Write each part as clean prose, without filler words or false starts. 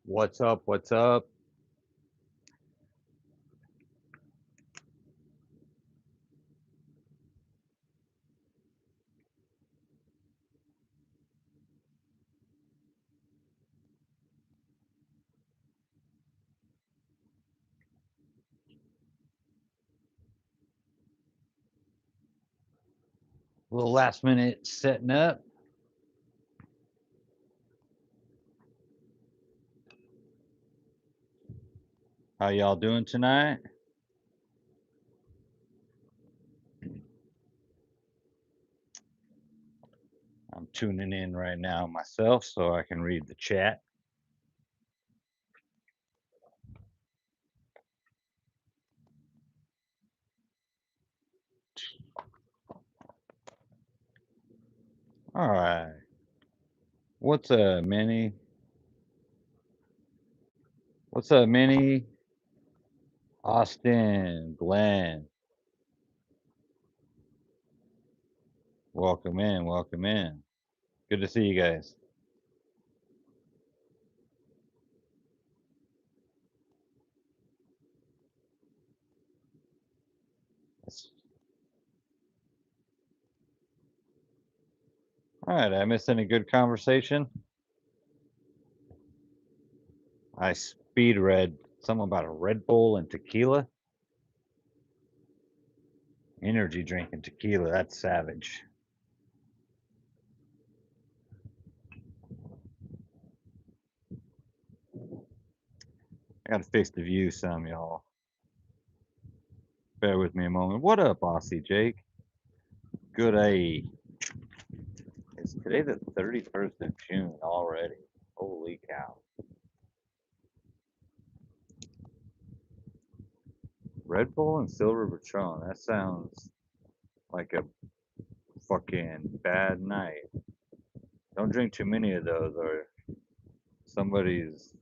What's up? What's up? A little last minute setting up. How y'all doing tonight? I'm tuning in right now myself so I can read the chat. All right. What's up, Minnie? What's up, Minnie? Austin, Glenn. Welcome in. Welcome in. Good to see you guys. All right. I missed any good conversation? I speed read something about a Red Bull and tequila. Energy drink and tequila. That's savage. I gotta fix the view some, y'all. Bear with me a moment. What up, Aussie Jake? Good A. It's today the 31st of June already. Holy cow. Red Bull and Silver Patron. That sounds like a fucking bad night. Don't drink too many of those or somebody's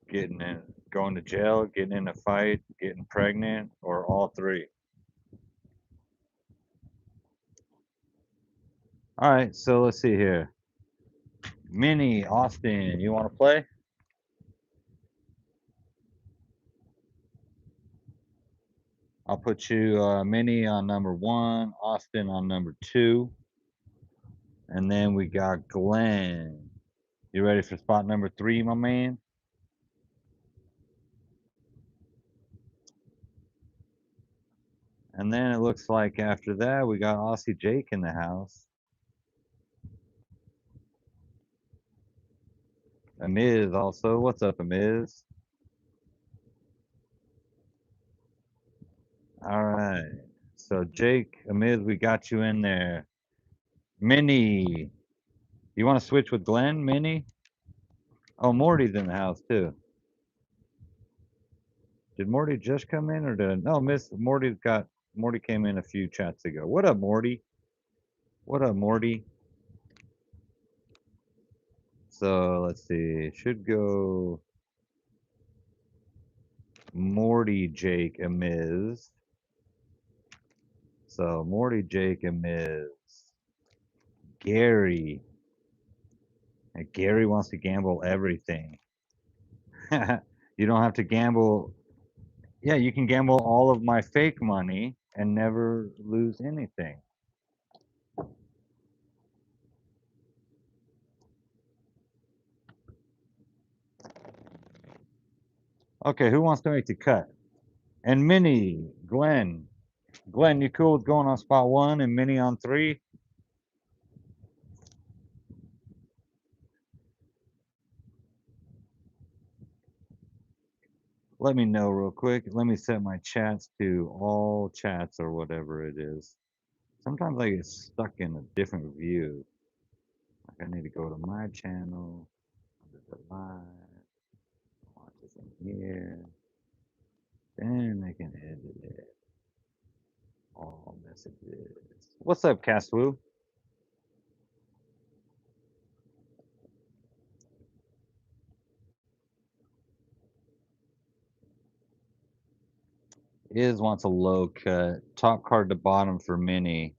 getting in, going to jail, getting in a fight, getting pregnant, or all three. All right, so let's see here. Minnie, Austin, you want to play? I'll put you Minnie on number one, Austin on number two, and then we got Glenn. You ready for spot number three, my man? And then it looks like after that we got Aussie Jake in the house. Amiz also. What's up, Amiz? All right. So Jake, Amiz, we got you in there. Minnie, you want to switch with Glenn, Minnie? Oh, Morty's in the house too. Did Morty just come in or did no Miss Morty came in a few chats ago. What up, Morty? What up, Morty? So let's see. Should go Morty, Jake, and Miz. So Morty, Jake, and Miz. Gary. And Gary wants to gamble everything. You don't have to gamble. Yeah, you can gamble all of my fake money and never lose anything. Okay, who wants to make the cut? And Minnie, Glenn. Glenn, you cool with going on spot one and Minnie on three? Let me know real quick. Let me set my chats to all chats or whatever it is. Sometimes I get stuck in a different view. Like I need to go to my channel, the live, watch this in here. Then I can edit it. All messages. What's up, Castwoo? Is wants a low cut. Top card to bottom for Minnie.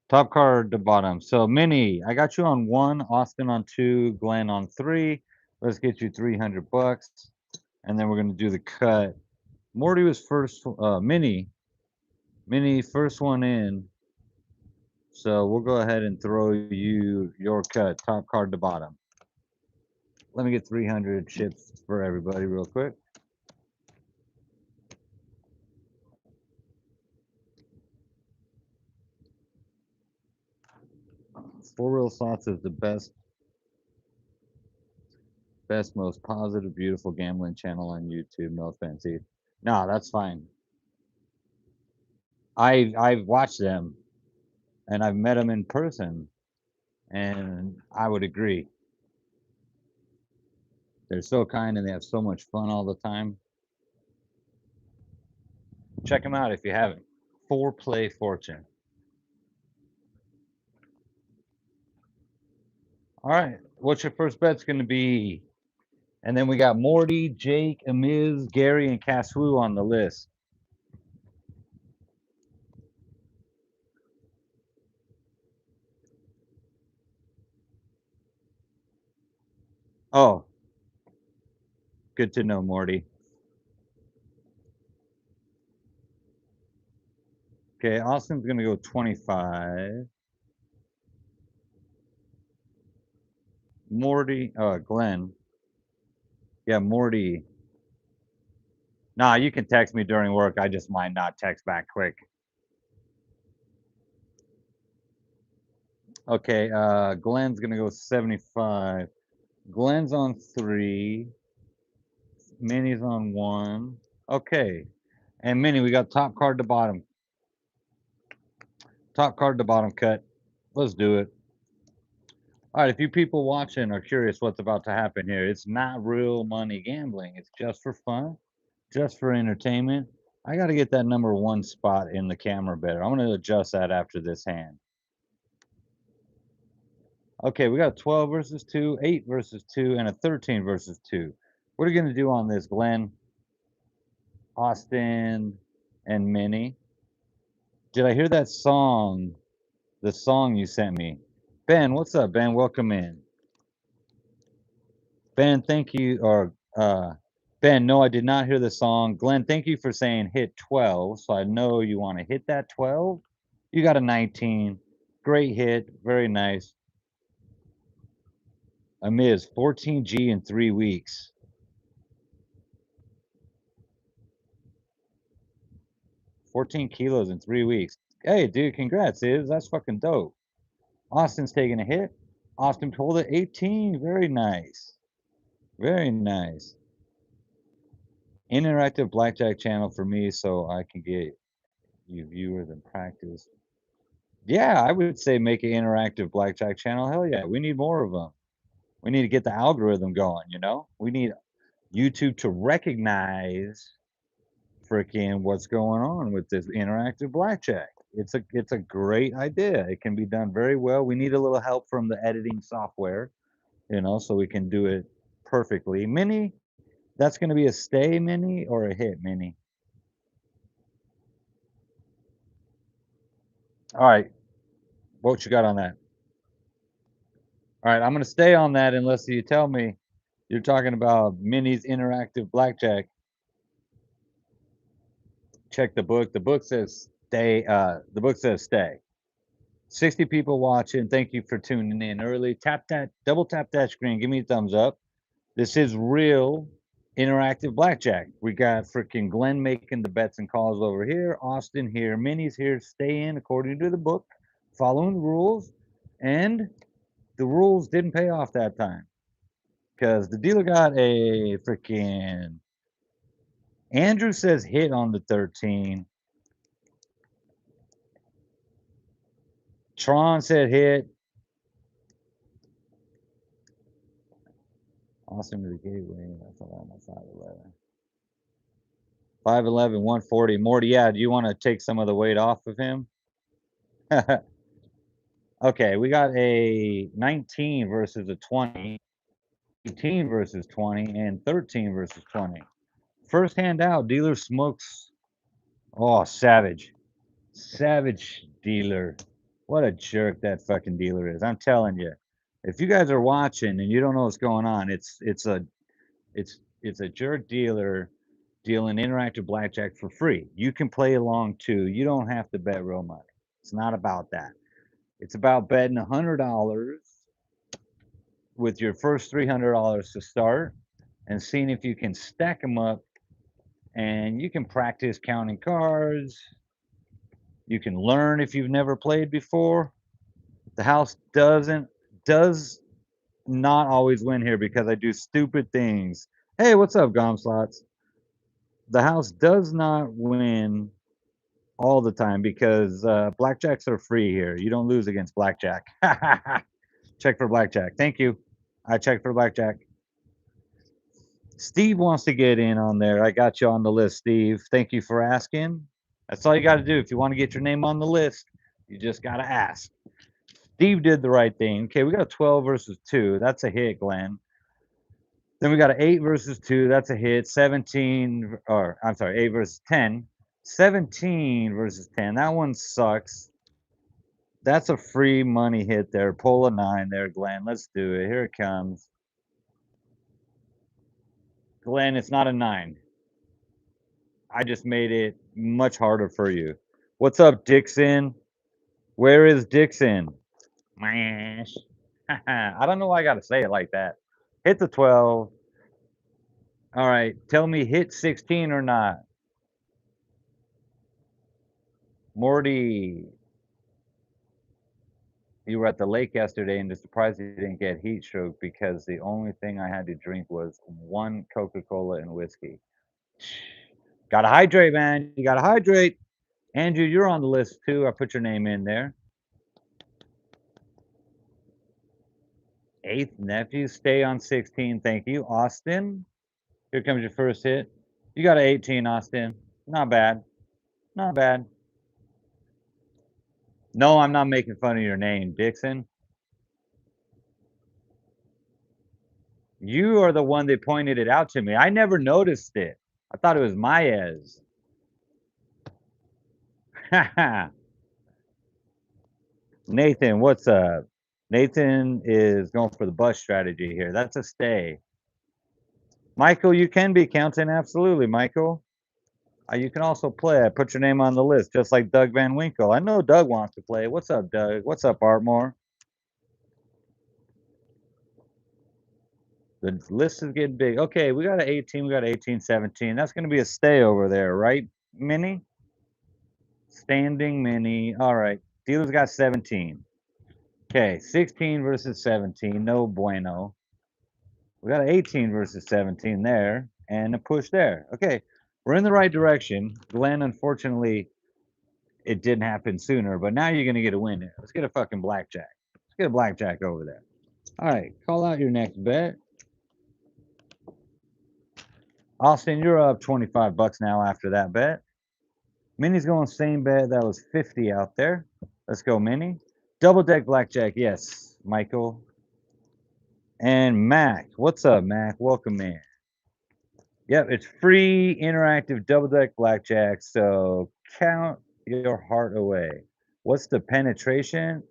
Top card to bottom. So Minnie, I got you on one, Austin on two, Glenn on three. Let's get you 300 bucks. And then we're going to do the cut. Morty was first, Mini first one in. So we'll go ahead and throw you your cut, top card to bottom. Let me get 300 chips for everybody real quick. For Real Slots is the best, most positive, beautiful gambling channel on YouTube. No offense, Eve. No, that's fine. I've watched them and I've met them in person, and I would agree. They're so kind and they have so much fun all the time. Check them out if you haven't. Foreplay Fortune. All right, what's your first bet's going to be? And then we got Morty, Jake, Amiz, Gary, and Caswoo on the list. Oh, good to know, Morty. Okay, Austin's going to go 25. Morty, Glenn. Yeah, Morty. Nah, you can text me during work. I just might not text back quick. Okay, Glenn's going to go 75. Glenn's on 3. Minnie's on 1. Okay. And Minnie, we got top card to bottom. Top card to bottom cut. Let's do it. All right, if you people watching are curious what's about to happen here, it's not real money gambling. It's just for fun, just for entertainment. I got to get that number 1 spot in the camera better. I'm going to adjust that after this hand. Okay, we got 12 versus 2, 8 versus 2, and a 13 versus 2. What are you going to do on this, Glenn, Austin, and Minnie? Did I hear that song, the song you sent me? Ben, what's up, Ben? Welcome in. Ben, thank you. Or Ben, no, I did not hear the song. Glenn, thank you for saying hit 12. So I know you want to hit that 12. You got a 19. Great hit. Very nice. Amiz, 14G in 3 weeks. 14 kilos in 3 weeks. Hey, dude, congrats, Iz. That's fucking dope. Austin's taking a hit. Austin pulled it 18. Very nice. Very nice. Interactive blackjack channel for me so I can get you viewers and practice. Yeah, I would say make an interactive blackjack channel. Hell yeah, we need more of them. We need to get the algorithm going, you know? We need YouTube to recognize freaking what's going on with this interactive blackjack. It's a great idea. It can be done very well. We need a little help from the editing software, you know, so we can do it perfectly. Mini, that's going to be a stay mini or a hit mini. All right, what you got on that? All right, I'm going to stay on that unless you tell me you're talking about Mini's interactive blackjack. Check the book. The book says stay. The book says stay. 60 people watching. Thank you for tuning in early. Tap that, double tap that screen. Give me a thumbs up. This is real interactive blackjack. We got freaking Glenn making the bets and calls over here. Austin here. Minnie's here. Stay in according to the book, following the rules. And the rules didn't pay off that time because the dealer got a freaking. Andrew says hit on the 13. Tron said hit. Austin to the gateway. That's all on my 511. 511, 140. Morty, yeah, do you want to take some of the weight off of him? Okay, we got a 19 versus a 20, 18 versus 20, and 13 versus 20. First hand out, dealer smokes. Oh, savage. Savage dealer. What a jerk that fucking dealer is. I'm telling you. If you guys are watching and you don't know what's going on, it's a jerk dealer dealing interactive blackjack for free. You can play along too. You don't have to bet real money. It's not about that. It's about betting $100 with your first $300 to start and seeing if you can stack them up, and you can practice counting cards. You can learn if you've never played before. The house does not always win here because I do stupid things. Hey, what's up, Gomslots? The house does not win all the time because blackjacks are free here. You don't lose against blackjack. Check for blackjack. Thank you. I checked for blackjack. Steve wants to get in on there. I got you on the list, Steve. Thank you for asking. That's all you got to do. If you want to get your name on the list, you just got to ask. Steve did the right thing. Okay, we got a 12 versus 2. That's a hit, Glenn. Then we got an 8 versus 2. That's a hit. 17, or I'm sorry, 8 versus 10. 17 versus 10. That one sucks. That's a free money hit there. Pull a 9 there, Glenn. Let's do it. Here it comes. Glenn, it's not a 9. I just made it much harder for you. What's up, Dixon? Where is Dixon? Mash. I don't know why I got to say it like that. Hit the 12. All right. Tell me, hit 16 or not. Morty, you were at the lake yesterday and just surprised you didn't get heat stroke because the only thing I had to drink was one Coca-Cola and whiskey. Gotta hydrate, man. You gotta hydrate. Andrew, you're on the list too. I put your name in there. Eighth nephew, stay on 16. Thank you. Austin, here comes your first hit. You got an 18, Austin. Not bad. Not bad. No, I'm not making fun of your name, Dixon. You are the one that pointed it out to me. I never noticed it. I thought it was Maez. Nathan, what's up? Nathan is going for the bus strategy here. That's a stay. Michael, you can be counting. Absolutely, Michael. You can also play. I put your name on the list, just like Doug Van Winkle. I know Doug wants to play. What's up, Doug? What's up, Artmore? The list is getting big. Okay, we got an 18. We got an 18, 17. That's going to be a stay over there, right, Minnie? Standing Minnie. All right. Dealer's got 17. Okay, 16 versus 17. No bueno. We got an 18 versus 17 there and a push there. Okay, we're in the right direction. Glenn, unfortunately, it didn't happen sooner, but now you're going to get a win. Let's get a fucking blackjack. Let's get a blackjack over there. All right, call out your next bet. Austin, you're up 25 bucks now after that bet. Minnie's going same bet. That was 50 out there. Let's go, Minnie. Double deck blackjack. Yes, Michael. And Mac. What's up, Mac? Welcome in. Yep, it's free interactive double deck blackjack. So count your heart away. What's the penetration?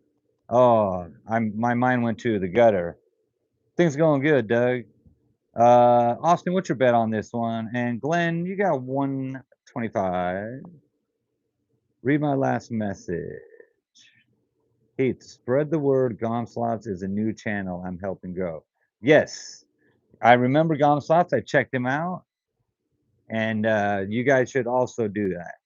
Oh, my mind went to the gutter. Things going good, Doug. Austin, what's your bet on this one? And Glenn, you got 125. Read my last message. Heath, spread the word. Gomslots is a new channel I'm helping grow. Yes, I remember Gomslots. I checked him out. And you guys should also do that.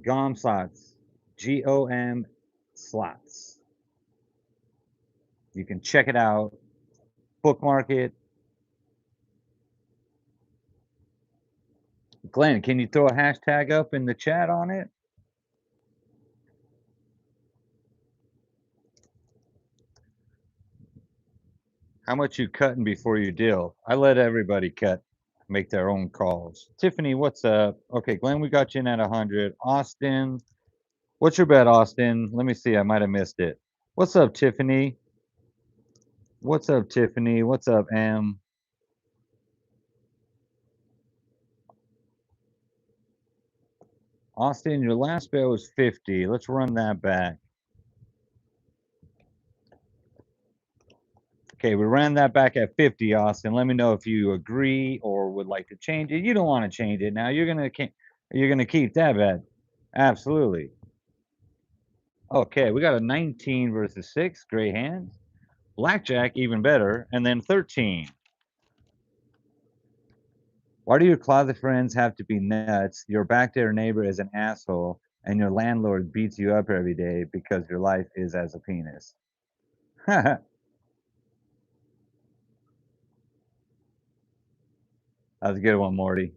GOM slots, GOM slots. You can check it out, bookmark it. Glenn, can you throw a hashtag up in the chat on it? How much you cutting before you deal? I let everybody cut, make their own calls. Tiffany, what's up? Okay, Glenn, we got you in at 100. Austin, what's your bet, Austin? Let me see. I might have missed it. What's up, Tiffany? What's up, Tiffany? What's up, Em? Austin, your last bet was 50. Let's run that back. Okay, we ran that back at 50, Austin. Let me know if you agree or would like to change it. You don't want to change it now. You're gonna keep that bet. Absolutely. Okay, we got a 19 versus 6. Great hands. BlackJack, even better. And then 13. Why do your closet friends have to be nuts? Your back door neighbor is an asshole, and your landlord beats you up every day because your life is as a penis. That was a good one, Morty.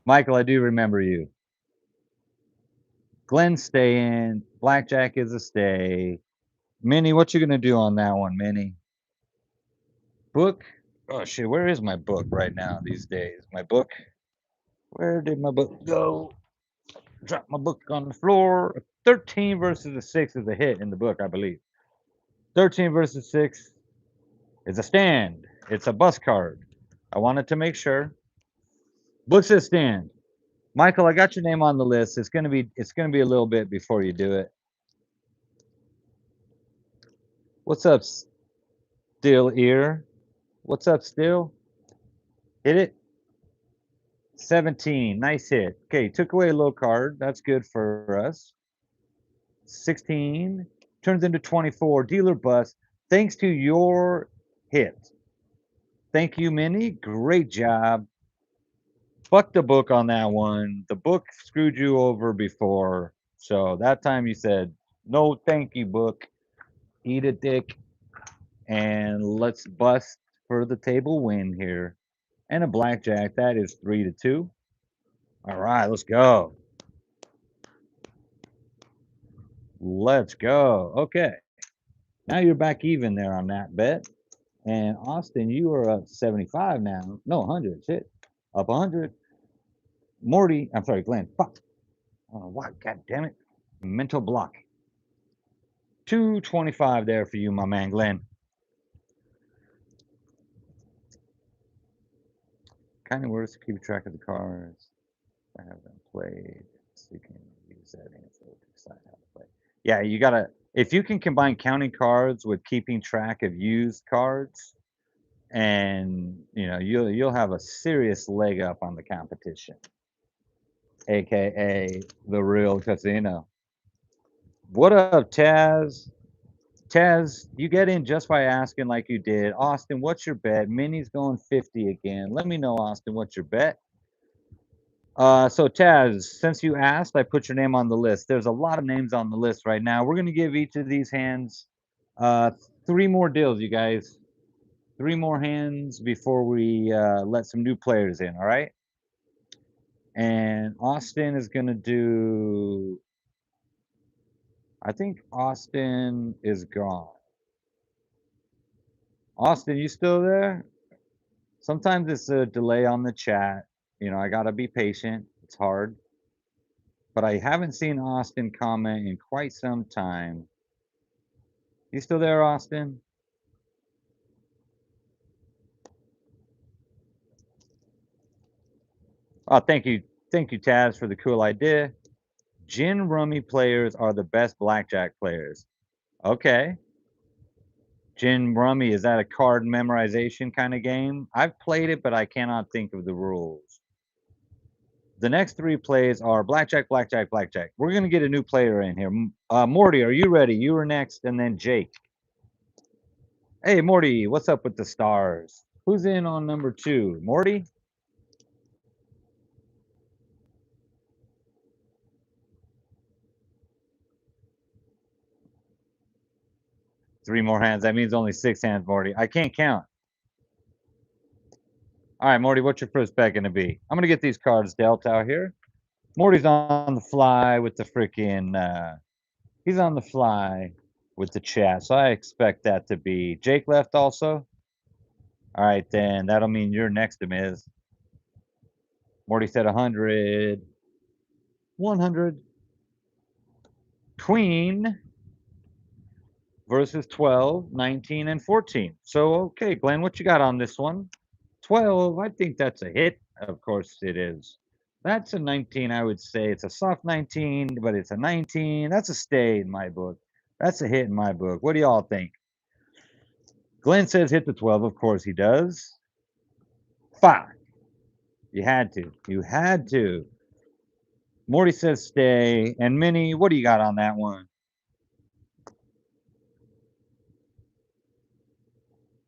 Michael, I do remember you. Glenn's staying. BlackJack is a stay. Minnie, what you gonna do on that one, Minnie? Book? Oh shit, where is my book right now these days? My book? Where did my book go? Drop my book on the floor. 13 versus a 6 is a hit in the book, I believe. 13 versus 6 is a stand. It's a bus card. I wanted to make sure. Book says stand. Michael, I got your name on the list. It's gonna be a little bit before you do it. What's up, Still Ear? What's up, Still? Hit it. 17. Nice hit. Okay, took away a little card. That's good for us. 16 turns into 24. Dealer bust. Thanks to your hit. Thank you, Minnie. Great job. Fuck the book on that one. The book screwed you over before. So that time you said, no, thank you, book. Eat a dick. And let's bust for the table win here. And a blackjack. That is 3-2. All right, let's go. Let's go. Okay. Now you're back even there on that bet. And Austin, you are up 75 now. No, 100. Shit. Up 100. Morty, I'm sorry, Glenn. Fuck. Oh, what? God damn it. Mental block. 225 there for you, my man, Glenn. Kind of worse to keep track of the cards. I have them played. So you can use that info to decide how to play. Yeah, you gotta. If you can combine counting cards with keeping track of used cards, and you'll have a serious leg up on the competition, aka the real casino. What up, Taz? Taz, you get in just by asking like you did. Austin, what's your bet? Minnie's going 50 again. Let me know, Austin, what's your bet? So Taz, since you asked, I put your name on the list. There's a lot of names on the list right now. We're gonna give each of these hands uh, 3 more deals, you guys. 3 more hands before we let some new players in. All right. And Austin is gonna do. I think Austin is gone. Austin, you still there? Sometimes it's a delay on the chat. I gotta be patient. It's hard. But I haven't seen Austin comment in quite some time. You still there, Austin? Oh, thank you, Taz, for the cool idea. Gin rummy players are the best blackjack players. Okay. Gin rummy, is that a card memorization kind of game? I've played it, but I cannot think of the rules. The next 3 plays are blackjack, blackjack, blackjack. We're gonna get a new player in here. Morty, are you ready? You were next, and then Jake. Hey, Morty, what's up with the stars? Who's in on number 2? Morty? Three more hands. That means only 6 hands, Morty. I can't count. All right, Morty, what's your first bet going to be? I'm going to get these cards dealt out here. Morty's on the fly with the freaking, he's on the fly with the chat. So I expect that to be Jake left also. All right, then that'll mean you're next to Miz. Morty said 100. 100. Queen versus 12, 19, and 14. So, okay, Glenn, what you got on this one? 12, I think that's a hit. Of course it is. That's a 19, I would say. It's a soft 19, but it's a 19. That's a stay in my book. That's a hit in my book. What do y'all think? Glenn says hit the 12. Of course he does. 5. You had to. You had to. Morty says stay. And Minnie, what do you got on that one?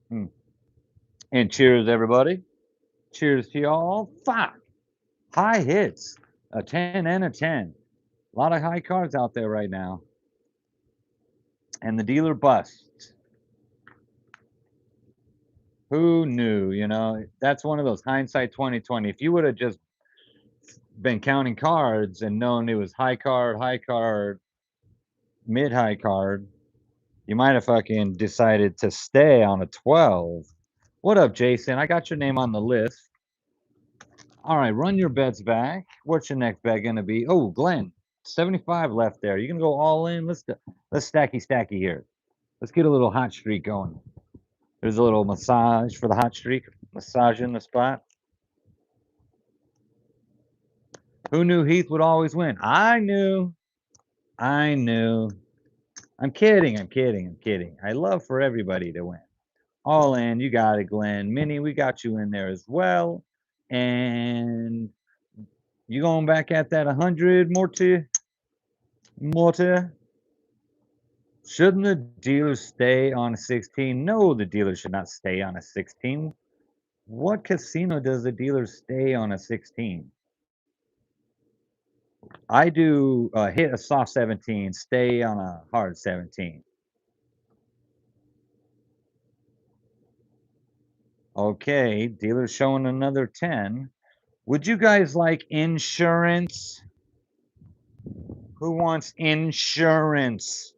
Hmm. And cheers, everybody. Cheers to y'all. 5. High hits. A 10 and a 10. A lot of high cards out there right now. And the dealer busts. Who knew? You know, that's one of those hindsight 2020. If you would have just been counting cards and known it was high card, mid high card, you might have fucking decided to stay on a 12. What up, Jason? I got your name on the list. All right, run your bets back. What's your next bet gonna be? Oh, Glenn, 75 left there. You can go all in. Let's stacky here. Let's get a little hot streak going. There's a little massage for the hot streak. Massage in the spot. Who knew Heath would always win? I knew. I knew. I'm kidding. I'm kidding. I'm kidding. I love for everybody to win. All in. You got it, Glenn. Minnie, we got you in there as well. And you going back at that 100, Morty? Morty? Shouldn't the dealer stay on a 16? No, the dealer should not stay on a 16. What casino does the dealer stay on a 16? I do hit a soft 17, stay on a hard 17. Okay, dealer's showing another 10. Would you guys like insurance? Who wants insurance?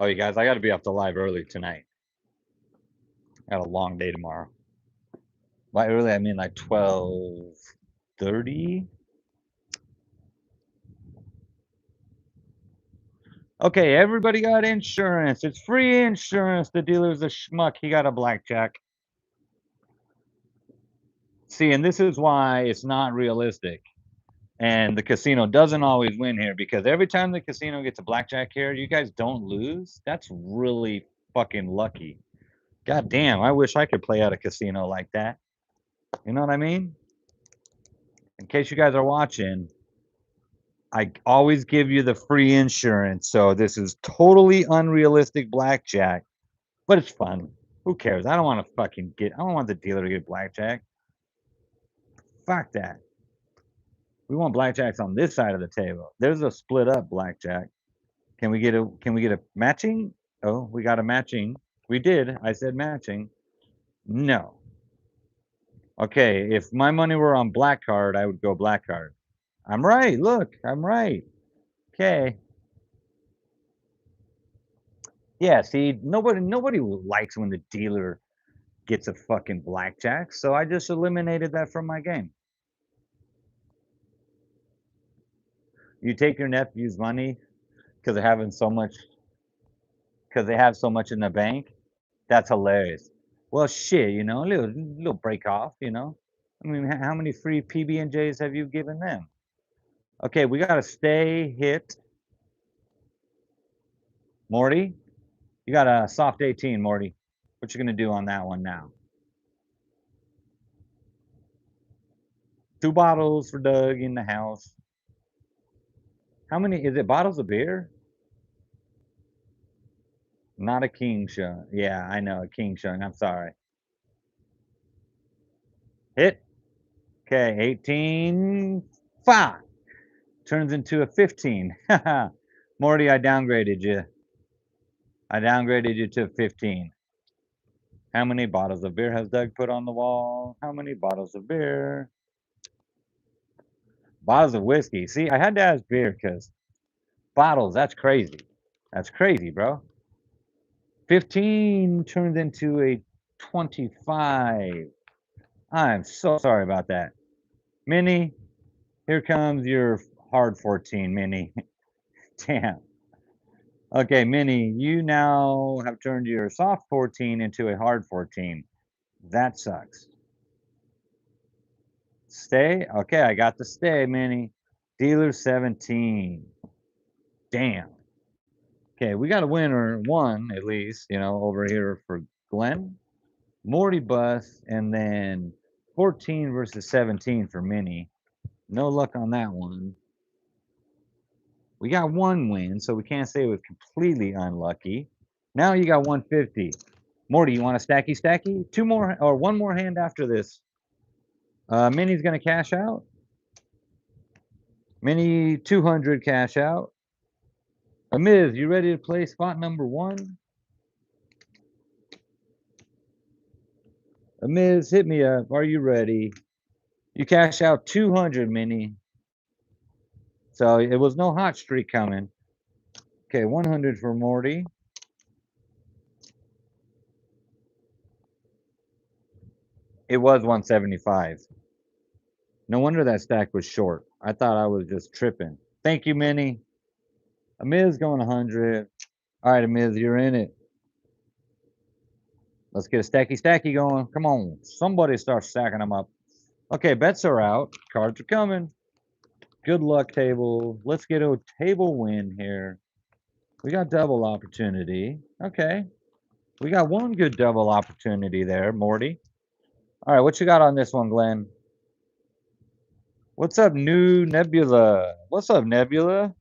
Oh, you guys, I got to be off the live early tonight. I got a long day tomorrow. By early, I mean like 12:30. Okay, everybody got insurance. It's free insurance. The dealer's a schmuck. He got a blackjack. See, and this is why it's not realistic. And the casino doesn't always win here because every time the casino gets a blackjack here, you guys don't lose. That's really fucking lucky. God damn, I wish I could play at a casino like that. You know what I mean? In case you guys are watching, I always give you the free insurance. So this is totally unrealistic blackjack, but it's fun. Who cares? I don't want to I don't want the dealer to get blackjack. Fuck that. We want blackjacks on this side of the table. There's a split up blackjack. Can we get a matching? Oh, we got a matching. We did. I said matching. No. Okay, if my money were on black card, I would go black card. I'm right. Look, I'm right. Okay. Yeah, see, nobody likes when the dealer gets a fucking blackjack, so I just eliminated that from my game. You take your nephew's money because they're having so much because they have so much in the bank. That's hilarious. Well, shit, a little break off, I mean, how many free PB&Js have you given them? Okay, we got to stay hit. Morty, you got a soft 18, Morty. What you going to do on that one now? 2 bottles for Doug in the house. How many? Is it bottles of beer? Not a king shot. Yeah, I know, a king shot. I'm sorry. Hit. Okay, 18. 5. Turns into a 15. Morty, I downgraded you. I downgraded you to 15. How many bottles of beer has Doug put on the wall? How many bottles of beer? Bottles of whiskey. See, I had to ask beer because bottles, that's crazy. That's crazy, bro. 15 turns into a 25. I'm so sorry about that. Minnie, here comes your hard 14, Minnie. Damn. Okay, Minnie, you now have turned your soft 14 into a hard 14. That sucks. Stay? Okay, I got the stay, Mini. Dealer 17. Damn. Okay, we got a winner, one at least, you know, over here for Glenn. Morty bust, and then 14 versus 17 for Mini. No luck on that one. We got one win, so we can't say it was completely unlucky. Now you got 150. Morty, you want a stacky stacky? Two more or one more hand after this. Mini's gonna cash out. Mini 200 cash out. Amiz, you ready to play spot number one? Amiz, hit me up. Are you ready? You cash out 200, Mini. So it was no hot streak coming. Okay, 100 for Morty. It was 175. No wonder that stack was short. I thought I was just tripping. Thank you, Minnie. Amiz going 100. All right, Amiz, you're in it. Let's get a stacky stacky going. Come on. Somebody start stacking them up. Okay, bets are out. Cards are coming. Good luck, table. Let's get a table win here. We got double opportunity. Okay. We got one good double opportunity there, Morty. All right, what you got on this one, Glenn? What's up, new Nebula? What's up, Nebula?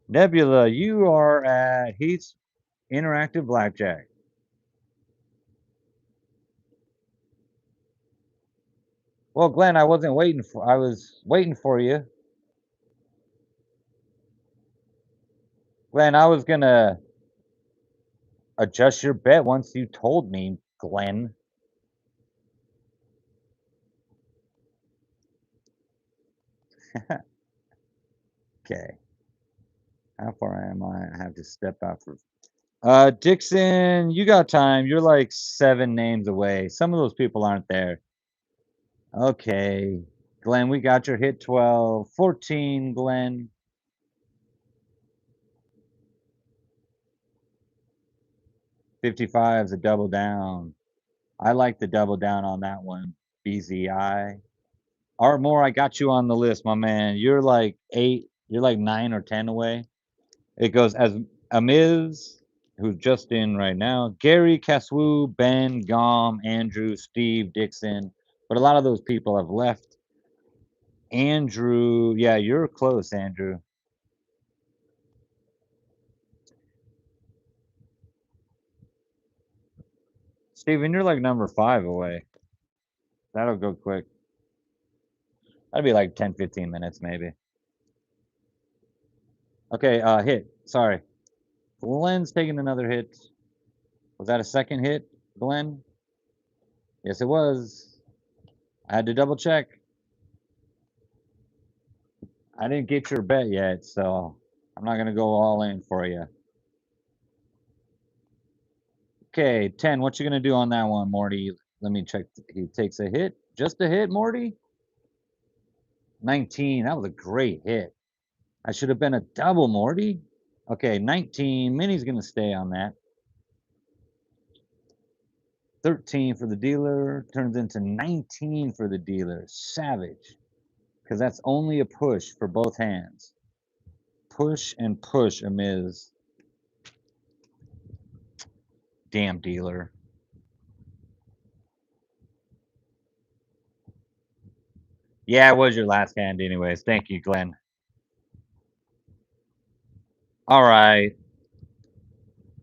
Nebula, you are at Heath's Interactive Blackjack. Well, Glenn, I was waiting for you. Glenn, I was gonna adjust your bet once you told me, Glenn. Okay. How far am I? I have to step out for Dixon, you got time. You're like 7 names away. Some of those people aren't there. Okay. Glenn, we got your hit 12. 14, Glenn. 55 is a double down. I like the double down on that one. BZI. Art Moore, I got you on the list, my man. You're like 8, you're like 9 or 10 away. It goes as Amiz, who's just in right now, Gary, Caswoo, Ben, Gom, Andrew, Steve, Dixon. But a lot of those people have left. Andrew, yeah, you're close, Andrew. Steven, you're like number 5 away. That'll go quick. That'll be like 10, 15 minutes maybe. Okay, hit. Sorry. Glenn's taking another hit. Was that a second hit, Glenn? Yes, it was. I had to double check. I didn't get your bet yet, so I'm not going to go all in for you. Okay, 10. What you going to do on that one, Morty? Let me check. He takes a hit. Just a hit, Morty? 19. That was a great hit. I should have been a double, Morty. Okay, 19. Minnie's going to stay on that. 13 for the dealer. Turns into 19 for the dealer. Savage. Because that's only a push for both hands. Push and push, Amiz. Damn dealer. Yeah, it was your last hand anyways. Thank you, Glenn. All right.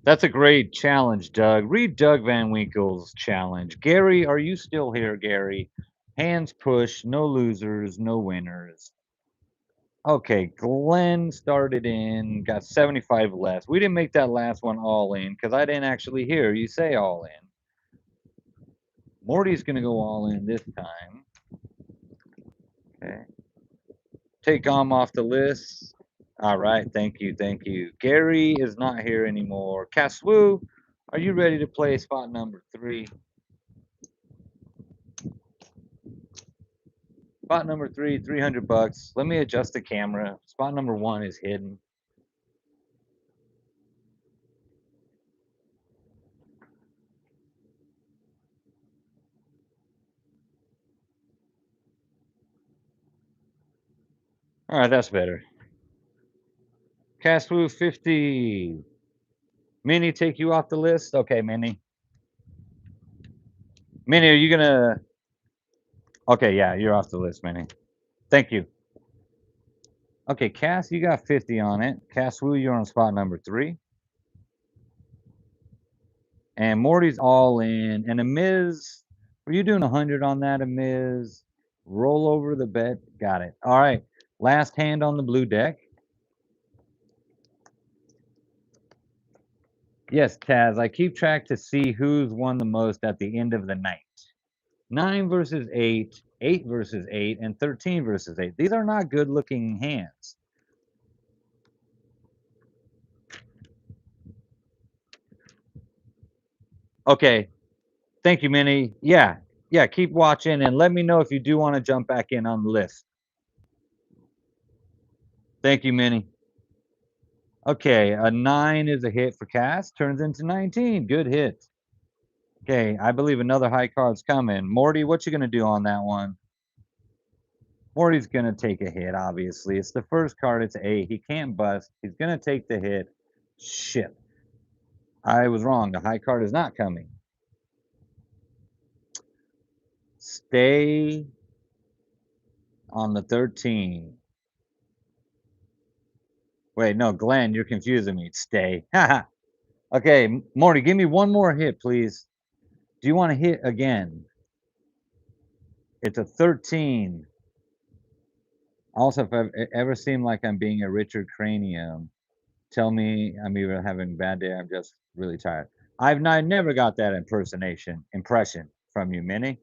That's a great challenge, Doug. Read Doug Van Winkle's challenge. Gary, are you still here, Gary? Hands push, no losers, no winners. Okay, Glenn started in, got 75 less. We didn't make that last one all in because I didn't actually hear you say all in. Morty's going to go all in this time. Okay. Take Gom off the list. All right, thank you, thank you. Gary is not here anymore. Caswoo, are you ready to play spot number 3? Spot number 3, 300 bucks. Let me adjust the camera. Spot number 1 is hidden. All right, that's better. Cast Woo 50. Minnie, take you off the list? Okay, Minnie. Minnie, are you going to... Okay, yeah, you're off the list, Minnie. Thank you. Okay, Cass, you got 50 on it. Cass Woo, you're on spot number 3. And Morty's all in. And Amiz, were you doing 100 on that, Amiz? Roll over the bet. Got it. All right. Last hand on the blue deck. Yes, Taz, I keep track to see who's won the most at the end of the night. 9 versus 8, 8 versus 8, and 13 versus 8. These are not good looking hands. Okay. Thank you, Minnie. Yeah. Yeah, keep watching and let me know if you do want to jump back in on the list. Thank you, Minnie. Okay, a 9 is a hit for Cass. Turns into 19. Good hit. Okay, I believe another high card's coming. Morty, what you going to do on that one? Morty's going to take a hit, obviously. It's the first card. It's A. He can't bust. He's going to take the hit. Shit. I was wrong. The high card is not coming. Stay on the 13. Wait, no, Glenn, you're confusing me. Stay. Okay, Morty, give me one more hit, please. Do you want to hit again? It's a 13. Also, if I've ever seemed like I'm being a Richard Cranium, tell me I'm either having a bad day or I'm just really tired. I never got that impression from you, Minnie.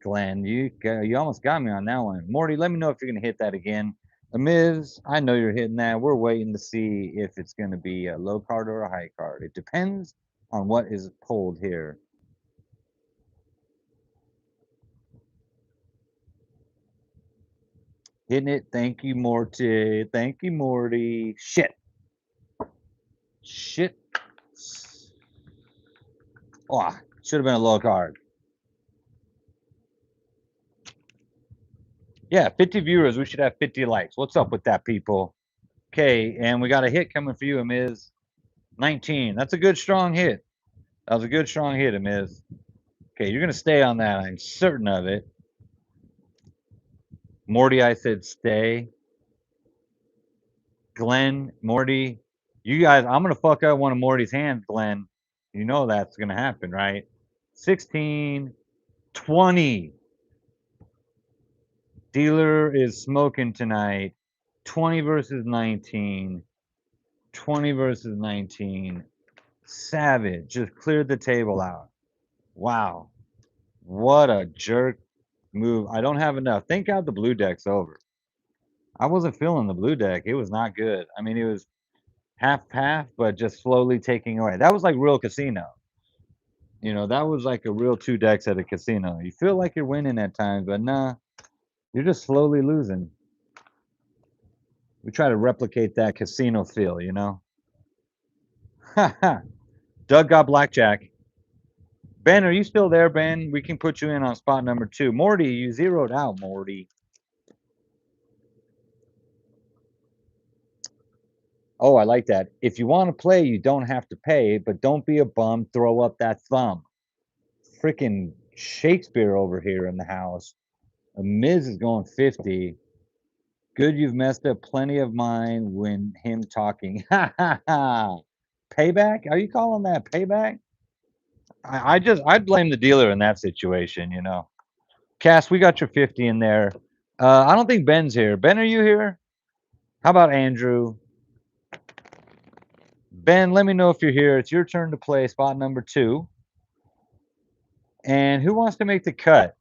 Glenn, you almost got me on that one. Morty, let me know if you're going to hit that again. Miz, I know you're hitting that. We're waiting to see if it's going to be a low card or a high card. It depends on what is pulled here. Hitting it. Thank you, Morty. Thank you, Morty. Shit. Shit. Oh, should have been a low card. Yeah, 50 viewers. We should have 50 likes. What's up with that, people? Okay, and we got a hit coming for you, Amiz. 19. That's a good, strong hit. That was a good, strong hit, Amiz. Okay, you're going to stay on that. I'm certain of it. Morty, I said stay. Glenn, Morty, you guys, I'm going to fuck up one of Morty's hands, Glenn. You know that's going to happen, right? 16, 20. Dealer is smoking tonight. 20 versus 19. 20 versus 19. Savage just cleared the table out. Wow. What a jerk move. I don't have enough. Thank God the blue deck's over. I wasn't feeling the blue deck. It was not good. I mean, it was half, but just slowly taking away. That was like real casino. You know, that was like a real 2 decks at a casino. You feel like you're winning at times, but nah, you're just slowly losing. We try to replicate that casino feel, you know? Doug got blackjack. Ben, are you still there, Ben? We can put you in on spot number 2. Morty, you zeroed out, Morty. Oh, I like that. If you want to play, you don't have to pay, but don't be a bum. Throw up that thumb. Freaking Shakespeare over here in the house. A Miz is going 50. Good, you've messed up plenty of mine when him talking. Ha ha ha. Payback? Are you calling that payback? I'd blame the dealer in that situation, you know. Cass, we got your 50 in there. I don't think Ben's here. Ben, are you here? How about Andrew? Ben, let me know if you're here. It's your turn to play spot number 2. And who wants to make the cut?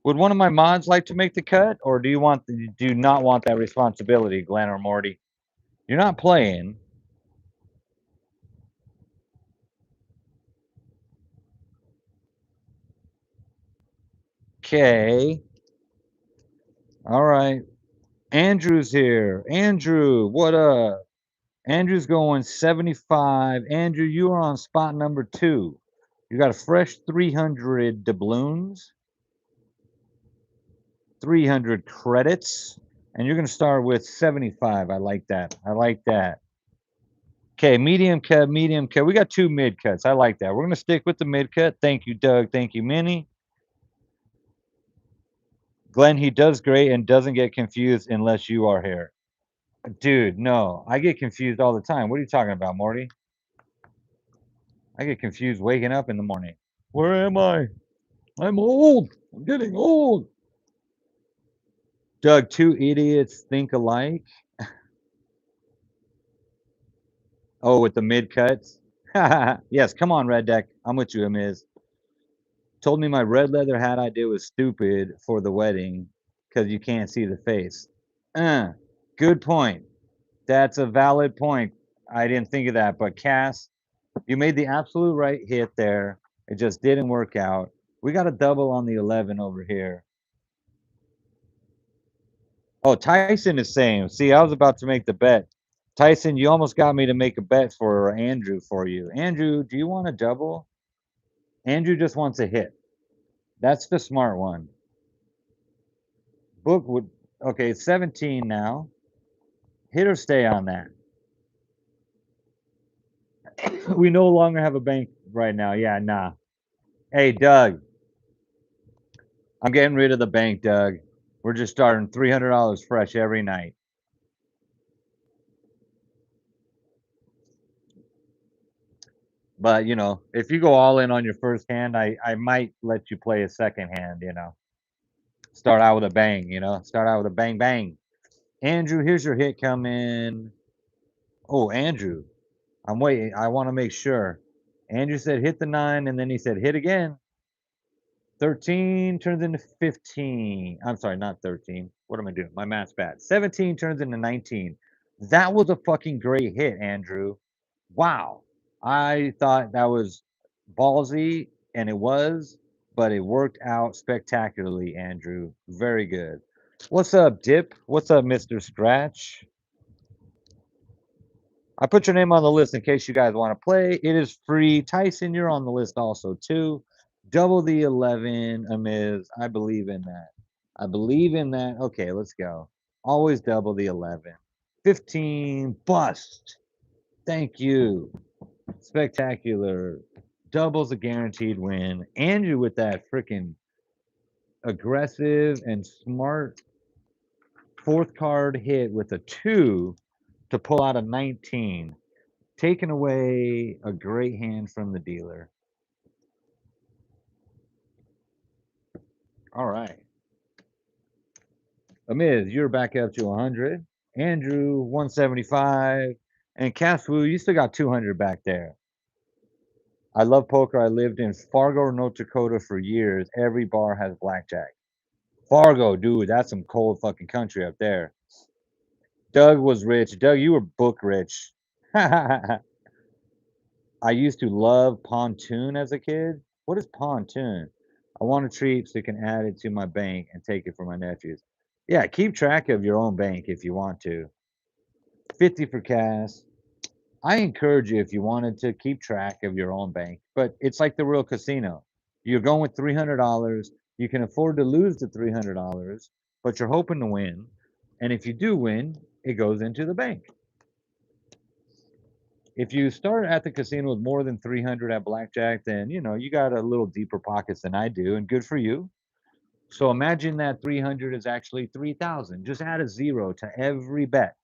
Would one of my mods like to make the cut, or do you not want that responsibility, Glenn or Morty? You're not playing. Okay. All right. Andrew's here. Andrew, what up? Andrew's going 75. Andrew, you are on spot number 2. You got a fresh 300 doubloons, 300 credits. And you're going to start with 75. I like that. I like that. Okay, medium cut, medium cut. We got 2 mid cuts. I like that. We're going to stick with the mid cut. Thank you, Doug. Thank you, Minnie. Glenn, he does great and doesn't get confused unless you are here. Dude, no. I get confused all the time. What are you talking about, Morty? I get confused waking up in the morning. Where am I? I'm old. I'm getting old. Doug, 2 idiots think alike. Oh, with the mid cuts? Yes, come on, Red Deck. I'm with you, Amiz. Told me my red leather hat idea was stupid for the wedding because you can't see the face. Good point. That's a valid point. I didn't think of that, but Cass, you made the absolute right hit there. It just didn't work out. We got a double on the 11 over here. Oh, Tyson is saying, see, I was about to make the bet. Tyson, you almost got me to make a bet for Andrew for you. Andrew, do you want a double? Andrew just wants a hit. That's the smart one. Book would, okay, 17 now. Hit or stay on that. We no longer have a bank right now. Yeah, nah. Hey, Doug, I'm getting rid of the bank, Doug. We're just starting $300 fresh every night. But, you know, if you go all in on your first hand, I might let you play a second hand, you know. Start out with a bang, you know. Start out with a bang, bang. Andrew, here's your hit coming. Oh, Andrew, I'm waiting. I want to make sure. Andrew said hit the 9, and then he said hit again. 13 turns into 15. I'm sorry, not 13. What am I doing? My math's bad. 17 turns into 19. That was a fucking great hit, Andrew. Wow. I thought that was ballsy, and it was, but it worked out spectacularly, Andrew. Very good. What's up, Dip? What's up, Mr. Scratch? I put your name on the list in case you guys want to play. It is free. Tyson, you're on the list also, too. Double the 11, Amiz. I believe in that. I believe in that. Okay, let's go. Always double the 11. 15, bust. Thank you. Spectacular. Doubles a guaranteed win. Andrew with that freaking aggressive and smart fourth card hit with a 2 to pull out a 19. Taking away a great hand from the dealer. All right. Amiz, you're back up to 100. Andrew, 175. And Caswu, you still got 200 back there. I love poker. I lived in Fargo, North Dakota for years. Every bar has blackjack. Fargo, dude, that's some cold fucking country up there. Doug was rich. Doug, you were book rich. I used to love pontoon as a kid. What is pontoon? I want a treat so I can add it to my bank and take it for my nephews. Yeah, keep track of your own bank if you want to. 50 for cash. I encourage you if you wanted to keep track of your own bank, but it's like the real casino. You're going with $300. You can afford to lose the $300, but you're hoping to win. And if you do win, it goes into the bank. If you start at the casino with more than 300 at blackjack, then you know you got a little deeper pockets than I do, and good for you. So imagine that 300 is actually 3,000. Just add a zero to every bet.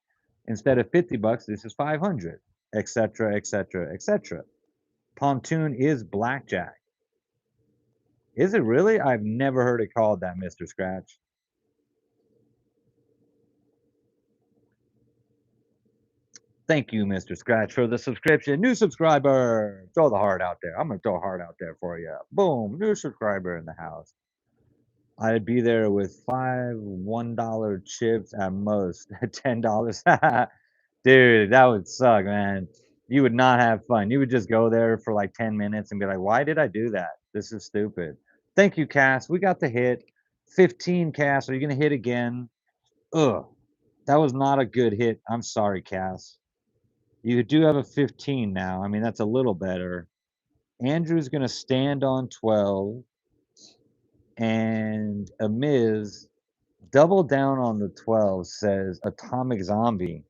Instead of 50 bucks, this is 500, etc., etc., etc. Pontoon is blackjack. Is it really? I've never heard it called that, Mr. Scratch. Thank you, Mr. Scratch, for the subscription. New subscriber. Throw the heart out there. I'm going to throw a heart out there for you. Boom. New subscriber in the house. I'd be there with 5 $1 chips at most. $10. Dude, that would suck, man. You would not have fun. You would just go there for like 10 minutes and be like, why did I do that? This is stupid. Thank you, Cass. We got the hit. 15, Cass. Are you going to hit again? Ugh. That was not a good hit. I'm sorry, Cass. You do have a 15 now. I mean, that's a little better. Andrew's going to stand on 12. And Amiz Double down on the 12 says Atomic Zombie.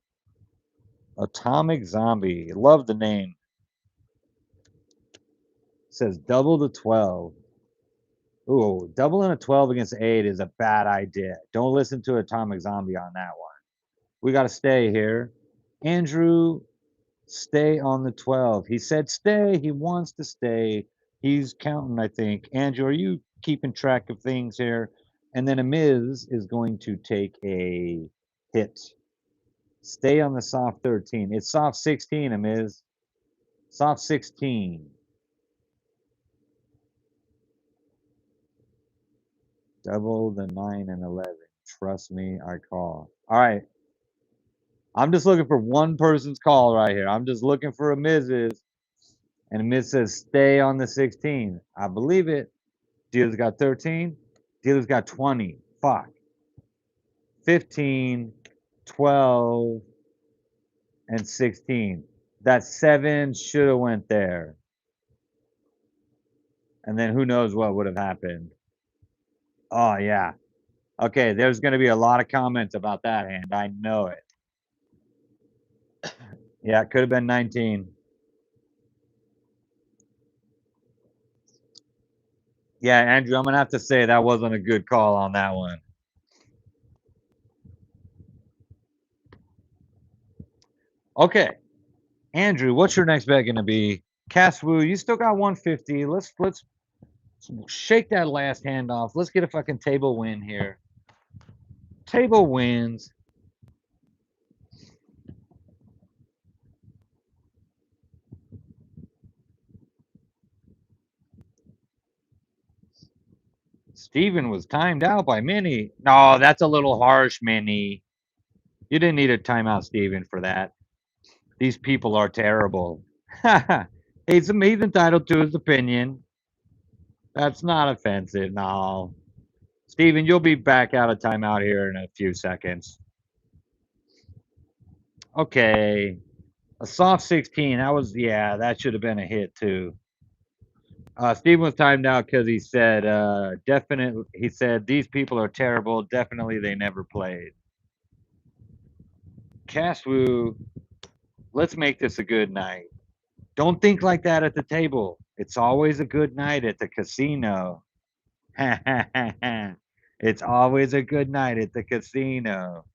Atomic Zombie. Love the name. Says double the 12. Ooh, doubling a 12 against 8 is a bad idea. Don't listen to Atomic Zombie on that one. We got to stay here. Andrew, stay on the 12. He said stay. He wants to stay. He's counting, I think. Andrew, are you keeping track of things here? And then Amiz is going to take a hit. Stay on the soft 13. It's soft 16, Amiz. Soft 16. Double the 9 and 11. Trust me, I call. All right. I'm just looking for one person's call right here. I'm just looking for Amiz's. And Amiz says stay on the 16. I believe it. Dealer's got 13. Dealer's got 20. Fuck. 15, 12, and 16. That 7 should have went there. And then who knows what would have happened. Oh, yeah. Okay, there's going to be a lot of comments about that hand. I know it. Yeah, it could have been 19. Yeah, Andrew, I'm going to have to say that wasn't a good call on that one. Okay. Andrew, what's your next bet going to be? Caswoo, you still got 150. Let's shake that last hand off. Let's get a fucking table win here. Table wins. Steven was timed out by Minnie. No, that's a little harsh, Minnie. You didn't need a timeout, Steven, for that. These people are terrible. he's entitled to his opinion. That's not offensive. No. Steven, you'll be back out of timeout here in a few seconds. Okay. A soft 16. That was, yeah, that should have been a hit too. Steven was timed out because he said, he said, these people are terrible. Definitely they never played. Caswoo, let's make this a good night. Don't think like that at the table. It's always a good night at the casino. It's always a good night at the casino.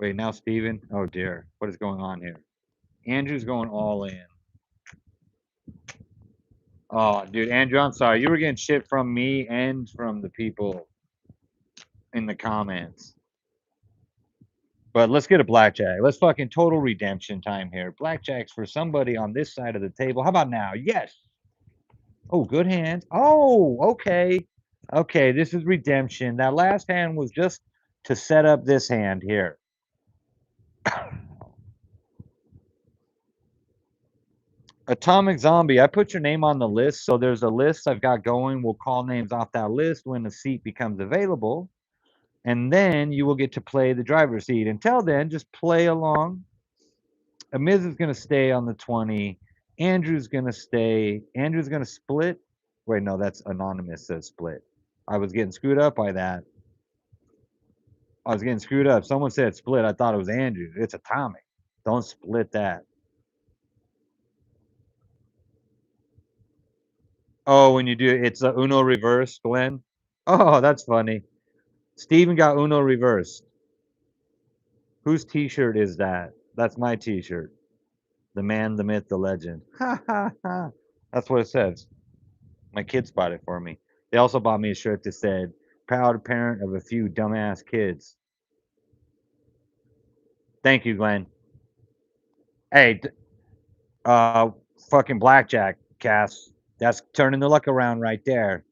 Wait, now Steven? Oh dear. What is going on here? Andrew's going all in. Oh, dude, Andrew, I'm sorry. You were getting shit from me and from the people in the comments. But let's get a blackjack. Let's fucking total redemption time here. Blackjack's for somebody on this side of the table. How about now? Yes. Oh, good hand. Oh, okay. Okay, this is redemption. That last hand was just to set up this hand here. Atomic Zombie, I put your name on the list. So there's a list I've got going. We'll call names off that list when the seat becomes available. And then you will get to play the driver's seat. Until then, just play along. Amiz is going to stay on the 20. Andrew's going to stay. Andrew's going to split. Wait, no, that's anonymous says split. I was getting screwed up by that. I was getting screwed up. Someone said split. I thought it was Andrew. It's Atomic. Don't split that. Oh, when you do it's a Uno reverse, Glenn. Oh, that's funny. Steven got Uno reversed. Whose t-shirt is that? That's my t-shirt. The man, the myth, the legend. Ha ha ha. That's what it says. My kids bought it for me. They also bought me a shirt that said, proud parent of a few dumbass kids. Thank you, Glenn. Hey, uh, fucking blackjack, Cass. That's turning the luck around right there.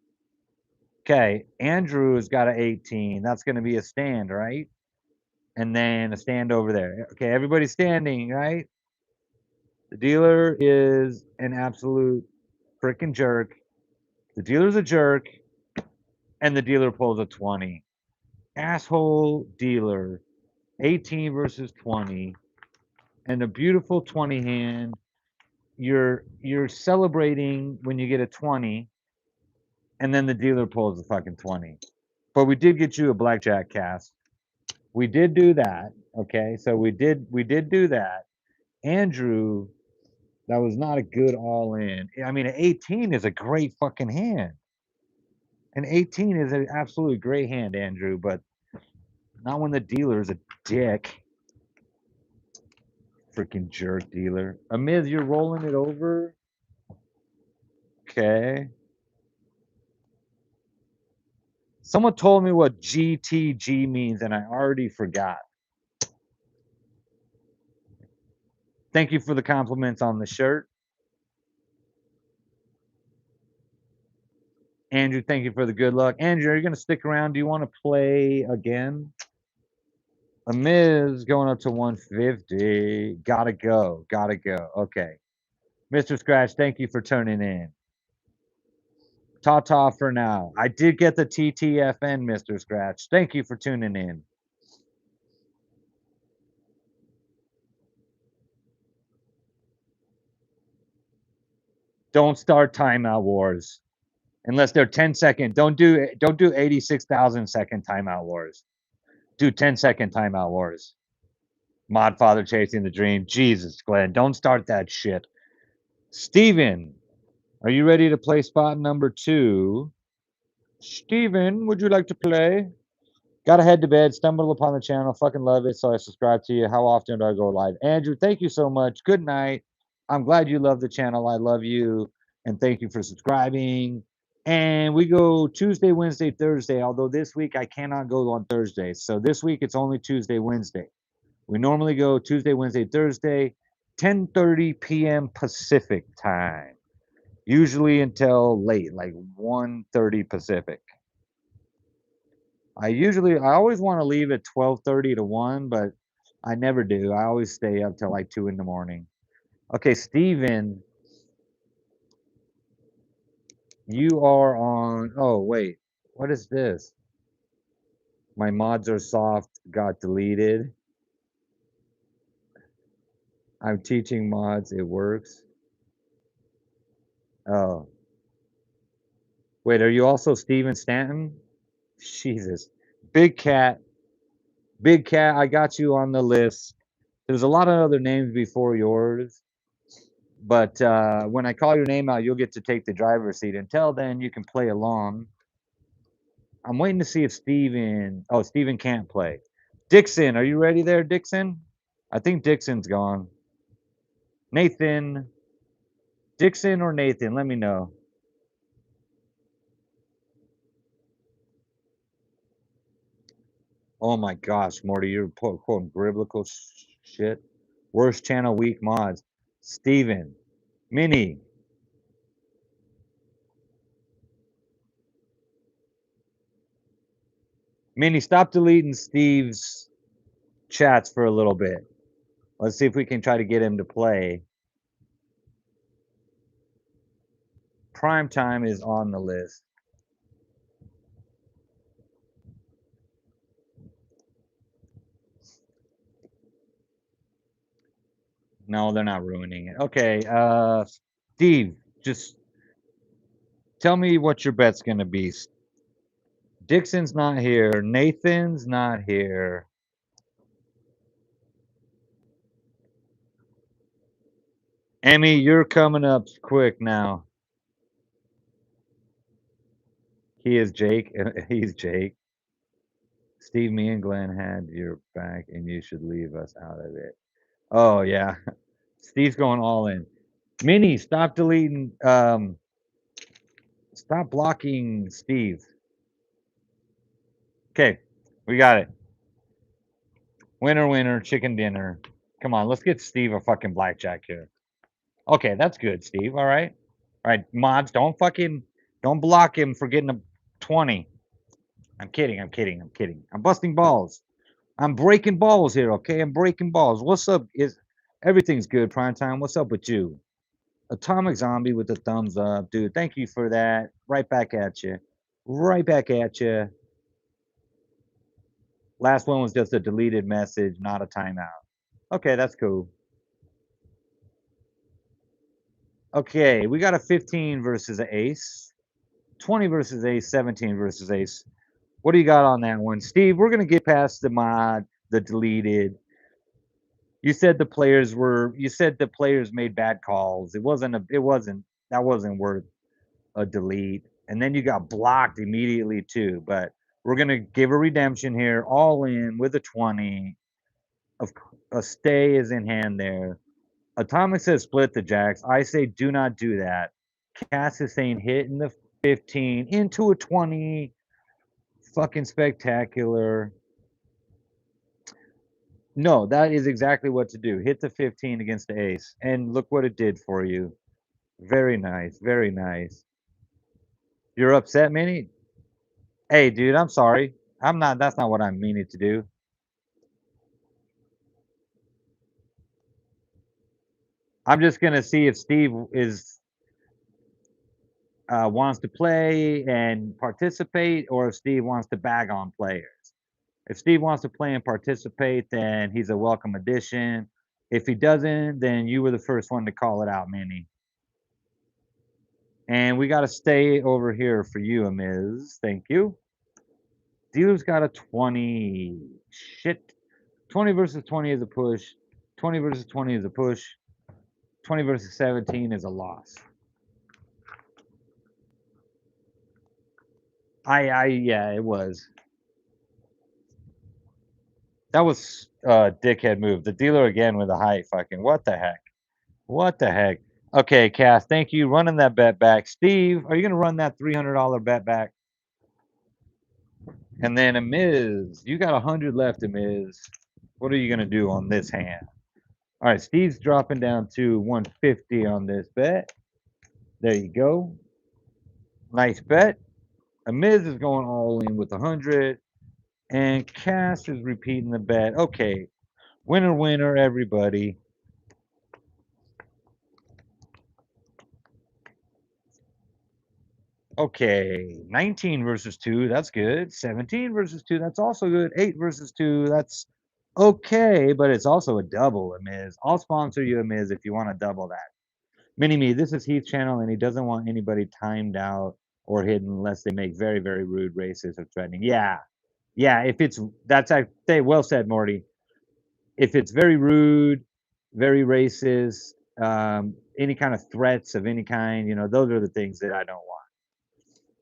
Okay, Andrew's got an 18. That's going to be a stand, right? And then a stand over there. Okay, everybody's standing, right? The dealer is an absolute freaking jerk. The dealer's a jerk, and the dealer pulls a 20. Asshole dealer. 18 versus 20. And a beautiful 20 hand. You're celebrating when you get a 20 and then the dealer pulls the fucking 20. But we did get you a blackjack cast. We did do that. Okay, so we did do that. Andrew, that was not a good all in. I mean, an 18 is a great fucking hand. An 18 is an absolutely great hand, Andrew, but not when the dealer is a dick. Freaking jerk dealer. Amiz, you're rolling it over? Okay. Someone told me what GTG means, and I already forgot. Thank you for the compliments on the shirt. Andrew, thank you for the good luck. Andrew, are you going to stick around? Do you want to play again? A Miz going up to 150. Gotta go. Gotta go. Okay. Mr. Scratch, thank you for turning in. Ta-ta for now. I did get the TTFN, Mr. Scratch. Thank you for tuning in. Don't start timeout wars. Unless they're 10-second. Don't do 86,000 second timeout wars. Do 10-second timeout wars. Mod Father chasing the dream. Jesus, Glenn, don't start that shit. Steven, are you ready to play spot number 2? Steven, would you like to play? Gotta head to bed, stumbled upon the channel, fucking love it, so I subscribe to you. How often do I go live? Andrew, thank you so much. Good night. I'm glad you love the channel. I love you. And thank you for subscribing. And we go Tuesday, Wednesday, Thursday, although this week I cannot go on Thursday. So this week it's only Tuesday, Wednesday. We normally go Tuesday, Wednesday, Thursday, 10:30 p.m. Pacific time. Usually until late, like 1:30 Pacific. I always want to leave at 12:30 to 1, but I never do. I always stay up till like 2 in the morning. Okay, Steven, you are on. Oh, wait. What is this? My mods are soft, got deleted. I'm teaching mods, it works. Oh. Wait, are you also Steven Stanton? Jesus. Big Cat. Big Cat, I got you on the list. There's a lot of other names before yours. But when I call your name out, you'll get to take the driver's seat. Until then, you can play along. I'm waiting to see if Steven. Oh, Steven can't play. Dixon, are you ready there, Dixon? I think Dixon's gone. Nathan. Dixon or Nathan? Let me know. Oh my gosh, Morty, you're quoting biblical shit. Worst channel weak mods. Steven. Minnie. Minnie, stop deleting Steve's chats for a little bit. Let's see if we can try to get him to play. Prime time is on the list. No, they're not ruining it. Okay, Steve, just tell me what your bet's gonna be. Dixon's not here. Nathan's not here. Emmy, you're coming up quick now. He is Jake. He's Jake. Steve, me and Glenn had your back, and you should leave us out of it. Oh yeah, Steve's going all in. Minnie, stop deleting. Stop blocking Steve. Okay, we got it. Winner, winner, chicken dinner. Come on, let's get Steve a fucking blackjack here. Okay, that's good, Steve. All right. All right, mods, don't block him for getting a 20. I'm kidding, I'm kidding, I'm kidding. I'm busting balls. I'm breaking balls here, okay? I'm breaking balls. What's up? Is everything's good, prime time? What's up with you? Atomic Zombie with the thumbs up, dude. Thank you for that. Right back at you. Right back at you. Last one was just a deleted message, not a timeout. Okay, that's cool. Okay, we got a 15 versus an ace. 20 versus ace, 17 versus ace. What do you got on that one? Steve, we're going to get past the mod, the deleted. You said the players made bad calls. That wasn't worth a delete. And then you got blocked immediately too. But we're going to give a redemption here, all in with a 20. Of a stay is in hand there. Atomic says split the jacks. I say do not do that. Cass is saying hit in the 15 into a 20. Fucking spectacular. No, that is exactly what to do. Hit the 15 against the ace. And look what it did for you. Very nice. Very nice. You're upset, Minnie? Hey, dude, I'm sorry. I'm not, that's not what I'm meaning to do. I'm just going to see if Steve is wants to play and participate, or if Steve wants to bag on players. If Steve wants to play and participate, then he's a welcome addition. If he doesn't, then you were the first one to call it out, Minnie. And we got to stay over here for you, Amiz. Thank you. Dealer's got a 20. Shit. 20 versus 20 is a push. 20 versus 20 is a push. 20 versus 17 is a loss. Yeah, it was. That was dickhead move. The dealer again with a high fucking. What the heck? What the heck? Okay, Cass, thank you. Running that bet back. Steve, are you going to run that $300 bet back? And then Amiz, you got 100 left, Amiz. What are you going to do on this hand? All right, Steve's dropping down to 150 on this bet. There you go. Nice bet. Amiz is going all in with 100. And Cass is repeating the bet. Okay, winner, winner, everybody. Okay, 19 versus 2, that's good. 17 versus 2, that's also good. 8 versus 2, that's okay, but it's also a double, Amiz. I'll sponsor you, Amiz, if you want to double that. Mini-Me, this is Heath's channel, and he doesn't want anybody timed out or hidden unless they make very, very rude, racist, or threatening. Yeah, yeah, if it's, that's, I say, well said, Morty. If it's very rude, very racist, any kind of threats of any kind, those are the things that I don't want.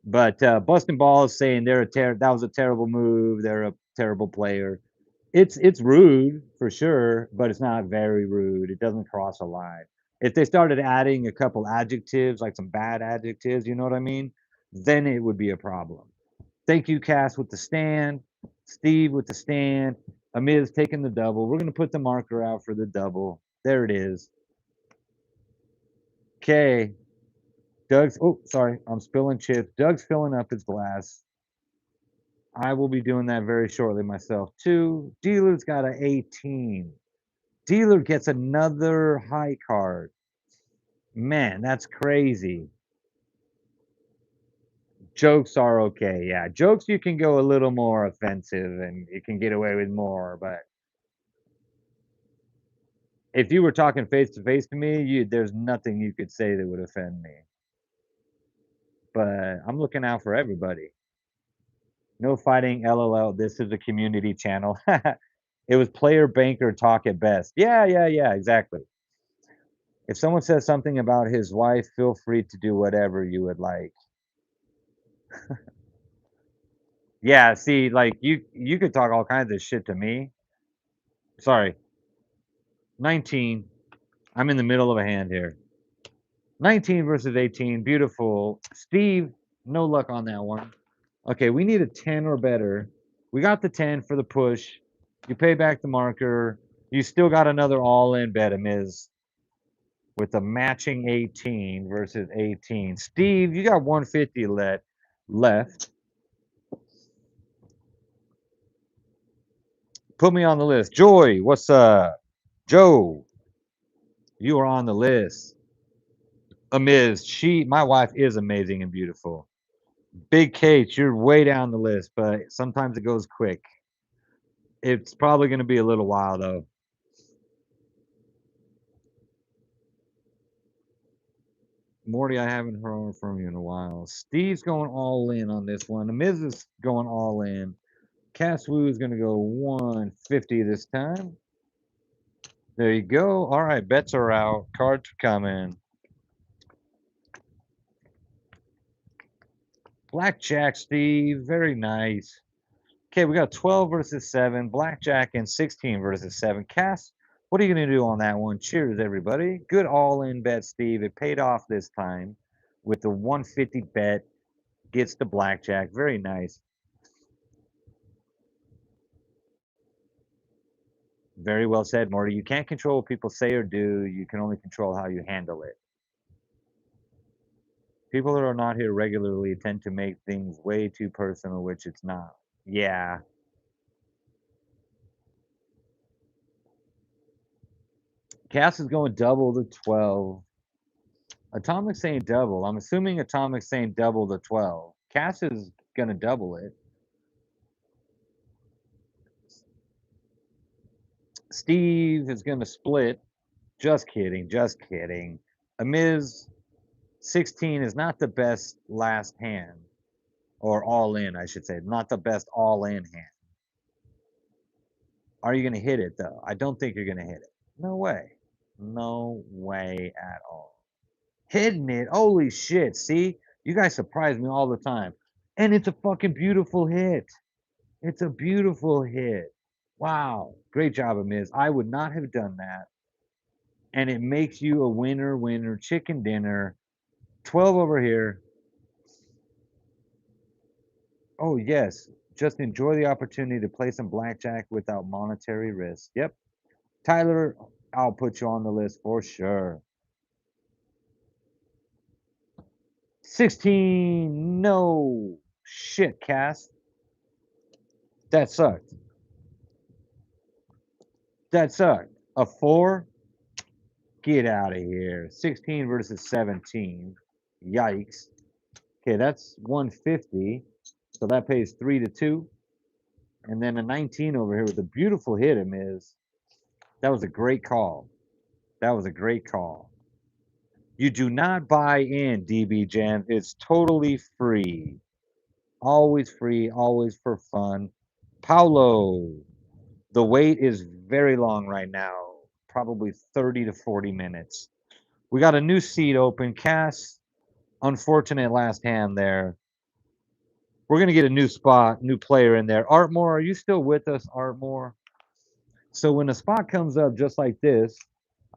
But busting balls saying that was a terrible move. They're a terrible player. It's rude for sure, but it's not very rude. It doesn't cross a line. If they started adding a couple adjectives, like some bad adjectives, you know what I mean? Then it would be a problem. Thank you, Cass, with the stand. Steve with the stand. Amiz taking the double. We're going to put the marker out for the double. There it is. Okay. Sorry, I'm spilling chips. Doug's filling up his glass. I will be doing that very shortly myself too. Dealer's got an 18. Dealer gets another high card. Man, that's crazy. Jokes are okay. Yeah, jokes you can go a little more offensive and you can get away with more. But if you were talking face to face to me, there's nothing you could say that would offend me. But I'm looking out for everybody. No fighting, LOL. This is a community channel. It was player banker talk at best. Yeah, exactly. If someone says something about his wife, feel free to do whatever you would like. Yeah, see, like you could talk all kinds of shit to me. Sorry. 19. I'm in the middle of a hand here. 19 versus 18. Beautiful. Steve, no luck on that one. Okay, we need a 10 or better. We got the 10 for the push. You pay back the marker. You still got another all-in bet, Amiz, with a matching 18 versus 18. Steve, you got 150 left. Put me on the list. Joy, what's up? Joe, you are on the list. Amiz, my wife is amazing and beautiful. Big Kate, you're way down the list, but sometimes it goes quick. It's probably going to be a little while though. Morty, I haven't heard from you in a while. Steve's going all in on this one. The Miz is going all in. Cass Wu is going to go 150 this time. There you go. All right, bets are out. Cards are coming. BlackJack, Steve. Very nice. Okay, we got 12 versus 7. BlackJack and 16 versus 7. Cass, what are you going to do on that one? Cheers, everybody. Good all-in bet, Steve. It paid off this time with the 150 bet. Gets the BlackJack. Very nice. Very well said, Morty. You can't control what people say or do. You can only control how you handle it. People that are not here regularly tend to make things way too personal, which it's not. Yeah. Cass is going double the 12. Atomic's saying double. I'm assuming Atomic's saying double the 12. Cass is going to double it. Steve is going to split. Just kidding. Just kidding. Amiz 16 is not the best last hand. Or all in, I should say. Not the best all in hand. Are you going to hit it, though? I don't think you're going to hit it. No way. No way at all. Hitting it. Holy shit. See? You guys surprise me all the time. And it's a fucking beautiful hit. It's a beautiful hit. Wow. Great job, Amiz. I would not have done that. And it makes you a winner, winner, chicken dinner. 12 over here. Oh, yes. Just enjoy the opportunity to play some blackjack without monetary risk. Yep. Tyler, I'll put you on the list for sure. 16. No. Shit, Cass. That sucked. That sucked. A 4? Get out of here. 16 versus 17. Yikes. Okay, that's 150. So that pays 3-2. And then a 19 over here with a beautiful hit him is. That was a great call. That was a great call. You do not buy in, DB Jam. It's totally free. Always free, always for fun. Paulo. The wait is very long right now. Probably 30 to 40 minutes. We got a new seat open. Cass, unfortunate last hand there. We're going to get a new spot, new player in there. Artmore, are you still with us, Artmore? So when a spot comes up just like this,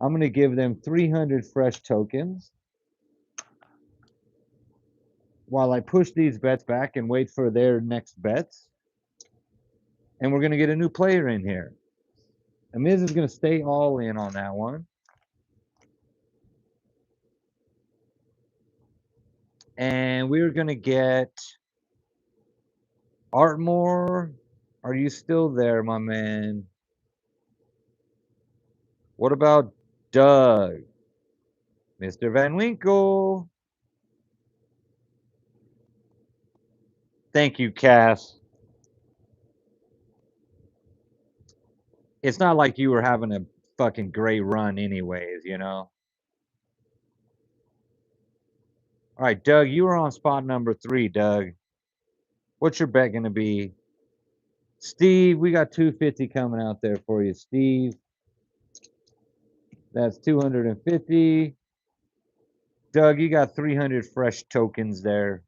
I'm going to give them 300 fresh tokens while I push these bets back and wait for their next bets. And we're going to get a new player in here. Amiz is going to stay all in on that one. And we're going to get Artmore. Are you still there, my man? What about Doug? Mr. Van Winkle. Thank you, Cass. It's not like you were having a fucking great run anyways, you know? All right, Doug, you were on spot number 3, Doug. What's your bet going to be? Steve, we got 250 coming out there for you, Steve. That's 250. Doug, you got 300 fresh tokens there.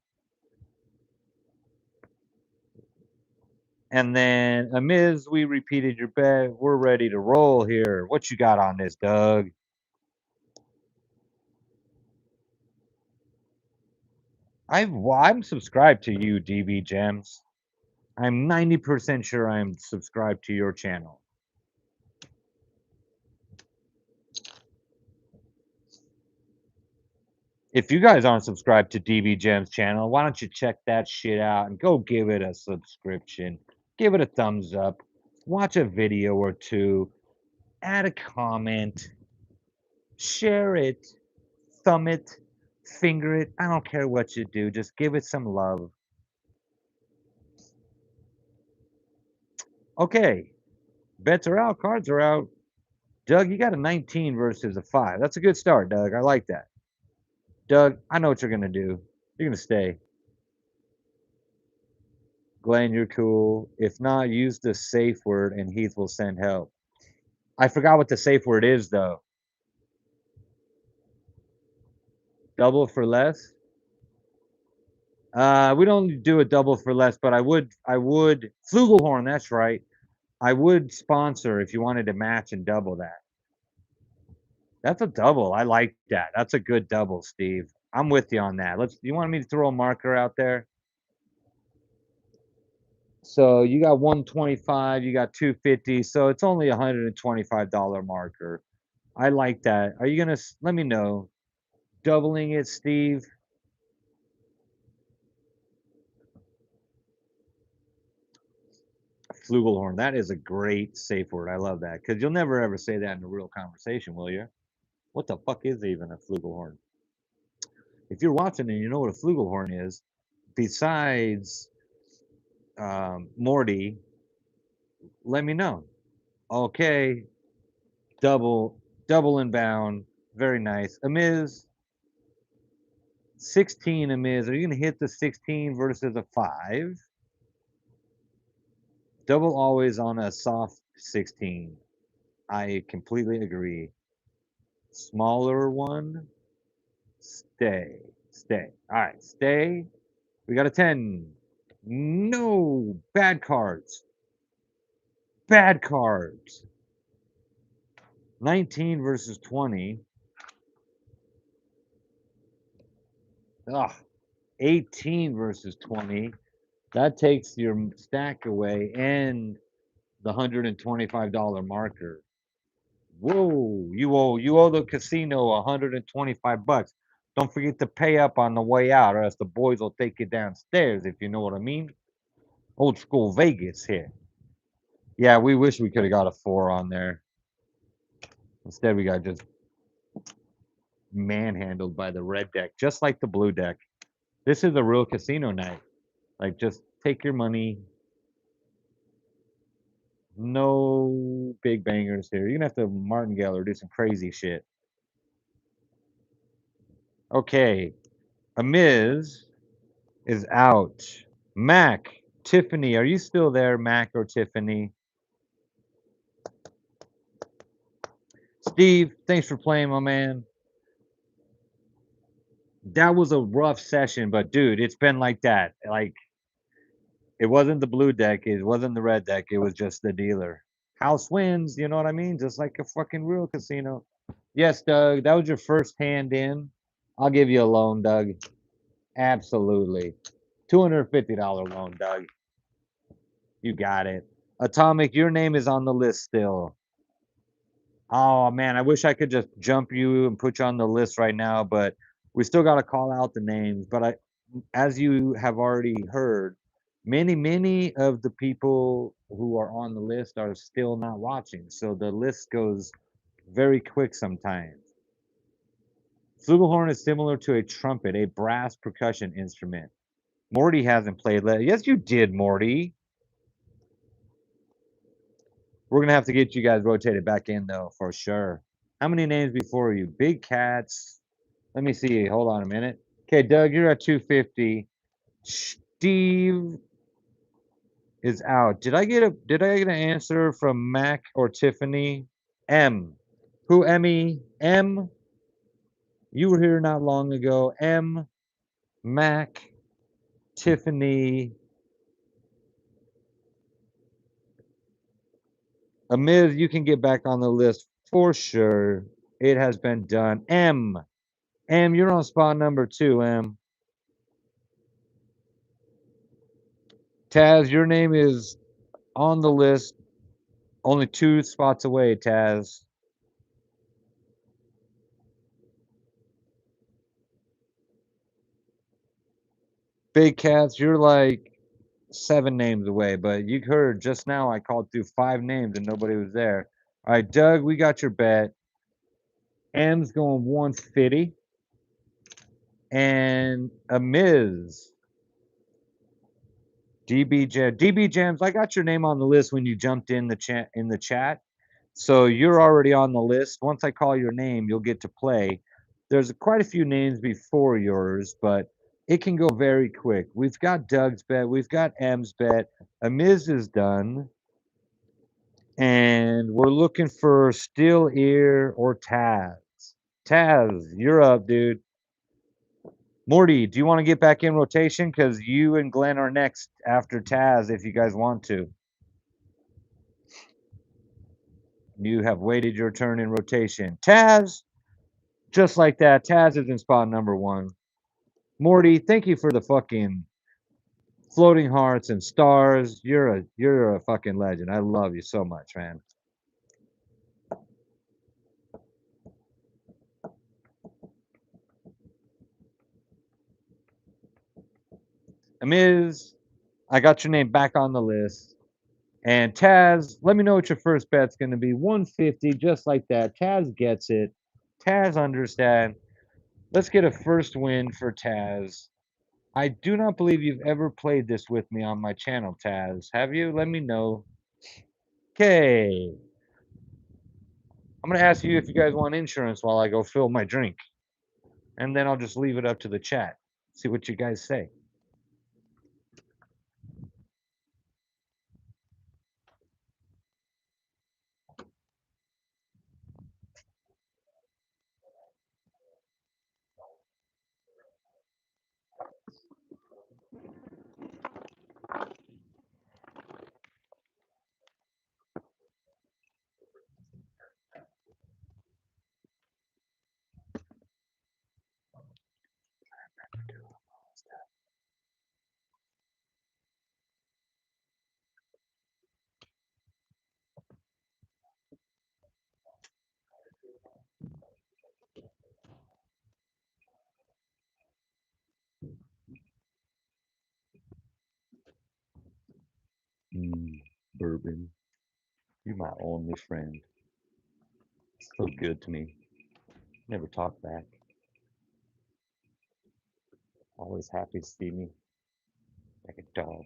And then, Amiz, we repeated your bet. We're ready to roll here. What you got on this, Doug? I'm subscribed to you, DB Gems. I'm 90% sure I'm subscribed to your channel. If you guys aren't subscribed to DB Gems channel, why don't you check that shit out and go give it a subscription. Give it a thumbs up. Watch a video or two. Add a comment. Share it. Thumb it. Finger it. I don't care what you do. Just give it some love. Okay. Bets are out. Cards are out. Doug, you got a 19 versus a 5. That's a good start, Doug. I like that. Doug, I know what you're gonna do. You're gonna stay. Glenn, you're cool. If not, use the safe word and Heath will send help. I forgot what the safe word is though. Double for less? We don't do a double for less, but I would flugelhorn, that's right. I would sponsor if you wanted to match and double that. That's a double. I like that. That's a good double, Steve. I'm with you on that. You want me to throw a marker out there? So you got 125, you got 250, so it's only a $125 marker. I like that. Are you gonna let me know? Doubling it, Steve. Flugelhorn. That is a great safe word. I love that because you'll never ever say that in a real conversation, will you? What the fuck is even a flugelhorn? If you're watching and you know what a flugelhorn is, besides Morty, let me know. Okay, double, double inbound. Very nice. Amiz, 16 Amiz. Are you going to hit the 16 versus a 5? Double always on a soft 16. I completely agree. Smaller one, stay. Stay. All right, stay. We got a 10. No, bad cards. Bad cards. 19 versus 20. Ugh. 18 versus 20. That takes your stack away and the $125 marker. Whoa, you owe the casino 125 bucks. Don't forget to pay up on the way out, or else the boys will take you downstairs, if you know what I mean. Old school Vegas here. Yeah, we wish we could have got a 4 on there. Instead, we got just manhandled by the red deck, just like the blue deck. This is a real casino night. Like, just take your money. No big bangers here. You're gonna have to martingale or do some crazy shit. Okay, a Miz is out. Mac, Tiffany, are you still there, Mac or Tiffany? Steve, thanks for playing, my man. That was a rough session, but dude, it's been like that. Like, it wasn't the blue deck, it wasn't the red deck, it was just the dealer. House wins, you know what I mean? Just like a fucking real casino. Yes, Doug, that was your first hand in. I'll give you a loan, Doug. Absolutely. $250 loan, Doug. You got it. Atomic, your name is on the list still. Oh man, I wish I could just jump you and put you on the list right now, but we still got to call out the names. But as you have already heard, many of the people who are on the list are still not watching, so the list goes very quick sometimes. Flugelhorn is similar to a trumpet, a brass percussion instrument. Morty hasn't played. Yes, you did, Morty. We're gonna have to get you guys rotated back in though, for sure. How many names before you? Big Cats. Let me see. Hold on a minute. Okay, Doug, you're at 250. Steve is out. Did I get an answer from Mac or Tiffany? M. Who Emmy? M. You were here not long ago. M. Mac. Tiffany. Amiz, you can get back on the list for sure. It has been done. M. M, you're on spot number 2, M. Taz, your name is on the list. Only 2 spots away, Taz. Big Cats, you're like 7 names away, but you heard just now I called through 5 names and nobody was there. All right, Doug, we got your bet. M's going 150. And a Miz. DB Jams, I got your name on the list when you jumped in the chat. So you're already on the list. Once I call your name, you'll get to play. There's quite a few names before yours, but it can go very quick. We've got Doug's bet. We've got M's bet. Amiz is done. And we're looking for Steel Ear or Taz. Taz, you're up, dude. Morty, do you want to get back in rotation? Because you and Glenn are next after Taz if you guys want to. You have waited your turn in rotation. Taz, just like that, Taz is in spot number 1. Morty, thank you for the fucking floating hearts and stars. You're a fucking legend. I love you so much, man. Amiz, I got your name back on the list. And Taz, let me know what your first bet's going to be. 150, just like that. Taz gets it. Taz understand. Let's get a first win for Taz. I do not believe you've ever played this with me on my channel, Taz. Have you? Let me know. Okay. I'm going to ask you if you guys want insurance while I go fill my drink. And then I'll just leave it up to the chat. See what you guys say. Bourbon. You're my only friend. So good to me. Never talk back. Always happy to see me. Like a dog.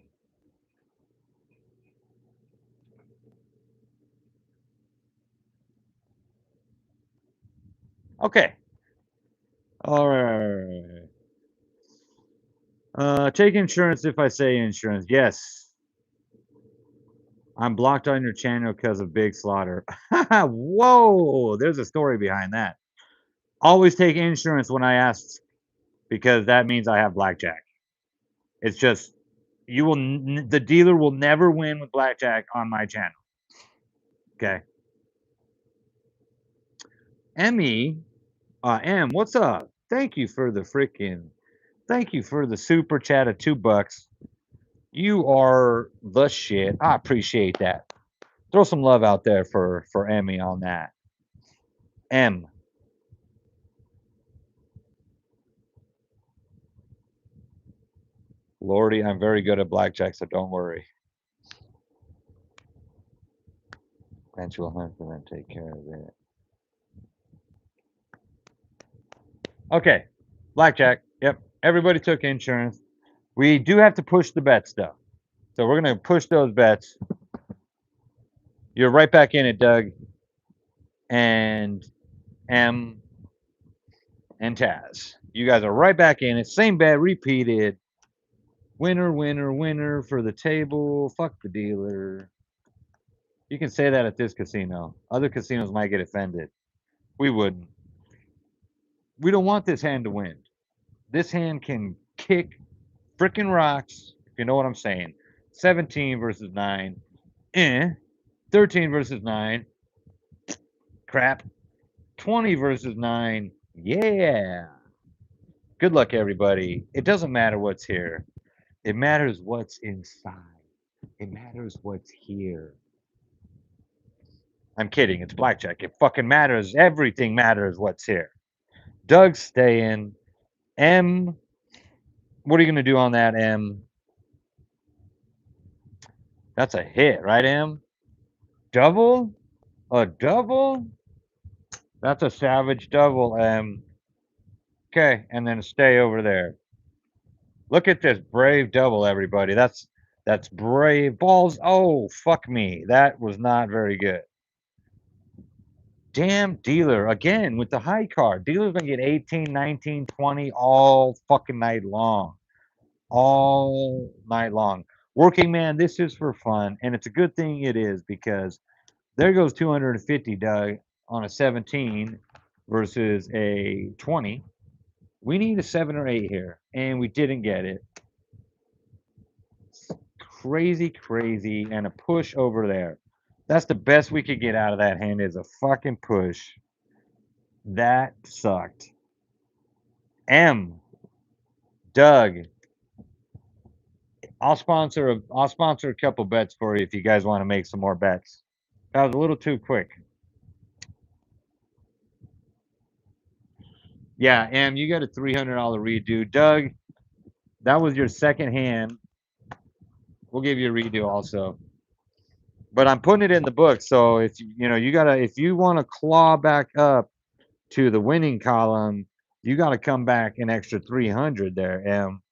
Okay. All right. Take insurance if I say insurance. Yes. I'm blocked on your channel because of Big Slaughter. Whoa, there's a story behind that. Always take insurance when I ask because that means I have BlackJack. It's just you will the dealer will never win with BlackJack on my channel. Okay. Emmy, M, what's up? Thank you for the super chat of $2. You are the shit. I appreciate that. Throw some love out there for Emmy on that. M. Lordy, I'm very good at blackjack, so don't worry. Eventual hunt and then take care of it. Okay, blackjack. Yep, everybody took insurance. We do have to push the bets though, so we're gonna push those bets. You're right back in it, Doug, and M, and Taz. You guys are right back in it. Same bet repeated. Winner, winner, winner for the table. Fuck the dealer. You can say that at this casino. Other casinos might get offended. We wouldn't. We don't want this hand to win. This hand can kick freaking rocks, if you know what I'm saying. 17 versus 9. 13 versus 9. Crap. 20 versus 9. Yeah. Good luck, everybody. It doesn't matter what's here. It matters what's inside. It matters what's here. I'm kidding. It's blackjack. It fucking matters. Everything matters what's here. Doug's staying. M, what are you going to do on that, M? That's a hit, right, M? Double? A double? That's a savage double, M. Okay, and then stay over there. Look at this brave double, everybody. That's brave balls. Oh, fuck me. That was not very good. Damn dealer again with the high card. Dealer's gonna get 18, 19, 20 all fucking night long. All night long. Working man, this is for fun, and it's a good thing it is because there goes 250, Doug, on a 17 versus a 20. We need a 7 or 8 here, and we didn't get it. Crazy, crazy, and a push over there. That's the best we could get out of that hand is a fucking push. That sucked. M. Doug. I'll sponsor a couple bets for you if you guys want to make some more bets. That was a little too quick. Yeah, M, you got a $300 redo. Doug, that was your second hand. We'll give you a redo also. But I'm putting it in the book, so if you want to claw back up to the winning column, you got to come back an extra 300 there, M,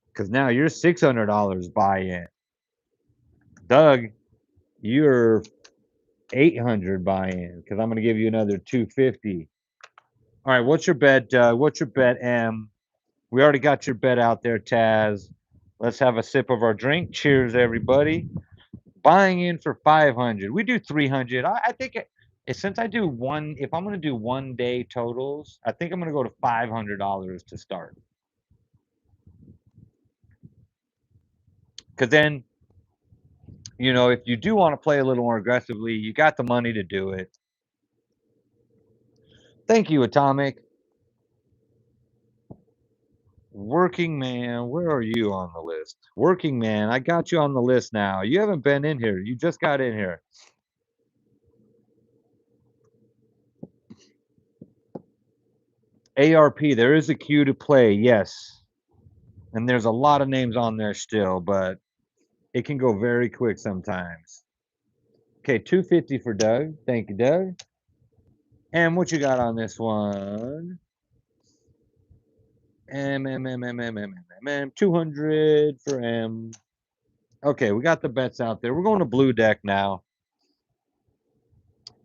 because now you're $600 buy-in. Doug, you're 800 buy-in because I'm going to give you another 250. All right, what's your bet, Doug? What's your bet, M? We already got your bet out there, Taz. Let's have a sip of our drink. Cheers, everybody. Buying in for 500. We do 300. I think since I do one, if I'm going to do 1 day totals, I think I'm going to go to $500 to start. Because then, if you do want to play a little more aggressively, you got the money to do it. Thank you, Atomic. Working man, where are you on the list? Working man, I got you on the list now. You haven't been in here. You just got in here. ARP, there is a queue to play, yes. And there's a lot of names on there still, but it can go very quick sometimes. Okay, 250 for Doug. Thank you, Doug. And what you got on this one? 200 for M. Okay, we got the bets out there. We're going to blue deck now.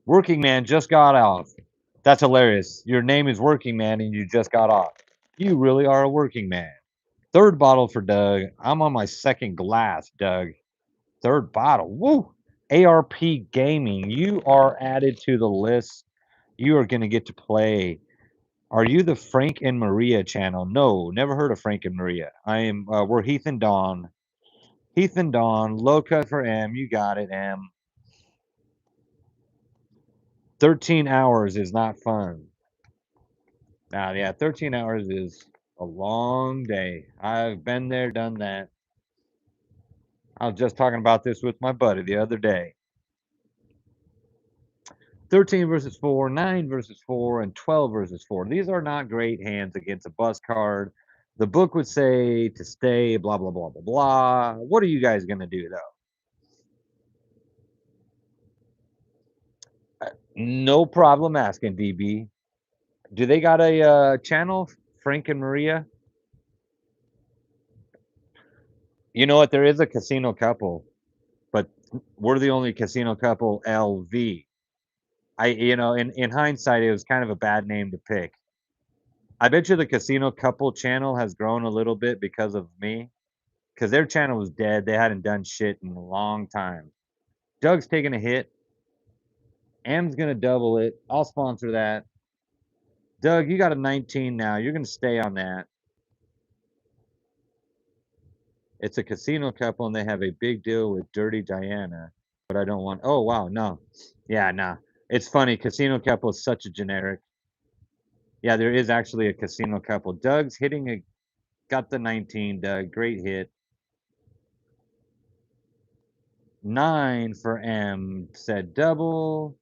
Working man just got off. That's hilarious. Your name is Working Man and you just got off. You really are a working man. Third bottle for Doug. I'm on my second glass, Doug. Third bottle. Woo! ARP Gaming. You are added to the list. You are going to get to play. Are you the Frank and Maria channel? No, never heard of Frank and Maria. We're Heath and Dawn. Heath and Dawn. Low cut for M. You got it, M. 13 hours is not fun. Now, yeah, 13 hours is a long day. I've been there, done that. I was just talking about this with my buddy the other day. 13 versus 4, 9 versus 4, and 12 versus 4. These are not great hands against a bust card. The book would say to stay, blah, blah, blah, blah, blah. What are you guys going to do, though? No problem asking, DB. Do they got a channel, Frank and Maria? You know what? There is a casino couple, but we're the only casino couple LV. In hindsight, it was kind of a bad name to pick. I bet you the casino couple channel has grown a little bit because of me, because their channel was dead. They hadn't done shit in a long time. Doug's taking a hit. M's gonna double it. I'll sponsor that. Doug, you got a 19 now. You're gonna stay on that. It's a casino couple, and they have a big deal with Dirty Diana. But I don't want. Oh wow, no. Yeah, nah. It's funny. Casino couple is such a generic. Yeah, there is actually a casino couple. Doug's hitting a. Got the 19, Doug. Great hit. 9 for M. Said double.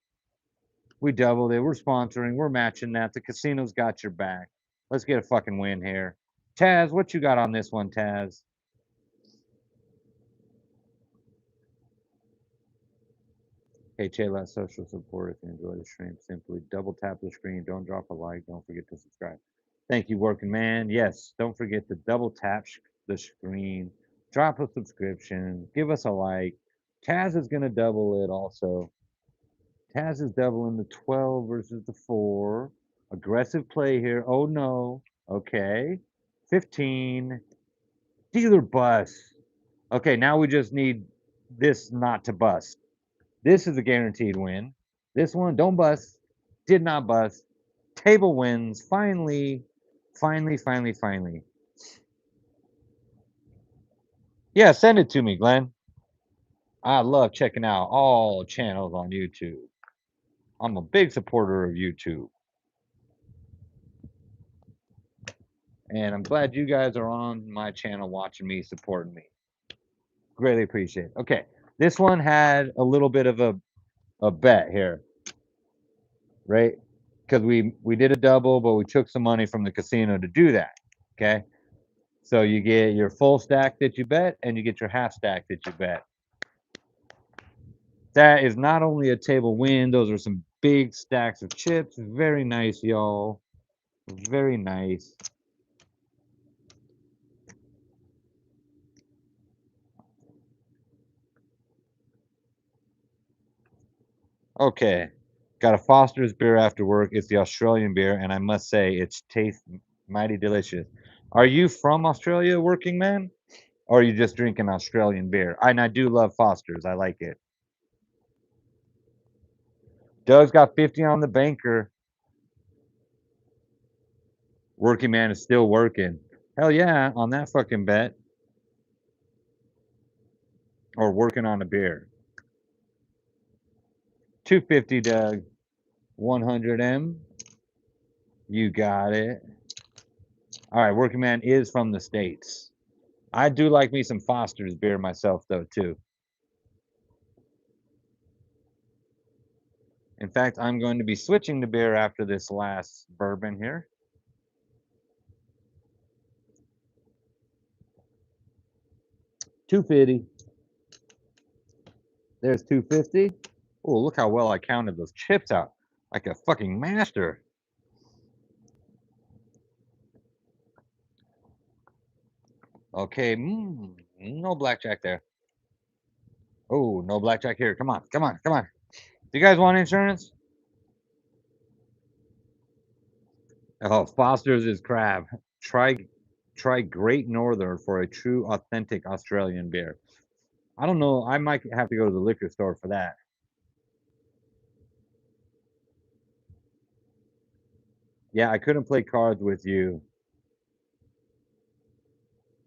We doubled it. We're sponsoring. We're matching that. The casino's got your back. Let's get a fucking win here. Taz, what you got on this one, Taz? Hey, Chayla, social support. If you enjoy the stream, simply double tap the screen. Don't drop a like. Don't forget to subscribe. Thank you, working man. Yes, don't forget to double tap the screen. Drop a subscription. Give us a like. Taz is going to double it also. Taz is doubling the 12 versus the 4. Aggressive play here. Oh no. Okay. 15. Dealer bust. Okay, now we just need this not to bust. This is a guaranteed win. This one, don't bust. Did not bust. Table wins. Finally. Finally, finally, finally. Yeah, send it to me, Glenn. I love checking out all channels on YouTube. I'm a big supporter of YouTube. And I'm glad you guys are on my channel watching me, supporting me. Greatly appreciate it. Okay, this one had a little bit of a bet here, right? Because we did a double, but we took some money from the casino to do that. Okay, so you get your full stack that you bet, and you get your half stack that you bet. That is not only a table win; those are some big stacks of chips. Very nice, y'all. Very nice. Okay. Got a Foster's beer after work. It's the Australian beer, and I must say it tastes mighty delicious. Are you from Australia, working man? Or are you just drinking Australian beer? And I do love Foster's. I like it. Doug's got 50 on the banker. Working man is still working. Hell yeah, on that fucking bet. Or working on a beer. 250, Doug. 100M. You got it. All right, working man is from the States. I do like me some Foster's beer myself, though, too. In fact, I'm going to be switching to beer after this last bourbon here. $2.50. There's $2.50. Oh, look how well I counted those chips out. Like a fucking master. Okay, no blackjack there. Oh, no blackjack here. Come on, come on, come on. Do you guys want insurance? Oh, Foster's is crab. Try Great Northern for a true, authentic Australian beer. I don't know. I might have to go to the liquor store for that. Yeah, I couldn't play cards with you.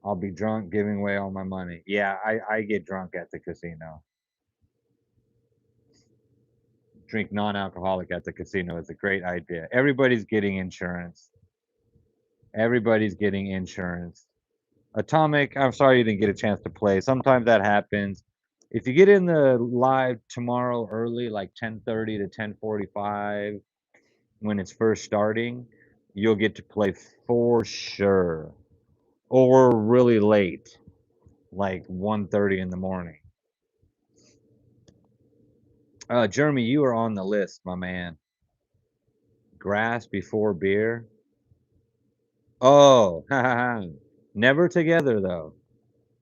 I'll be drunk giving away all my money. Yeah, I get drunk at the casino. Drink non-alcoholic at the casino is a great idea. Everybody's getting insurance. Everybody's getting insurance. Atomic, I'm sorry you didn't get a chance to play. Sometimes that happens. If you get in the live tomorrow early, like 10:30 to 10:45, when it's first starting, you'll get to play for sure. Or really late, like 1:30 in the morning. Jeremy, you are on the list, my man. Grass before beer. Oh, never together though.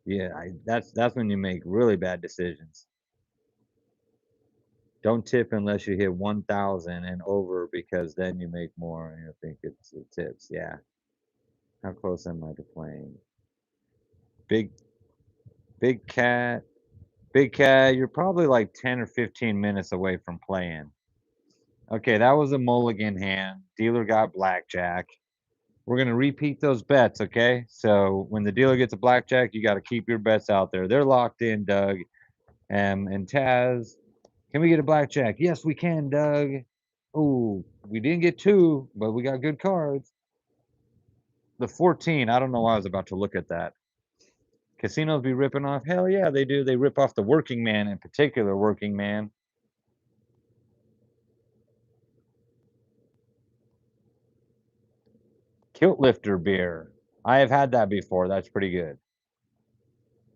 Yeah, that's when you make really bad decisions. Don't tip unless you hit 1,000 and over because then you make more and you think it's the tips. Yeah. How close am I to playing? Big big cat. Big cat, you're probably like 10 or 15 minutes away from playing. Okay, that was a mulligan hand. Dealer got blackjack. We're gonna repeat those bets, okay? So when the dealer gets a blackjack, you got to keep your bets out there. They're locked in, Doug. And Taz, can we get a blackjack? Yes, we can, Doug. Oh, we didn't get two, but we got good cards. The 14, I don't know why I was about to look at that. Casinos be ripping off? Hell yeah, they do. They rip off the working man, in particular, working man. Kilt lifter beer. I have had that before. That's pretty good.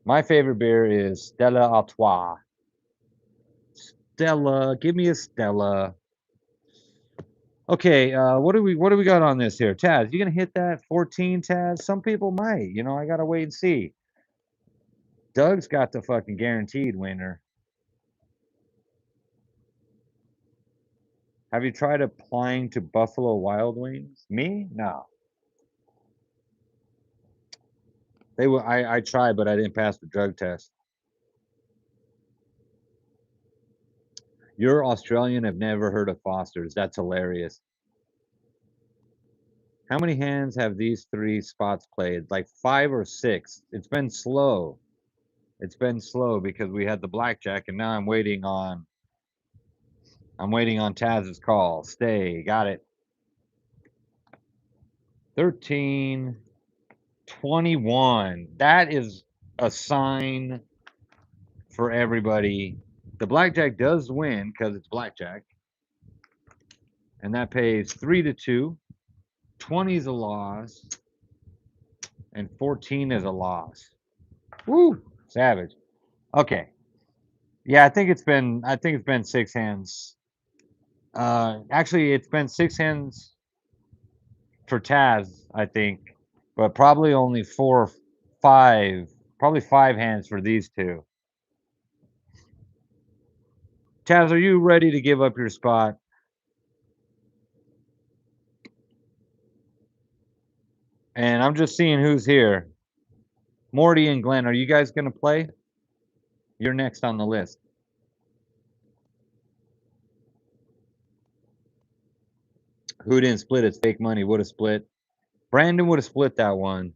My favorite beer is Stella Artois. Stella, give me a Stella. Okay, what do we got on this here? Taz, you gonna hit that 14, Taz? Some people might. I gotta wait and see. Doug's got the fucking guaranteed winner. Have you tried applying to Buffalo Wild Wings? Me? No. They were. I tried, but I didn't pass the drug test. You're Australian. Have never heard of Foster's. That's hilarious. How many hands have these three spots played? Like 5 or 6. It's been slow. It's been slow because we had the blackjack, and now I'm waiting on. I'm waiting on Taz's call. Stay. Got it. 13, 21. That is a sign for everybody. The blackjack does win because it's blackjack, and that pays 3-2. 20 is a loss, and 14 is a loss. Woo, savage. Okay, yeah, I think it's been 6 hands. Actually, it's been 6 hands for Taz, I think, but probably only 4, 5, probably 5 hands for these two. Taz, are you ready to give up your spot? And I'm just seeing who's here. Morty and Glenn, are you guys going to play? You're next on the list. Who didn't split? It's fake money. Would have split. Brandon would have split that one.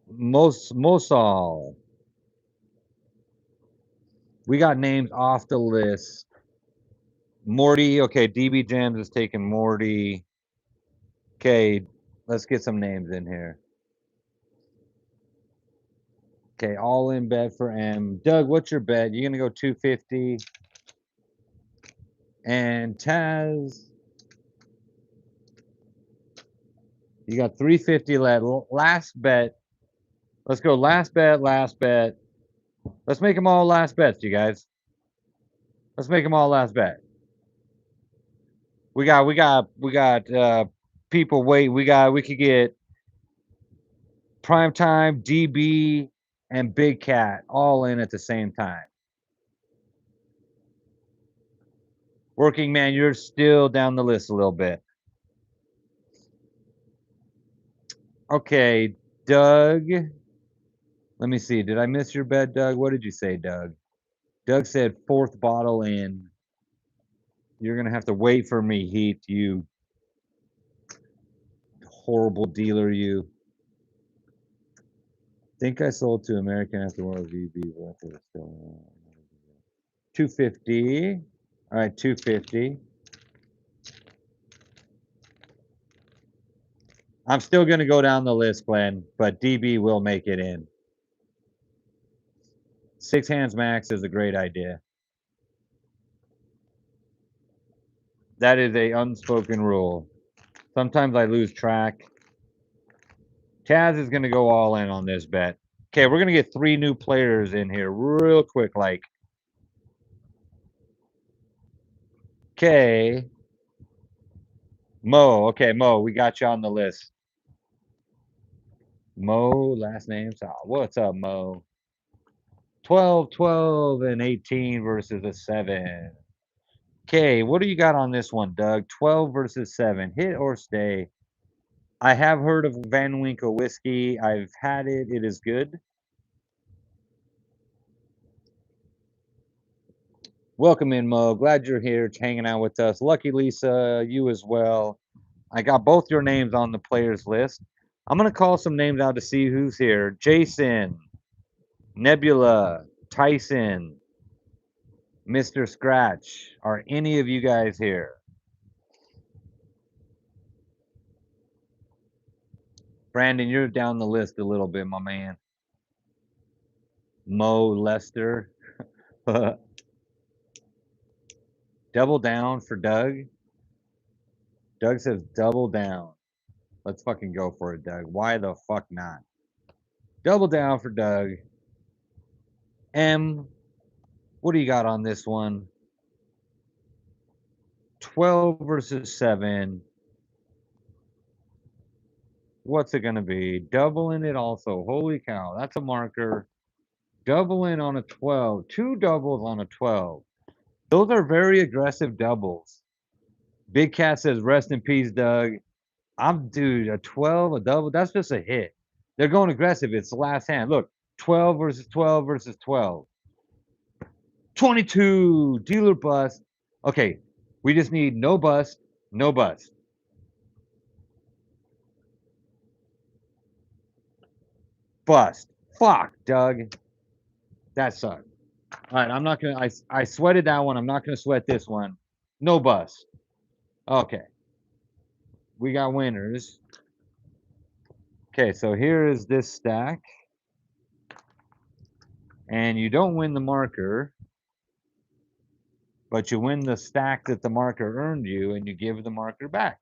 Mosal. We got names off the list. Morty. Okay, DB Jams is taking Morty. Okay, let's get some names in here. Okay, all in bet for M. Doug, what's your bet? You're gonna go 250. And Taz, you got 350 left. Last bet. Let's go last bet, last bet. Let's make them all last bets, you guys. Let's make them all last bet. We got people wait. We could get Prime Time, DB, and Big Cat all in at the same time. Working Man, you're still down the list a little bit. Okay, Doug. Let me see. Did I miss your bet, Doug? What did you say, Doug? Doug said 4th bottle in. You're going to have to wait for me, Heath, you horrible dealer, you. Think I sold to American after one of VB. 250. All right, 250. I'm still going to go down the list, Glenn, but DB will make it in. 6 hands max is a great idea. That is a unspoken rule. Sometimes I lose track. Taz is going to go all in on this bet. Okay, we're going to get 3 new players in here real quick, like. Okay. Mo. Okay, Mo, we got you on the list. Mo, last name. What's up, Mo? 12, 12, and 18 versus a 7. Okay, what do you got on this one, Doug? 12 versus 7. Hit or stay? I have heard of Van Winkle whiskey. I've had it. It is good. Welcome in, Mo. Glad you're here hanging out with us. Lucky Lisa, you as well. I got both your names on the players list. I'm going to call some names out to see who's here. Jason, Nebula, Tyson, Mr. Scratch. Are any of you guys here? Brandon, you're down the list a little bit, my man. Mo, Lester. Double down for Doug. Doug says double down. Let's fucking go for it, Doug. Why the fuck not? Double down for Doug. M, what do you got on this one? 12 versus 7. What's it going to be? Doubling it also. Holy cow. That's a marker. Doubling on a 12. 2 doubles on a 12. Those are very aggressive doubles. Big Cat says, rest in peace, Doug. Dude, a 12, a double, that's just a hit. They're going aggressive. It's the last hand. Look, 12 versus 12 versus 12. 22, dealer bust. Okay, we just need no bust, no bust. Bust. Fuck, Doug. That sucked. All right, I'm not going to, I sweated that one. I'm not going to sweat this one. No bust. Okay. We got winners. Okay, so here is this stack. And you don't win the marker, but you win the stack that the marker earned you, and you give the marker back.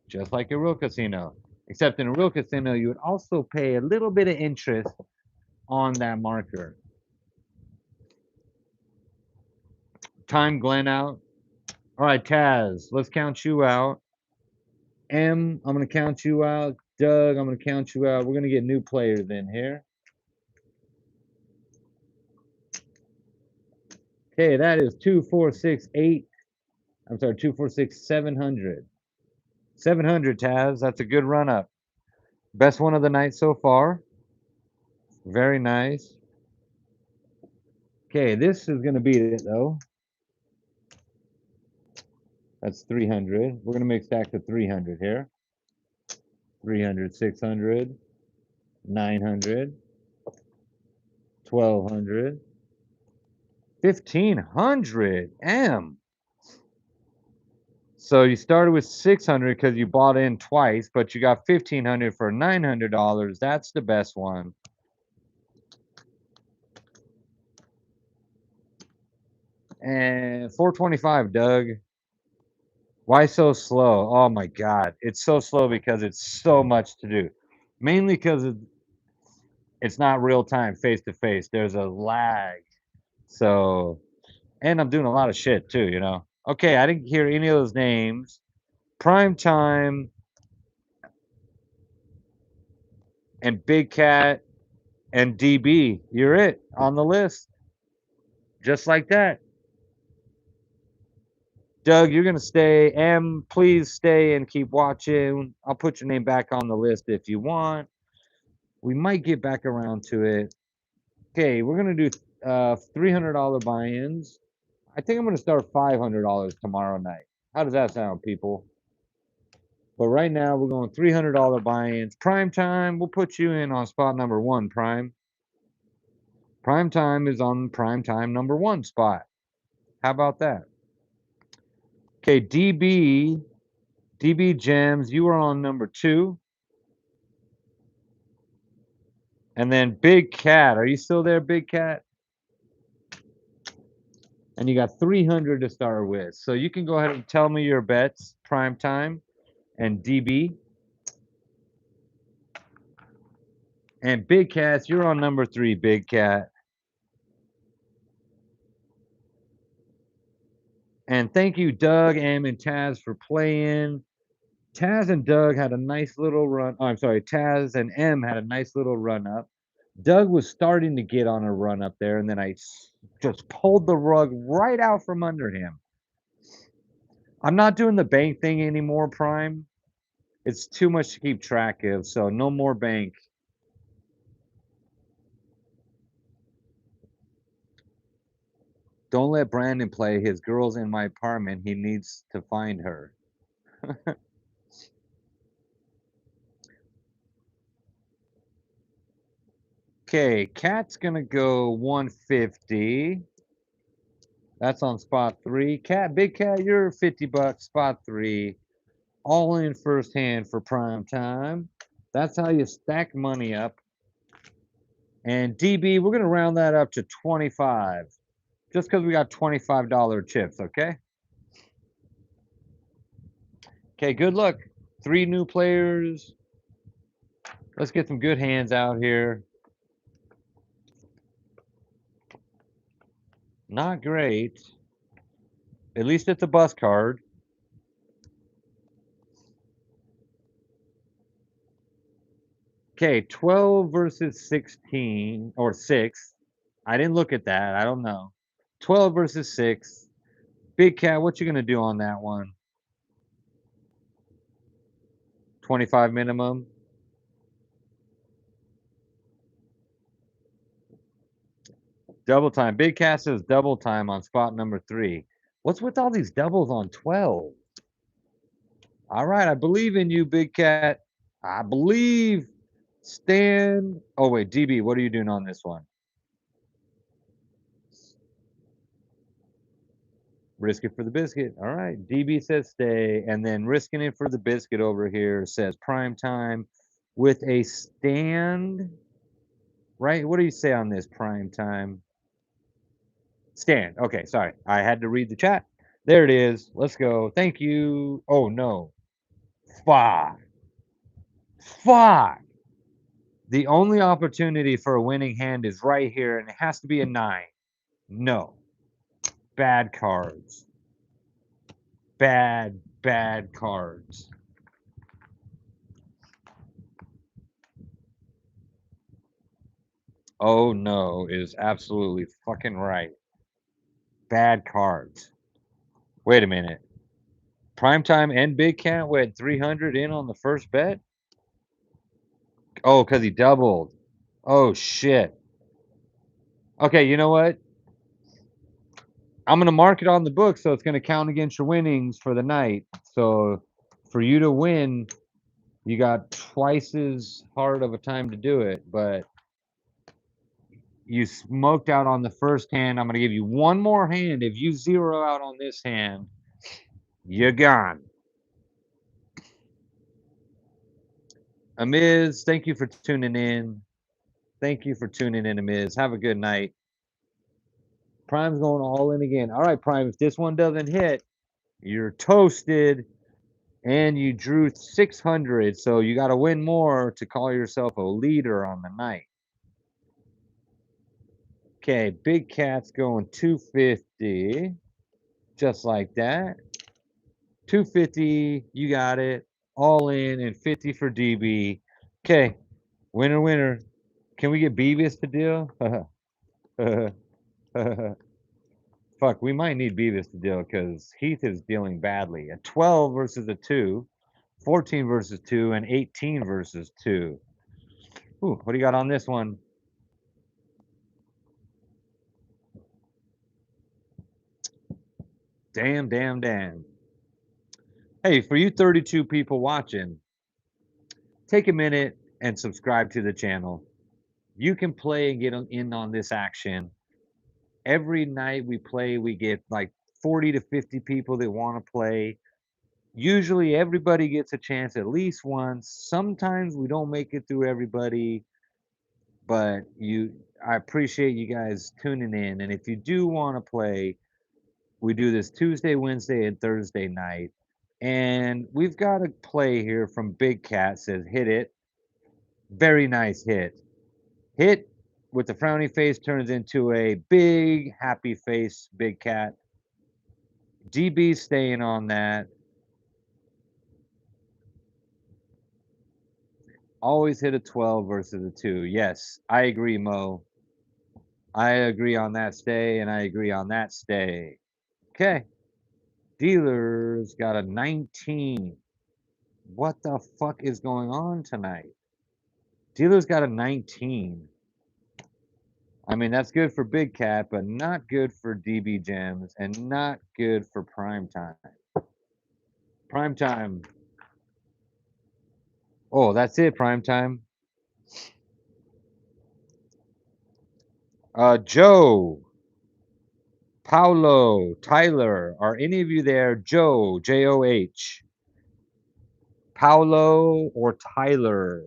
Just like a real casino. Except in a real casino, you would also pay a little bit of interest on that marker. Time Glenn out. All right, Taz, let's count you out. M, I'm going to count you out. Doug, I'm going to count you out. We're going to get new players in here. Okay, that is 2, 4, 6, 8. I'm sorry, 2, 4, 6, 700. 700, Taz. That's a good run up. Best one of the night so far. Very nice. Okay, this is going to beat it, though. That's 300. We're going to make stacks of 300 here. 300, 600, 900, 1200, 1500. M. So you started with 600 because you bought in twice, but you got 1500 for $900. That's the best one. And 425, Doug. Why so slow? Oh my God. It's so slow because it's so much to do. Mainly because it's not real time, face to face. There's a lag. So, and I'm doing a lot of shit too, you know. Okay, I didn't hear any of those names. Prime Time and Big Cat and DB. You're it on the list. Just like that. Doug, you're going to stay. M, please stay and keep watching. I'll put your name back on the list if you want. We might get back around to it. Okay, we're going to do $300 buy-ins. I think I'm going to start $500 tomorrow night. How does that sound, people? But right now, we're going $300 buy-ins. Prime Time, we'll put you in on spot number 1, Prime. Prime Time is on Prime Time number 1 spot. How about that? Okay, DB Gems, you are on number 2. And then Big Cat, are you still there, Big Cat? And you got 300 to start with. So you can go ahead and tell me your bets, Prime Time and DB. And Big Cats, you're on number 3, Big Cat. And thank you, Doug, Am, and Taz for playing. Taz and Doug had a nice little run. Oh, I'm sorry, Taz and M had a nice little run up. Doug was starting to get on a run up there, and then I just pulled the rug right out from under him. I'm not doing the bank thing anymore, Prime. It's too much to keep track of, so no more bank. Don't let Brandon play. His girl's in my apartment. He needs to find her. Okay, Cat's going to go 150. That's on spot 3. Cat, Big Cat, you're 50 bucks, spot 3. All in first hand for Prime Time. That's how you stack money up. And DB, we're going to round that up to 25. Just because we got $25 chips, okay? Okay, good luck. 3 new players. Let's get some good hands out here. Not great. At least it's a bus card. Okay, 12 versus 16 or 6. I didn't look at that. I don't know. 12 versus 6. Big Cat, what you going to do on that one? 25 minimum. Double time. Big Cat says double time on spot number 3. What's with all these doubles on 12? All right, I believe in you, Big Cat. I believe. Stand. Oh, wait, DB, what are you doing on this one? Risk it for the biscuit. All right. DB says stay. And then risking it for the biscuit over here says prime time with a stand. Right? What do you say on this prime time? Stand. Okay, sorry. I had to read the chat. There it is. Let's go. Thank you. Oh, no. Fuck. Fuck. The only opportunity for a winning hand is right here, and it has to be a 9. No. Bad cards. Bad cards. Oh no is absolutely fucking right. Bad cards. Wait a minute. Primetime and Big Cat went 300 in on the first bet? Oh, because he doubled. Oh shit. Okay, you know what? I'm going to mark it on the book so it's going to count against your winnings for the night. So for you to win, you got twice as hard of a time to do it, but you smoked out on the first hand. I'm going to give you one more hand. If you zero out on this hand, you're gone. Amiz, thank you for tuning in. Thank you for tuning in, Amiz. Have a good night. Prime's going all in again. All right, Prime, if this one doesn't hit, you're toasted and you drew 600. So you got to win more to call yourself a leader on the night. Okay, Big Cat's going 250. Just like that. 250, you got it. All in and 50 for DB. Okay, winner, winner. Can we get Beavis to deal? Fuck, we might need Beavis to deal because Heath is dealing badly. A 12 versus a 2, 14 versus 2, and 18 versus 2. Ooh, what do you got on this one? Damn, damn, damn. Hey, for you 32 people watching, take a minute and subscribe to the channel. You can play and get in on this action. Every night we play, we get like 40 to 50 people that want to play. Usually everybody gets a chance at least once. Sometimes we don't make it through everybody, but I appreciate you guys tuning in. And if you do want to play, we do this Tuesday, Wednesday, and Thursday night. And we've got a play here from Big Cat, says hit it. Very nice hit. Hit with the frowny face turns into a big happy face, Big Cat. DB staying on that. Always hit a 12 versus a 2. Yes, I agree, Mo. I agree on that stay, and I agree on that stay. Okay. Dealer's got a 19. What the fuck is going on tonight? Dealer's got a 19. I mean, that's good for Big Cat, but not good for DB Gems, and not good for Prime Time. Prime Time. Oh, that's it, Prime Time. Joe, Paulo, Tyler, are any of you there? Joe, Joh, Paulo, or Tyler?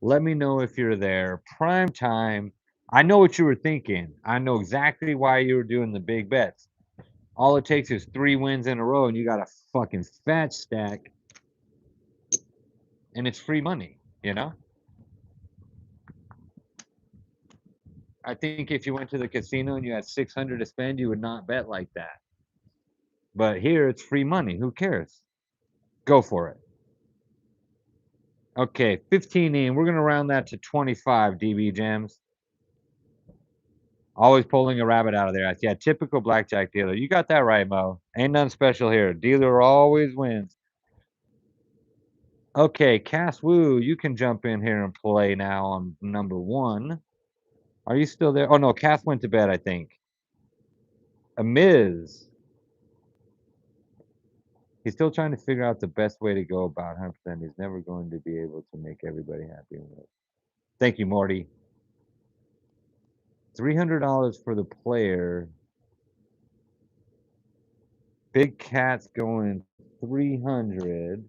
Let me know if you're there. Prime time. I know what you were thinking. I know exactly why you were doing the big bets. All it takes is 3 wins in a row, and you got a fucking fat stack, and it's free money, you know? I think if you went to the casino and you had 600 to spend, you would not bet like that. But here it's free money. Who cares? Go for it. Okay, 15 in. We're going to round that to 25, DB Gems. Always pulling a rabbit out of there. Yeah, typical blackjack dealer. You got that right, Mo. Ain't nothing special here. Dealer always wins. Okay, Cass Woo, you can jump in here and play now on number 1. Are you still there? Oh, no, Cass went to bed, I think. A Miz. He's still trying to figure out the best way to go about 100%. He's never going to be able to make everybody happy. Thank you, Morty. $300 for the player. Big Cat's going 300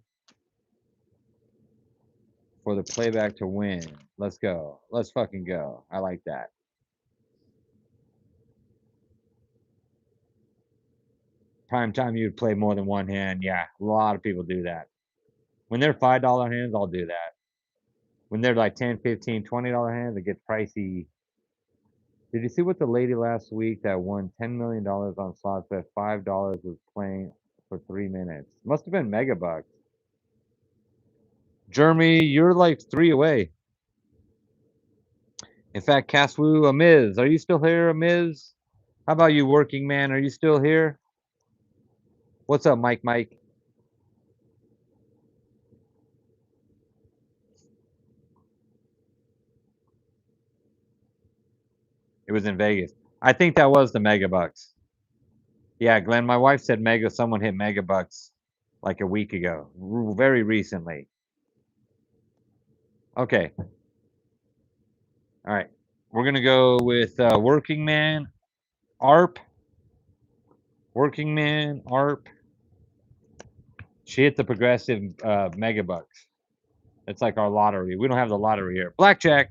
for the playback to win. Let's go. Let's fucking go. I like that. Prime time you'd play more than one hand. Yeah, a lot of people do that. When they're $5 hands, I'll do that. When they're like 10, 15, $20 hands, it gets pricey. Did you see what the lady last week that won $10 million on slots bet $5 was playing for 3 minutes? Must have been megabucks. Jeremy, you're like 3 away. In fact, Caswoo, Amiz, are you still here, Amiz? How about you, working man? Are you still here? What's up, Mike? It was in Vegas. I think that was the megabucks. Yeah, Glenn, my wife said someone hit megabucks like a week ago, very recently. Okay. All right. We're going to go with working man, ARP. Working man, ARP. She hit the progressive megabucks. It's like our lottery. We don't have the lottery here. Blackjack.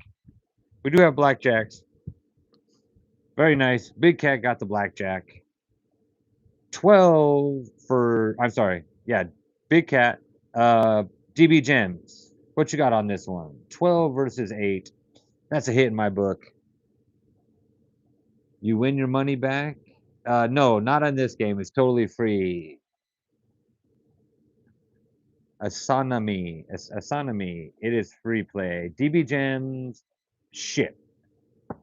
We do have blackjacks. Very nice. Big Cat got the blackjack. 12 for, I'm sorry. Yeah, Big Cat. DB Gems. What you got on this one? 12 versus 8. That's a hit in my book. You win your money back? No, not on this game. It's totally free. Astronomy. It is free play. DB Gems. Shit.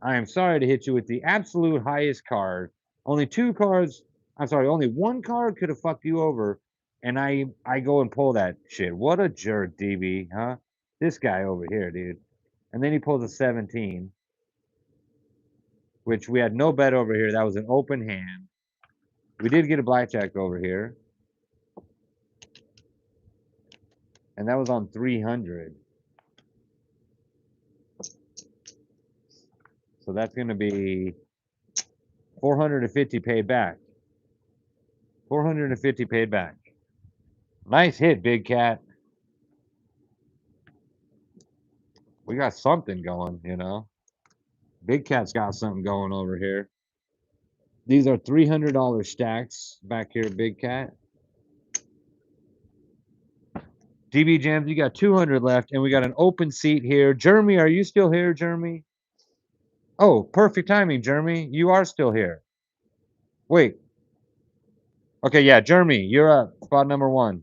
I am sorry to hit you with the absolute highest card. Only 2 cards. I'm sorry. Only 1 card could have fucked you over, and I go and pull that shit. What a jerk, DB, huh? This guy over here, dude. And then he pulls a 17, which we had no bet over here. That was an open hand. We did get a blackjack over here, and that was on 300. So that's going to be 450 paid back. 450 paid back. Nice hit, Big Cat. We got something going, you know. Big Cat's got something going over here. These are $300 stacks back here, Big Cat. DB Jams, you got 200 left, and we got an open seat here. Jeremy, are you still here, Jeremy? Oh, perfect timing, Jeremy. You are still here. Wait. Okay, yeah, Jeremy, you're up. Spot number 1.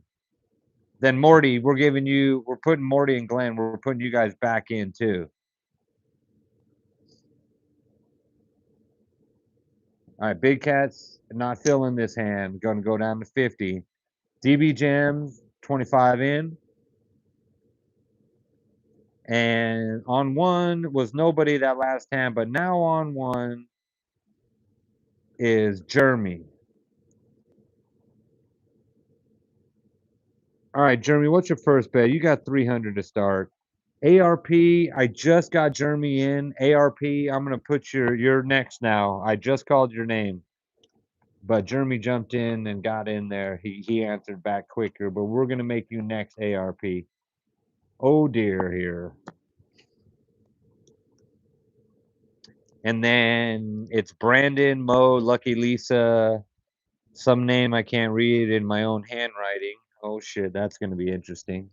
Then Morty, we're putting Morty and Glenn, we're putting you guys back in too. All right, Big Cat's not filling this hand. Going to go down to 50. DB Jams, 25 in. And on 1 was nobody that last hand, but now on 1 is Jeremy. All right, Jeremy, what's your first bet? You got 300 to start. ARP, I just got Jeremy in. ARP, I'm going to put you're next now. I just called your name. But Jeremy jumped in and got in there. He answered back quicker, but we're going to make you next, ARP. Oh dear here. And then it's Brandon, Mo, Lucky Lisa, some name I can't read in my own handwriting. Oh shit, that's going to be interesting.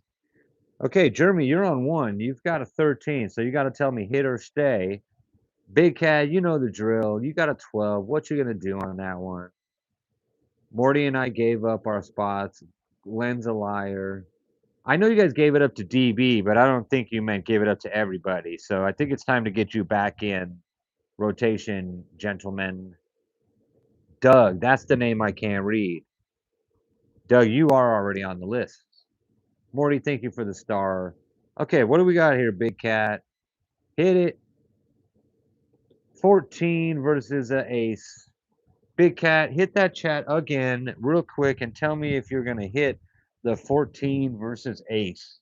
Okay, Jeremy, you're on 1. You've got a 13, so you got to tell me hit or stay. Big Cat, you know the drill. You got a 12. What you going to do on that one? Morty and I gave up our spots. Glenn's a liar. I know you guys gave it up to DB, but I don't think you meant gave it up to everybody. So I think it's time to get you back in rotation, gentlemen. Doug, that's the name I can't read. Doug, you are already on the list. Morty, thank you for the star. Okay, what do we got here, Big Cat? Hit it. 14 versus an ace. Big Cat, hit that chat again real quick and tell me if you're going to hit the 14 versus ace.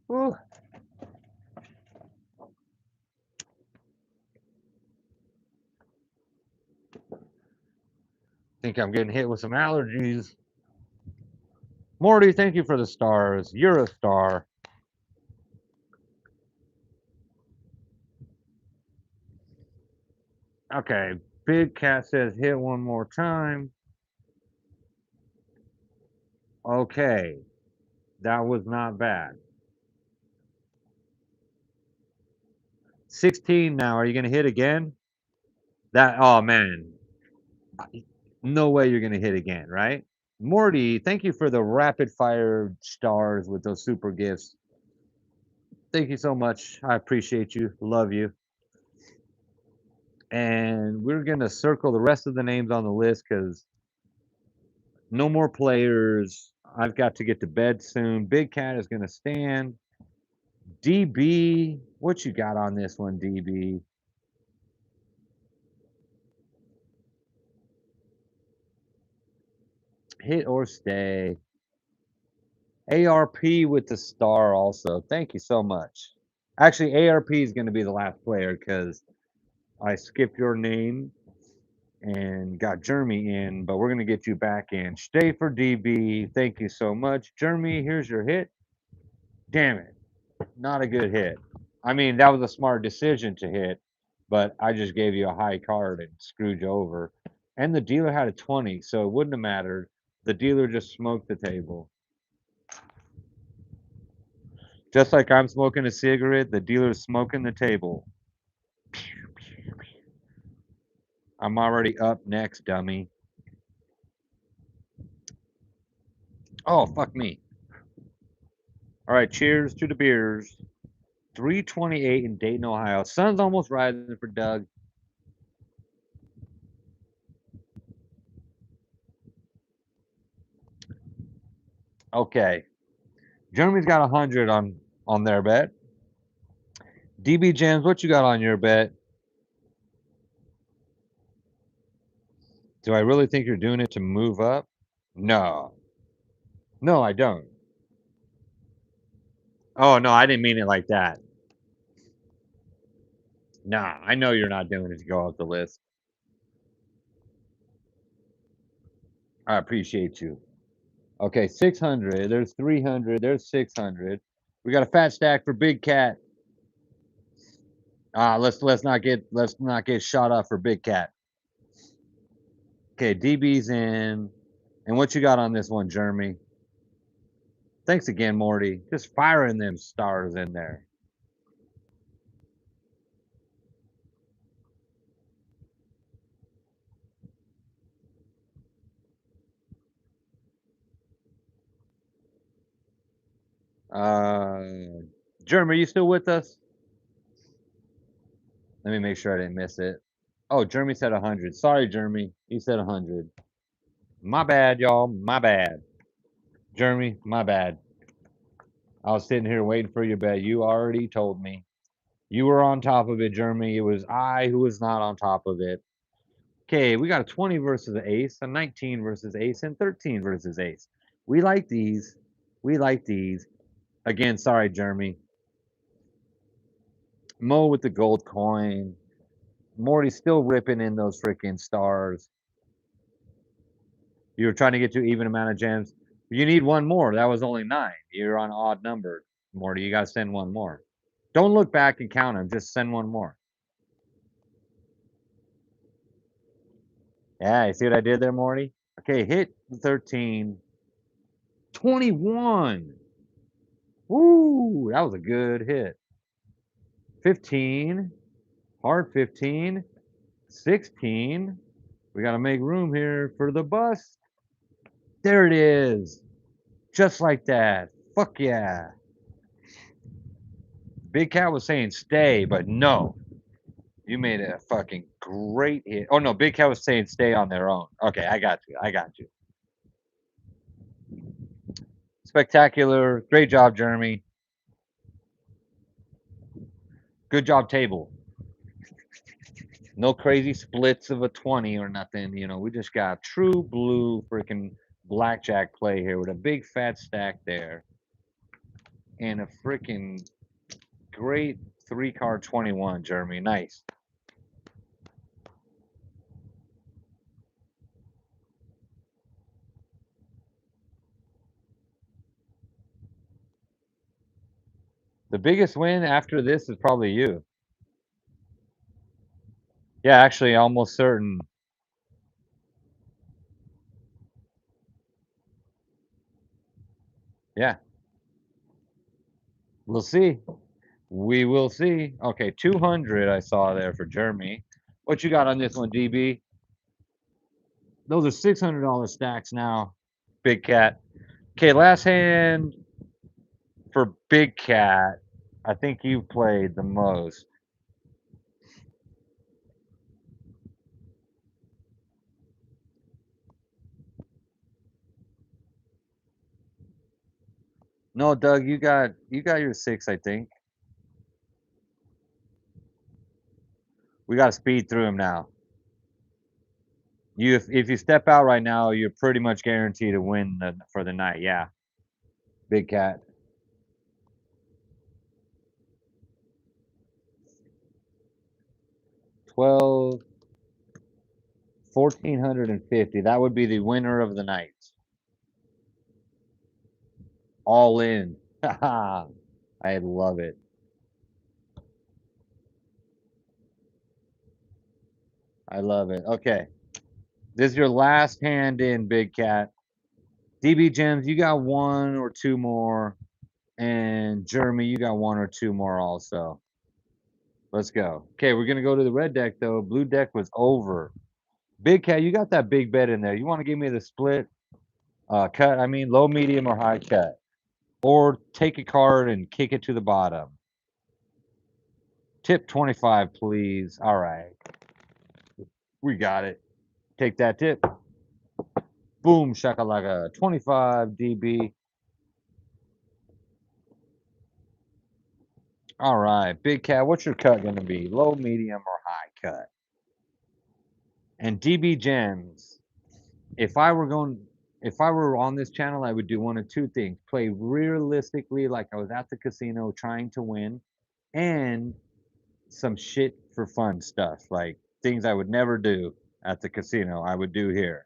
Ooh. Think I'm getting hit with some allergies. Morty, thank you for the stars. You're a star. Okay, Big Cat says hit one more time. Okay, that was not bad. 16 now. Are you going to hit again? That, oh man. No way you're going to hit again, right? Morty, thank you for the rapid fire stars with those super gifts. Thank you so much. I appreciate you. Love you. And we're going to circle the rest of the names on the list because no more players. I've got to get to bed soon. Big Cat is going to stand. DB, what you got on this one, DB? Hit or stay. ARP with the star also. Thank you so much. Actually, ARP is going to be the last player because I skipped your name and got Jeremy in, but we're going to get you back in. Stay for DB. Thank you so much. Jeremy, here's your hit. Damn it. Not a good hit. I mean, that was a smart decision to hit, but I just gave you a high card and screwed you over. And the dealer had a 20, so it wouldn't have mattered. The dealer just smoked the table. Just like I'm smoking a cigarette, the dealer's smoking the table. I'm already up next, dummy. Oh, fuck me. All right, cheers to the beers. 328 in Dayton, Ohio. Sun's almost rising for Doug. Okay. Jeremy's got 100 on their bet. DB Jams, what you got on your bet? Do I really think you're doing it to move up? No. No, I don't. Oh, no, I didn't mean it like that. Nah, I know you're not doing it to go up the list. I appreciate you. Okay, 600. There's 300. There's 600. We got a fat stack for Big Cat. Let's not get shot up for Big Cat. Okay, DB's in. And what you got on this one, Jeremy? Thanks again, Morty. Just firing them stars in there. Jeremy, are you still with us? Let me make sure I didn't miss it. Oh, Jeremy said 100. Sorry, Jeremy. He said 100. My bad, y'all. My bad. Jeremy, my bad. I was sitting here waiting for your bet. You already told me. You were on top of it, Jeremy. It was I who was not on top of it. Okay, we got a 20 versus an ace, a 19 versus ace, and 13 versus ace. We like these. We like these. Again, sorry, Jeremy. Mo with the gold coin. Morty's still ripping in those freaking stars. You were trying to get to even amount of gems. You need one more. That was only 9. You're on odd number, Morty. You got to send one more. Don't look back and count them. Just send one more. Yeah, you see what I did there, Morty? Okay, hit 13. 21. Woo, that was a good hit. 15. Hard 15. 16. We got to make room here for the bus. There it is. Just like that. Fuck yeah. Big Cat was saying stay, but no. You made a fucking great hit. Oh no, Big Cat was saying stay on their own. Okay, I got you. I got you. Spectacular. Great job, Jeremy. Good job, table. No crazy splits of a 20 or nothing. You know, we just got true blue freaking blackjack play here with a big fat stack there and a freaking great 3 card 21, Jeremy. Nice. The biggest win after this is probably you. Yeah, actually, almost certain. Yeah, we'll see. We will see. Okay, 200 I saw there for Jeremy. What you got on this one, DB? Those are $600 stacks now. Big Cat. Okay, last hand for Big Cat. I think you played the most. No, Doug, you got your six, I think. We got to speed through him now. You if you step out right now, you're pretty much guaranteed to win for the night. Yeah, Big Cat. 12, 1,450. That would be the winner of the night. All in. I love it. I love it. Okay. This is your last hand in, Big Cat. DB Gems, you got one or two more. And Jeremy, you got one or two more also. Let's go. Okay, we're going to go to the red deck, though. Blue deck was over. Big Cat, you got that big bet in there. You want to give me the split cut? I mean, low, medium, or high cut. Or take a card and kick it to the bottom. Tip 25, please. All right. We got it. Take that tip. Boom, shakalaka. 25 dB. All right. Big Cat, what's your cut going to be? Low, medium, or high cut? And DB Gems, if I were going, if I were on this channel, I would do one of two things: play realistically, like I was at the casino trying to win, and some shit for fun stuff, like things I would never do at the casino, I would do here.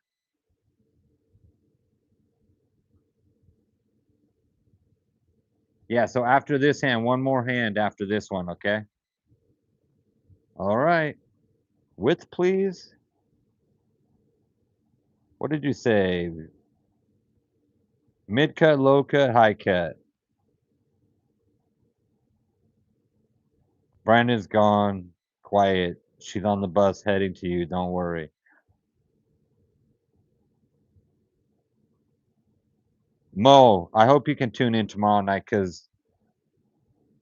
Yeah, so after this hand, one more hand after this one, okay? All right. Width, please. What did you say? Mid cut, low cut, high cut. Brandon's gone. Quiet. She's on the bus heading to you. Don't worry. Mo, I hope you can tune in tomorrow night because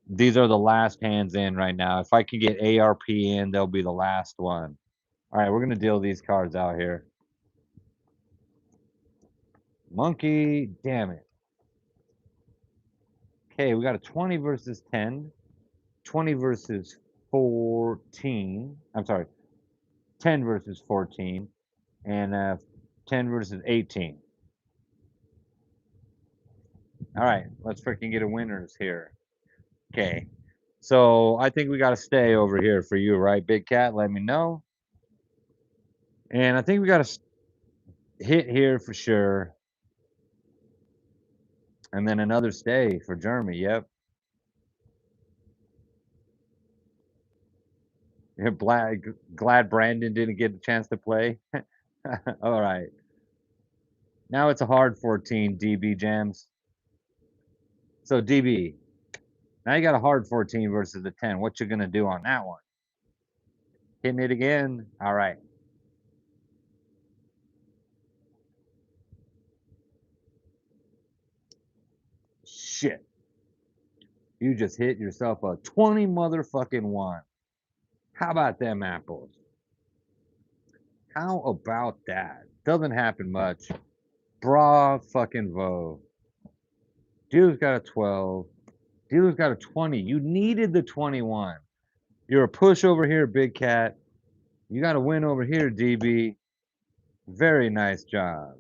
these are the last hands in right now. If I can get ARP in, they'll be the last one. All right, we're going to deal these cards out here. Monkey, damn it. Okay, we got a 20 versus 10, 20 versus 14. I'm sorry, 10 versus 14, and 10 versus 18. All right, let's freaking get a winners here. Okay, so I think we got to stay over here for you, right, Big Cat? Let me know. And I think we got to hit here for sure. And then another stay for Jeremy. Yep. Glad Brandon didn't get a chance to play. All right. Now it's a hard 14, DB Jams. So, DB, now you got a hard 14 versus a 10. What you going to do on that one? Hitting it again. All right. shit. You just hit yourself a 20 motherfucking one. How about them apples? How about that? Doesn't happen much. Bra fucking vo. Dealer's got a 12. Dealer's got a 20. You needed the 21. You're a push over here, Big Cat. You got a win over here, DB. Very nice job.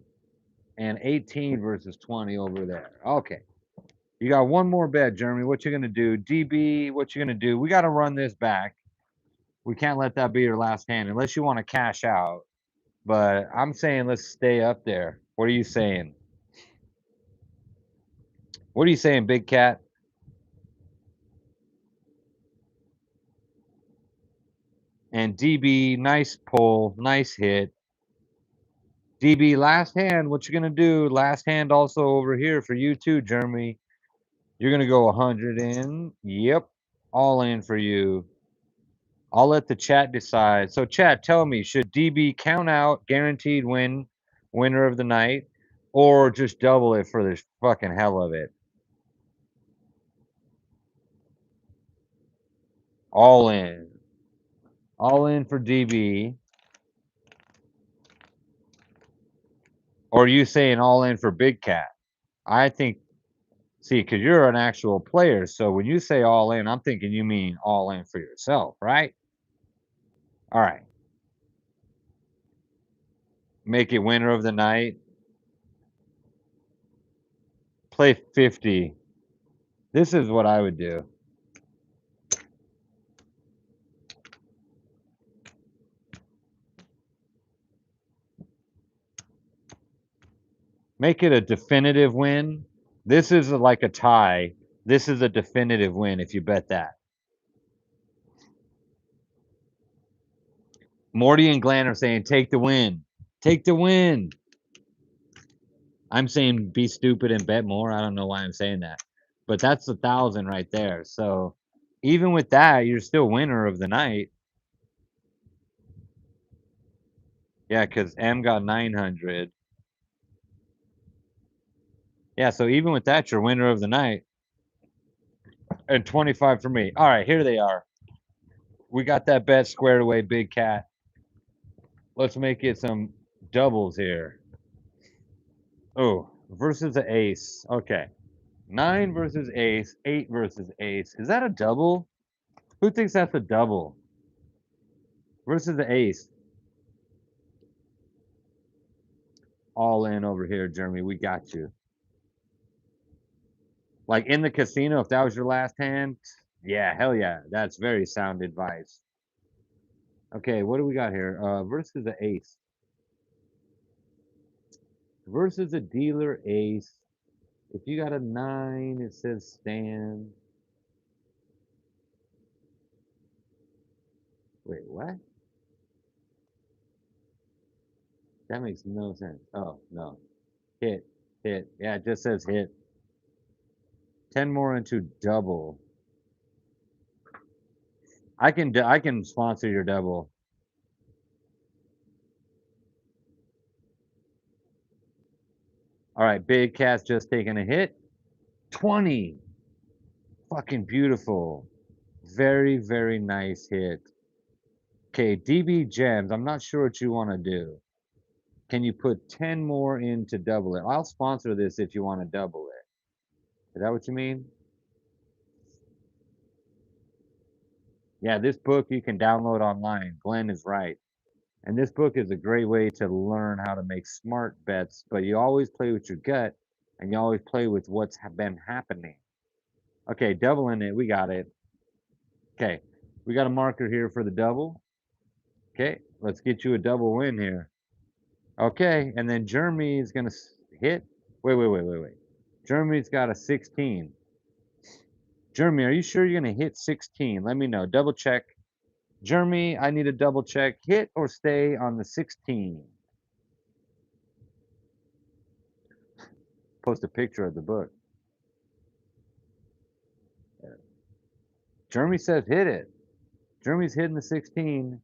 And 18 versus 20 over there. Okay. You got one more bet, Jeremy. What you gonna do? DB, what you gonna do? We gotta run this back. We can't let that be your last hand unless you want to cash out. But I'm saying let's stay up there. What are you saying? What are you saying, Big Cat? And DB, nice pull, nice hit. DB, last hand, what you gonna do? Last hand also over here for you too, Jeremy. You're gonna go 100 in. Yep, all in for you. I'll let the chat decide. So chat, tell me, should DB count out guaranteed winner of the night, or just double it for the fucking hell of it? All in. All in for DB. Or are you saying all in for Big Cat? I think, see, because you're an actual player, so when you say all in, I'm thinking you mean all in for yourself, right? All right. Make it winner of the night. Play 50. This is what I would do. Make it a definitive win. This is like a tie. This is a definitive win if you bet that. Morty and Glenn are saying take the win. Take the win. I'm saying be stupid and bet more. I don't know why I'm saying that. But that's 1,000 right there. So even with that, you're still winner of the night. Yeah, because M got 900. Yeah, so even with that, you're winner of the night. And 25 for me. All right, here they are. We got that bet squared away, Big Cat. Let's make it some doubles here. Oh, versus the ace. Okay. 9 versus ace, 8 versus ace. Is that a double? Who thinks that's a double? Versus the ace. All in over here, Jeremy. We got you. Like in the casino, if that was your last hand, yeah, hell yeah. That's very sound advice. Okay, what do we got here? Versus the ace. Versus a dealer ace. If you got a 9, it says stand. Wait, what? That makes no sense. Oh, no. Hit, hit. Yeah, it just says hit. 10 more into double. I can sponsor your double. All right, Big Cat's just taking a hit. 20. Fucking beautiful. Very, very nice hit. Okay, DB Gems. I'm not sure what you want to do. Can you put 10 more in to double it? I'll sponsor this if you want to double it. Is that what you mean? Yeah, this book you can download online. Glenn is right. And this book is a great way to learn how to make smart bets, but you always play with your gut and you always play with what's been happening. Okay, doubling it. We got it. Okay, we got a marker here for the double. Okay, let's get you a double win here. Okay, and then Jeremy's going to hit. Wait. Jeremy's got a 16. Jeremy, are you sure you're going to hit 16? Let me know. Double check. Jeremy, I need a double check. Hit or stay on the 16. Post a picture of the book. Jeremy says hit it. Jeremy's hitting the 16.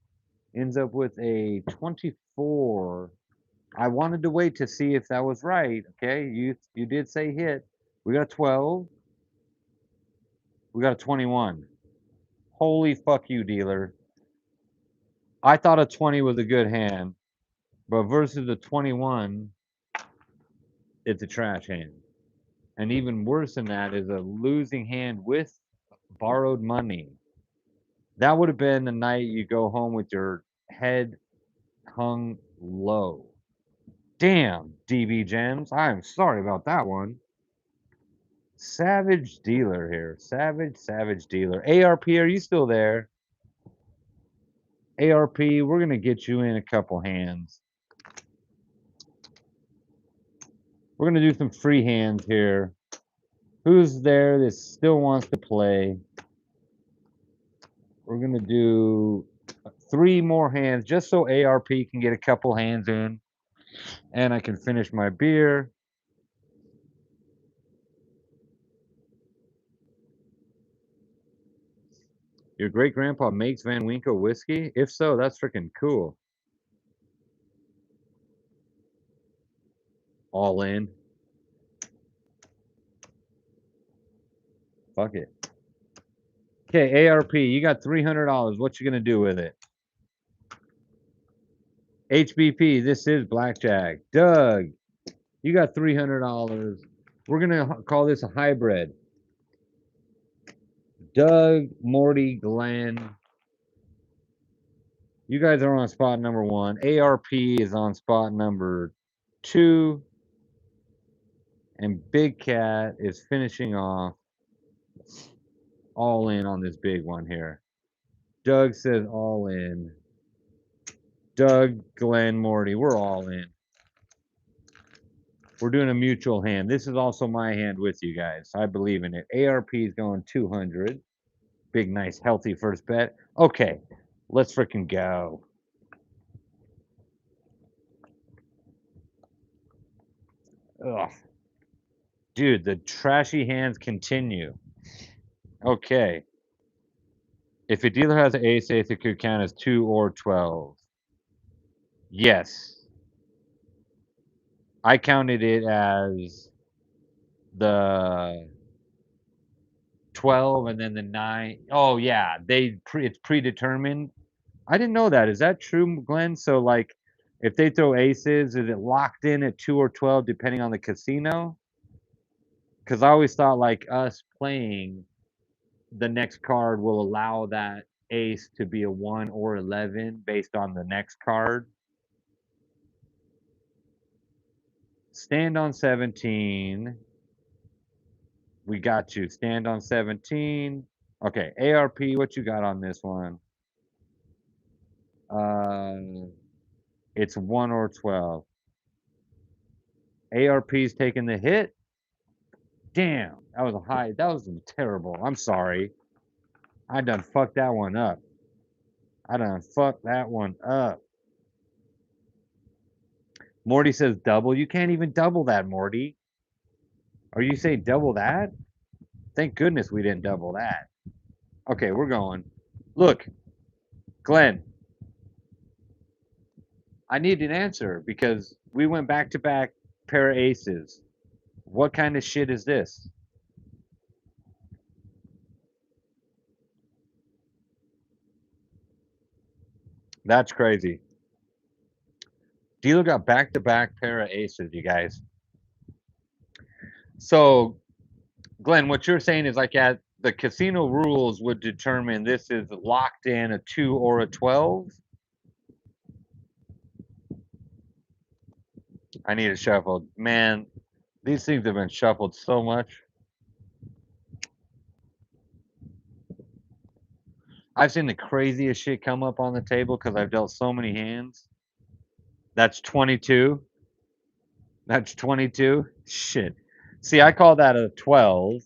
Ends up with a 24. I wanted to wait to see if that was right. Okay, you did say hit. We got 12. We got a 21. Holy fuck you, dealer. I thought a 20 was a good hand, but versus a 21, it's a trash hand. And even worse than that is a losing hand with borrowed money. That would have been the night you go home with your head hung low. Damn, DB Gems. I'm sorry about that one. Savage dealer here. Savage dealer. ARP, are you still there? ARP, we're going to get you in a couple hands. We're going to do some free hands here. Who's there that still wants to play? We're going to do 3 more hands just so ARP can get a couple hands in and I can finish my beer. Your great grandpa makes Van Winkle whiskey? If so, that's freaking cool. All in. Fuck it. Okay, ARP, you got $300. What you gonna do with it? HBP, this is BlackJack. Doug, you got $300. We're gonna call this a hybrid. Doug, Morty, Glenn. You guys are on spot number 1. ARP is on spot number 2. And Big Cat is finishing off all in on this big one here. Doug says all in. Doug, Glenn, Morty, we're all in. We're doing a mutual hand. This is also my hand with you guys. I believe in it. ARP is going 200. Big, nice, healthy first bet. Okay, let's freaking go. Ugh. Dude, the trashy hands continue. Okay. If a dealer has an ace, it could count as 2 or 12. Yes. I counted it as the 12 and then the 9. Oh yeah, it's predetermined. I didn't know that. Is that true, Glenn? So like if they throw aces, is it locked in at 2 or 12 depending on the casino? Cuz I always thought like us playing the next card will allow that ace to be a 1 or 11 based on the next card. Stand on 17. We got you. Stand on 17. Okay, ARP, what you got on this one? It's 1 or 12. ARP's taking the hit. Damn, that was a high. That was terrible. I'm sorry. I done fucked that one up. I done fucked that one up. Morty says double. You can't even double that, Morty. Are you saying double that? Thank goodness we didn't double that. Okay, we're going. Look, Glenn, I need an answer because we went back to back pair of aces. What kind of shit is this? That's crazy. Dealer got back to back pair of aces, you guys. So, Glenn, what you're saying is like at the casino rules would determine this is locked in a 2 or a 12. I need it shuffled. Man, these things have been shuffled so much. I've seen the craziest shit come up on the table because I've dealt so many hands. That's 22. That's 22. Shit. See, I call that a 12.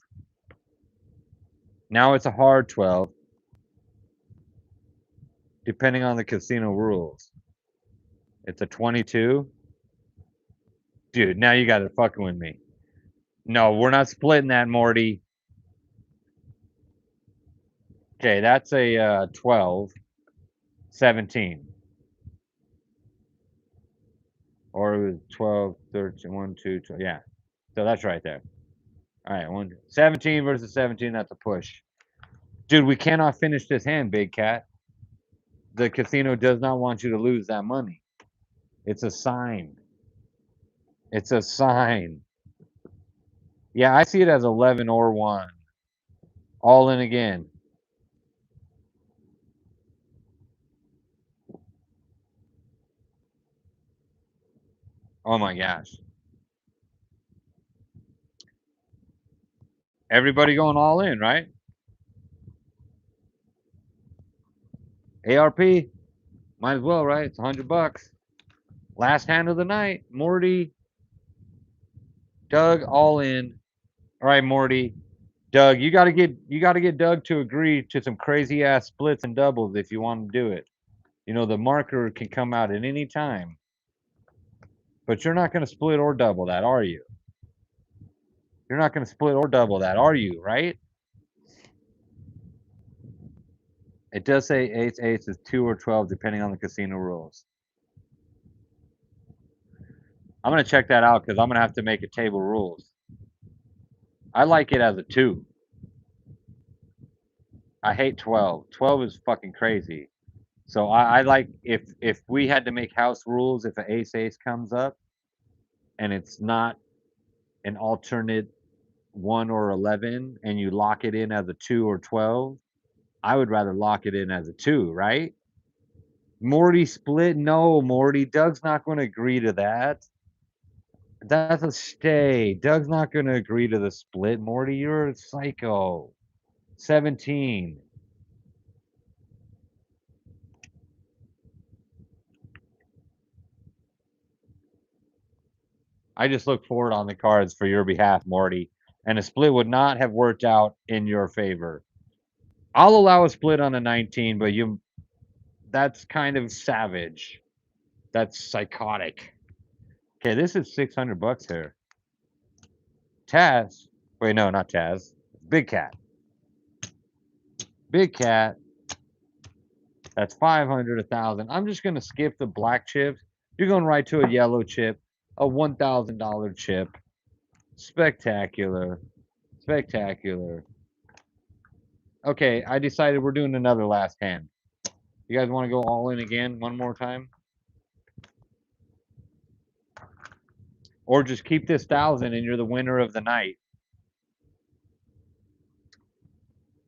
Now it's a hard 12, depending on the casino rules. It's a 22. Dude, now you got it fucking with me. No, we're not splitting that, Morty. Okay, that's a 12, 17. Or it was 12, 13, 1, 2, 12. Yeah. So that's right there. All right, 17 versus 17, that's a push. Dude, we cannot finish this hand, Big Cat. The casino does not want you to lose that money. It's a sign. It's a sign. Yeah, I see it as 11 or 1. All in again. Oh my gosh. Everybody going all in, right? ARP, might as well, right? It's $100. Last hand of the night. Morty, Doug, all in. All right, Morty. Doug, you gotta get Doug to agree to some crazy ass splits and doubles if you want to do it. You know, the marker can come out at any time. But you're not gonna split or double that, are you? You're not gonna split or double that, are you, right? It does say ace ace is 2 or 12 depending on the casino rules. I'm gonna check that out because I'm gonna have to make a table rules. I like it as a 2. I hate 12. 12 is fucking crazy. So I like if we had to make house rules, if an ace ace comes up and it's not an alternate 1 or 11 and you lock it in as a 2 or 12, I would rather lock it in as a 2, right? Morty split? No, Morty. Doug's not going to agree to that. That's a stay. Doug's not going to agree to the split. Morty, you're a psycho. 17. I just look forward on the cards for your behalf, Morty. And a split would not have worked out in your favor. I'll allow a split on a 19, but that's kind of savage. That's psychotic. Okay, this is $600 here. Taz. Wait, no, not Taz. Big Cat. Big Cat. That's 500, 1,000. I'm just gonna skip the black chips. You're going right to a yellow chip, a $1,000 chip. Spectacular. Spectacular. Okay, I decided we're doing another last hand. You guys want to go all in again one more time? Or just keep this 1,000 and you're the winner of the night.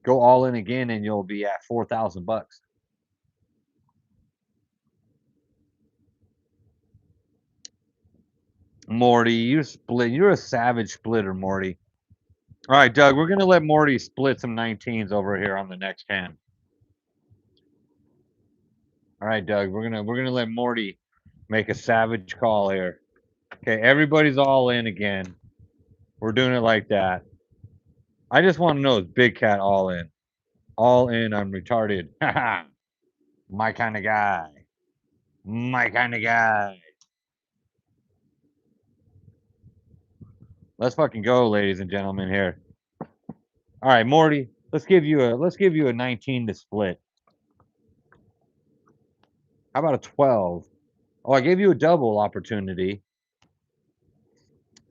Go all in again and you'll be at $4,000. Morty, you split. You're a savage splitter, Morty. All right, Doug, we're gonna let Morty split some 19s over here on the next hand. All right, Doug, we're gonna let Morty make a savage call here. Okay, everybody's all in again. We're doing it like that. I just want to know is Big Cat all in? All in, I'm retarded. My kind of guy. My kind of guy. Let's fucking go, ladies and gentlemen. Here. All right, Morty. Let's give you a 19 to split. How about a 12? Oh, I gave you a double opportunity.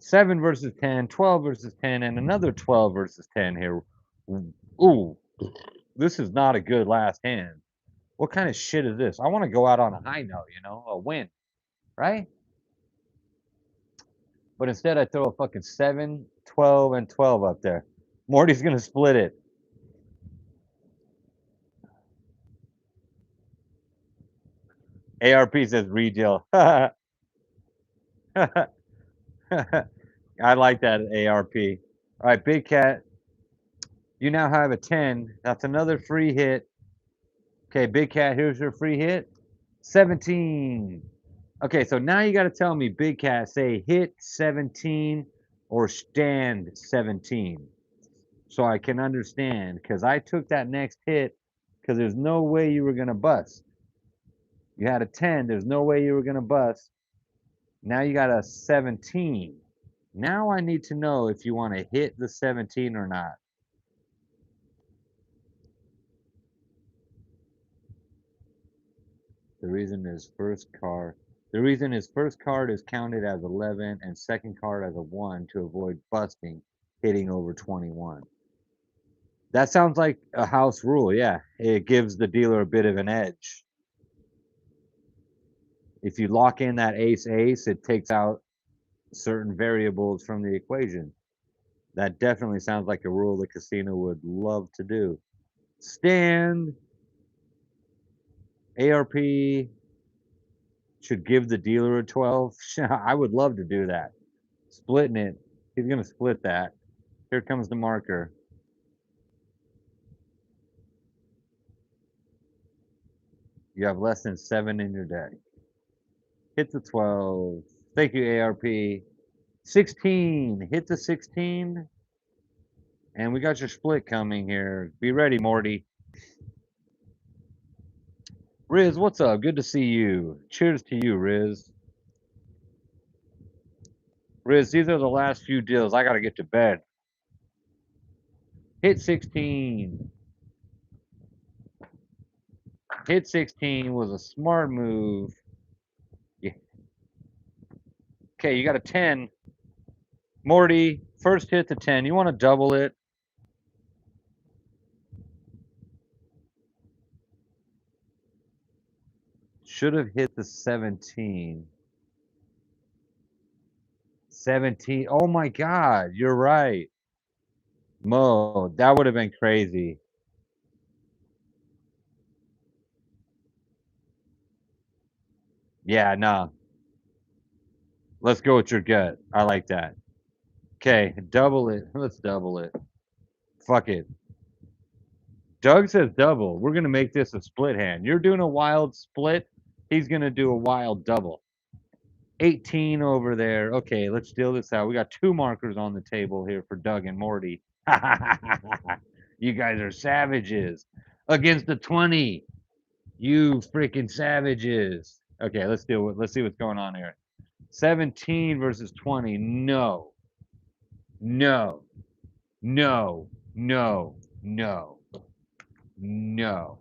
7 versus 10, 12 versus 10, and another 12 versus 10 here. Ooh, this is not a good last hand. What kind of shit is this? I want to go out on a high note, a win, right? But instead, I throw a fucking 7, 12, and 12 up there. Morty's going to split it. ARP says redeal. I like that ARP. All right, Big Cat, you now have a 10. That's another free hit. Okay, Big Cat, here's your free hit. 17. Okay, so now you got to tell me, Big Cat, say hit 17 or stand 17. So I can understand, because I took that next hit because there's no way you were going to bust. You had a 10, there's no way you were going to bust. Now you got a 17. Now I need to know if you want to hit the 17 or not. The reason his first card is counted as 11 and second card as a 1 to avoid busting hitting over 21. That sounds like a house rule, yeah. It gives the dealer a bit of an edge. If you lock in that ace-ace, it takes out certain variables from the equation. That definitely sounds like a rule the casino would love to do. Stand, ARP should give the dealer a 12. I would love to do that. Splitting it. He's going to split that. Here comes the marker. You have less than 7 in your deck. Hit the 12. Thank you, ARP. 16. Hit the 16. And we got your split coming here. Be ready, Morty. Riz, what's up? Good to see you. Cheers to you, Riz. Riz, these are the last few deals. I got to get to bed. Hit 16. Hit 16 was a smart move. Yeah. Okay, you got a 10. Morty, first hit the 10. You want to double it? Should have hit the 17. 17. Oh my God, you're right. Mo, that would have been crazy. Yeah, no. Let's go with your gut. I like that. Okay, double it. Let's double it. Fuck it. Doug says double. We're going to make this a split hand. You're doing a wild split. He's going to do a wild double. 18 over there. Okay, let's deal this out. We got 2 markers on the table here for Doug and Morty. You guys are savages. Against the 20. You freaking savages. Okay, let's see what's going on here. 17 versus 20. No. No. No. No. No. No.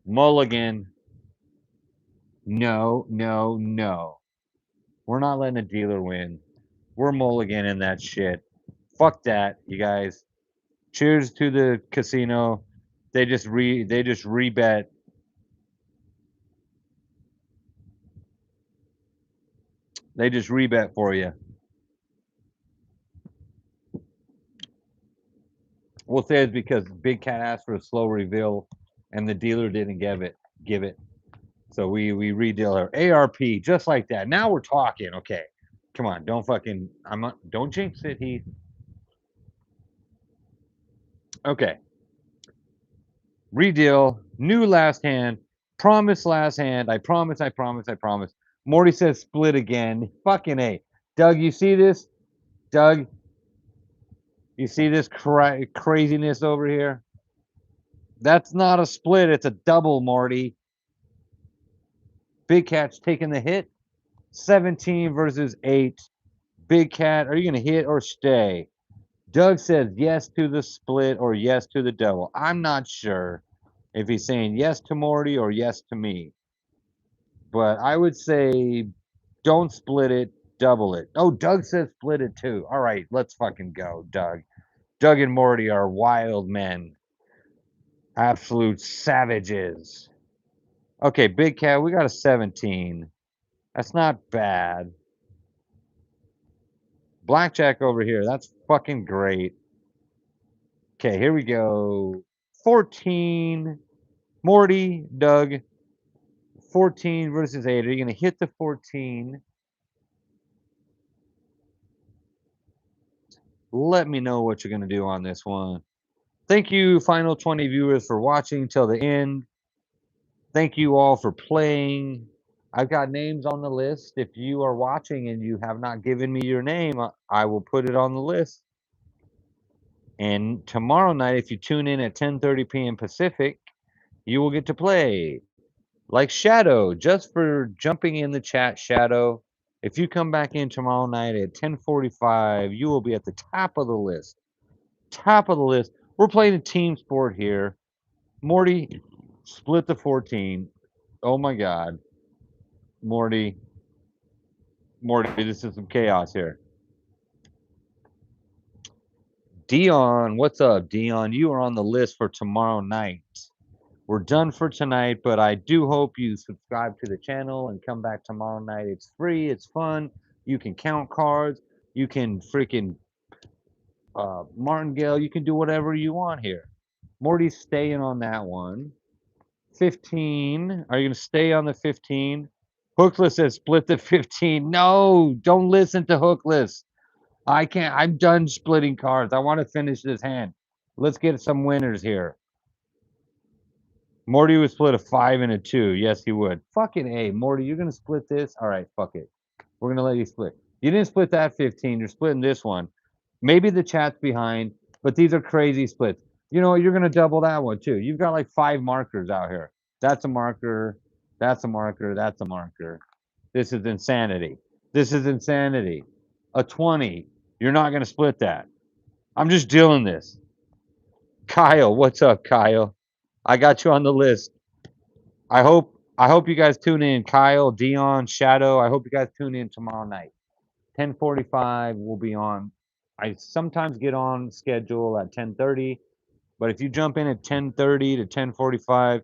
Mulligan. No, no, no. We're not letting a dealer win. We're mulliganing that shit. Fuck that, you guys. Cheers to the casino. They just rebet. They just rebet for you. We'll say it's because Big Cat asked for a slow reveal and the dealer didn't give it. So we redeal her. ARP, just like that. Now we're talking. Okay. Come on, don't fucking don't jinx it, Heath. Okay. Redeal, new last hand, promise last hand. I promise, I promise, I promise. Morty says split again. Fucking A. Doug, you see this? Doug, you see this craziness over here? That's not a split, it's a double, Morty. Big Cat's taking the hit. 17 versus 8. Big Cat, are you going to hit or stay? Doug says yes to the split or yes to the double. I'm not sure if he's saying yes to Morty or yes to me. But I would say don't split it, double it. Oh, Doug says split it too. All right, let's fucking go, Doug. Doug and Morty are wild men. Absolute savages. Okay, Big Cat, we got a 17. That's not bad. BlackJack over here. That's fucking great. Okay, here we go. 14. Morty, Doug. 14 versus 8. Are you going to hit the 14? Let me know what you're going to do on this one. Thank you, final 20 viewers, for watching till the end. Thank you all for playing. I've got names on the list. If you are watching and you have not given me your name, I will put it on the list. And tomorrow night, if you tune in at 10:30 p.m. Pacific, you will get to play. Like Shadow, just for jumping in the chat, Shadow. If you come back in tomorrow night at 10:45, you will be at the top of the list. Top of the list. We're playing a team sport here. Morty, split the 14. Oh my God. Morty, this is some chaos here. Dion, what's up, Dion? You are on the list for tomorrow night. We're done for tonight, but I do hope you subscribe to the channel and come back tomorrow night. It's free, it's fun. You can count cards. You can freaking martingale. You can do whatever you want here. Morty's staying on that one. 15. Are you going to stay on the 15? Hookless says split the 15. No, don't listen to Hookless. I can't. I'm done splitting cards. I want to finish this hand. Let's get some winners here. Morty would split a 5 and a 2. Yes, he would. Fucking A. Morty, you're going to split this? All right, fuck it. We're going to let you split. You didn't split that 15. You're splitting this one. Maybe the chat's behind, but these are crazy splits. You know what? You're going to double that one too. You've got like 5 markers out here. That's a marker. That's a marker. That's a marker. This is insanity. This is insanity. A 20. You're not going to split that. I'm just dealing this. Kyle, what's up, Kyle? I got you on the list. I hope you guys tune in. Kyle, Dion, Shadow. I hope you guys tune in tomorrow night. 10:45 will be on. I sometimes get on schedule at 10:30, but if you jump in at 10:30 to 10:45,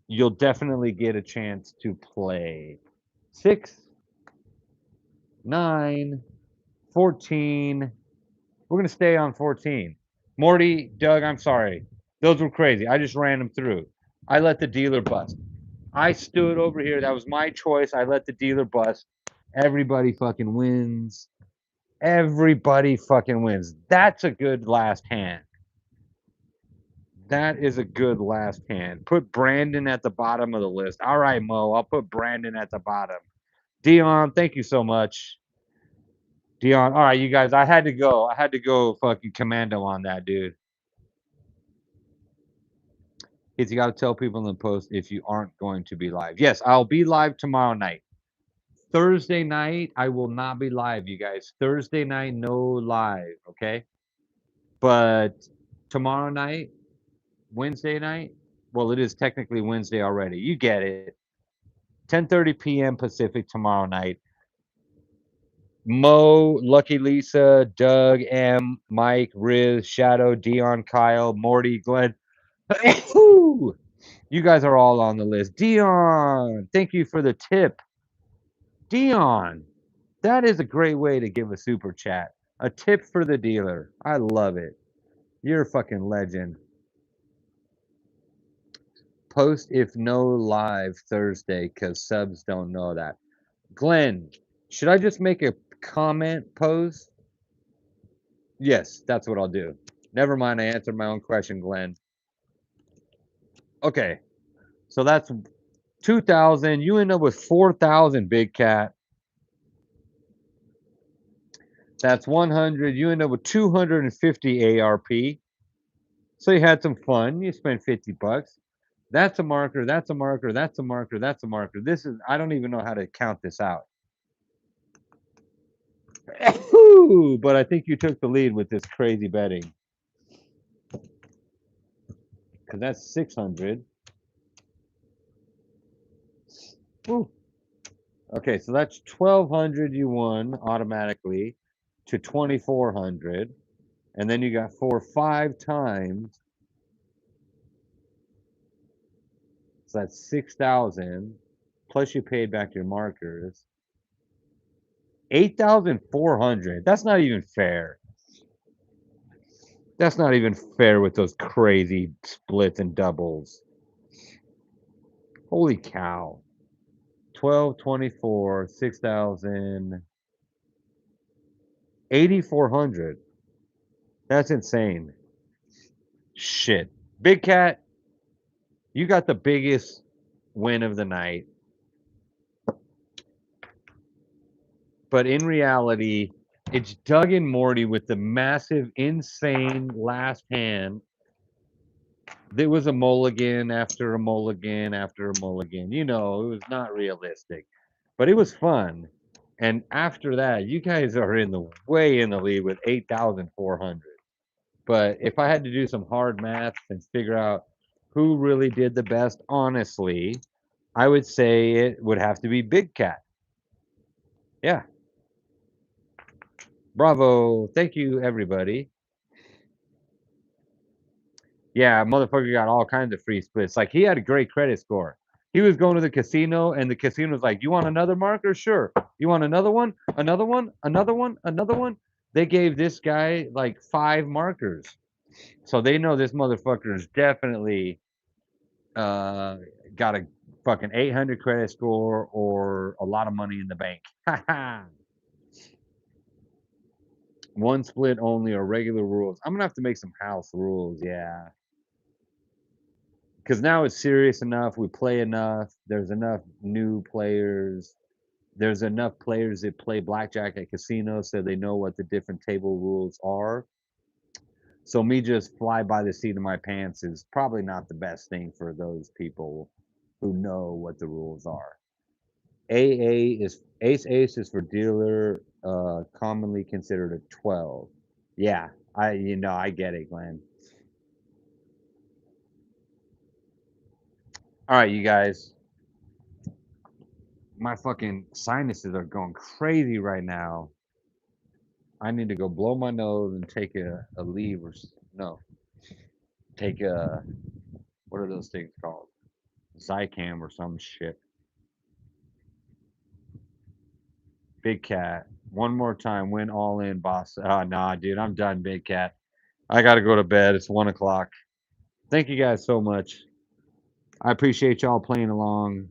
you'll definitely get a chance to play. 6, 9, 14. We're going to stay on 14. Morty, Doug, I'm sorry. Those were crazy. I just ran them through. I let the dealer bust. I stood over here. That was my choice. I let the dealer bust. Everybody fucking wins. Everybody fucking wins. That's a good last hand. That is a good last hand. Put Brandon at the bottom of the list. All right, Mo. I'll put Brandon at the bottom. Dion, thank you so much. Dion, all right, you guys. I had to go. I had to go fucking commando on that, dude. Is you got to tell people in the post if you aren't going to be live. Yes, I'll be live tomorrow night. Thursday night, I will not be live, you guys. Thursday night, no live, okay? But tomorrow night, Wednesday night, well, it is technically Wednesday already. You get it. 10:30 p.m. Pacific tomorrow night. Mo, Lucky Lisa, Doug, M, Mike, Riz, Shadow, Dion, Kyle, Morty, Glenn. You guys are all on the list. Dion, thank you for the tip. Dion, that is a great way to give a super chat. A tip for the dealer. I love it. You're a fucking legend. Post if no live Thursday because subs don't know that. Glenn, should I just make a comment post? Yes, that's what I'll do. Never mind, I answered my own question, Glenn. Okay, so that's 2,000. You end up with 4,000, Big Cat. That's 100. You end up with 250 ARP. So you had some fun. You spent 50 bucks. That's a marker. That's a marker. That's a marker. That's a marker. This is, I don't even know how to count this out. But I think you took the lead with this crazy betting. Because that's 600. Ooh. Okay, so that's 1,200 you won automatically to 2,400. And then you got 5 times. So that's 6,000. Plus you paid back your markers. 8,400. That's not even fair. That's not even fair with those crazy splits and doubles. Holy cow. 12, 24, 6,000, 8,400. That's insane. Shit. Big Cat, you got the biggest win of the night. But in reality, it's Doug and Morty with the massive, insane last hand. There was a mulligan after a mulligan after a mulligan. You know, it was not realistic, but it was fun. And after that, you guys are in the way in the lead with 8,400. But if I had to do some hard math and figure out who really did the best, honestly, I would say it would have to be Big Cat. Yeah. Bravo. Thank you, everybody. Yeah, motherfucker got all kinds of free splits. Like he had a great credit score. He was going to the casino, and the casino was like, "You want another marker? Sure. You want another one? Another one? Another one? Another one?" They gave this guy like 5 markers, so they know this motherfucker is definitely uh, got a fucking 800 credit score or a lot of money in the bank. One split only or regular rules. I'm gonna have to make some house rules. Yeah. Because now it's serious enough. We play enough. There's enough new players. There's enough players that play blackjack at casinos, so they know what the different table rules are. So me just fly by the seat of my pants is probably not the best thing for those people who know what the rules are. AA is ace ace is for dealer, commonly considered a 12. Yeah, I get it, Glenn. All right, you guys. My fucking sinuses are going crazy right now. I need to go blow my nose and take a leave or no, take a what are those things called? Zycam or some shit. Big Cat. One more time, win all in, boss. Nah, dude, I'm done, Big Cat. I gotta go to bed. It's 1 o'clock. Thank you guys so much. I appreciate y'all playing along.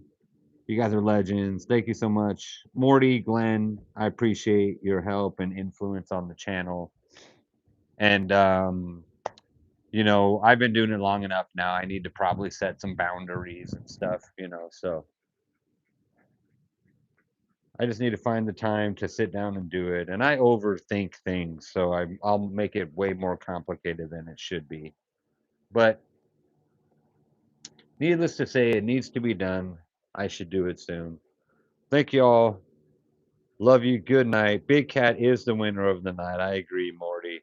You guys are legends. Thank you so much. Morty, Glenn, I appreciate your help and influence on the channel. And I've been doing it long enough now. I need to probably set some boundaries and stuff. So I just need to find the time to sit down and do it. And I overthink things, so I'll make it way more complicated than it should be. But needless to say, it needs to be done. I should do it soon. Thank you all. Love you. Good night. Big Cat is the winner of the night. I agree, Morty.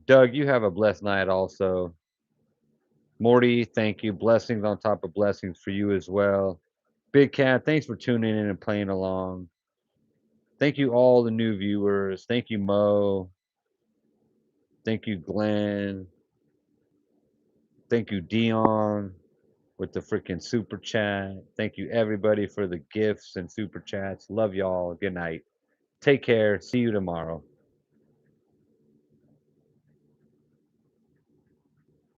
Doug, you have a blessed night also. Morty, thank you. Blessings on top of blessings for you as well. Big Cat, thanks for tuning in and playing along. Thank you, all the new viewers. Thank you, Mo. Thank you, Glenn. Thank you, Dion, with the freaking super chat. Thank you, everybody, for the gifts and super chats. Love y'all. Good night. Take care. See you tomorrow.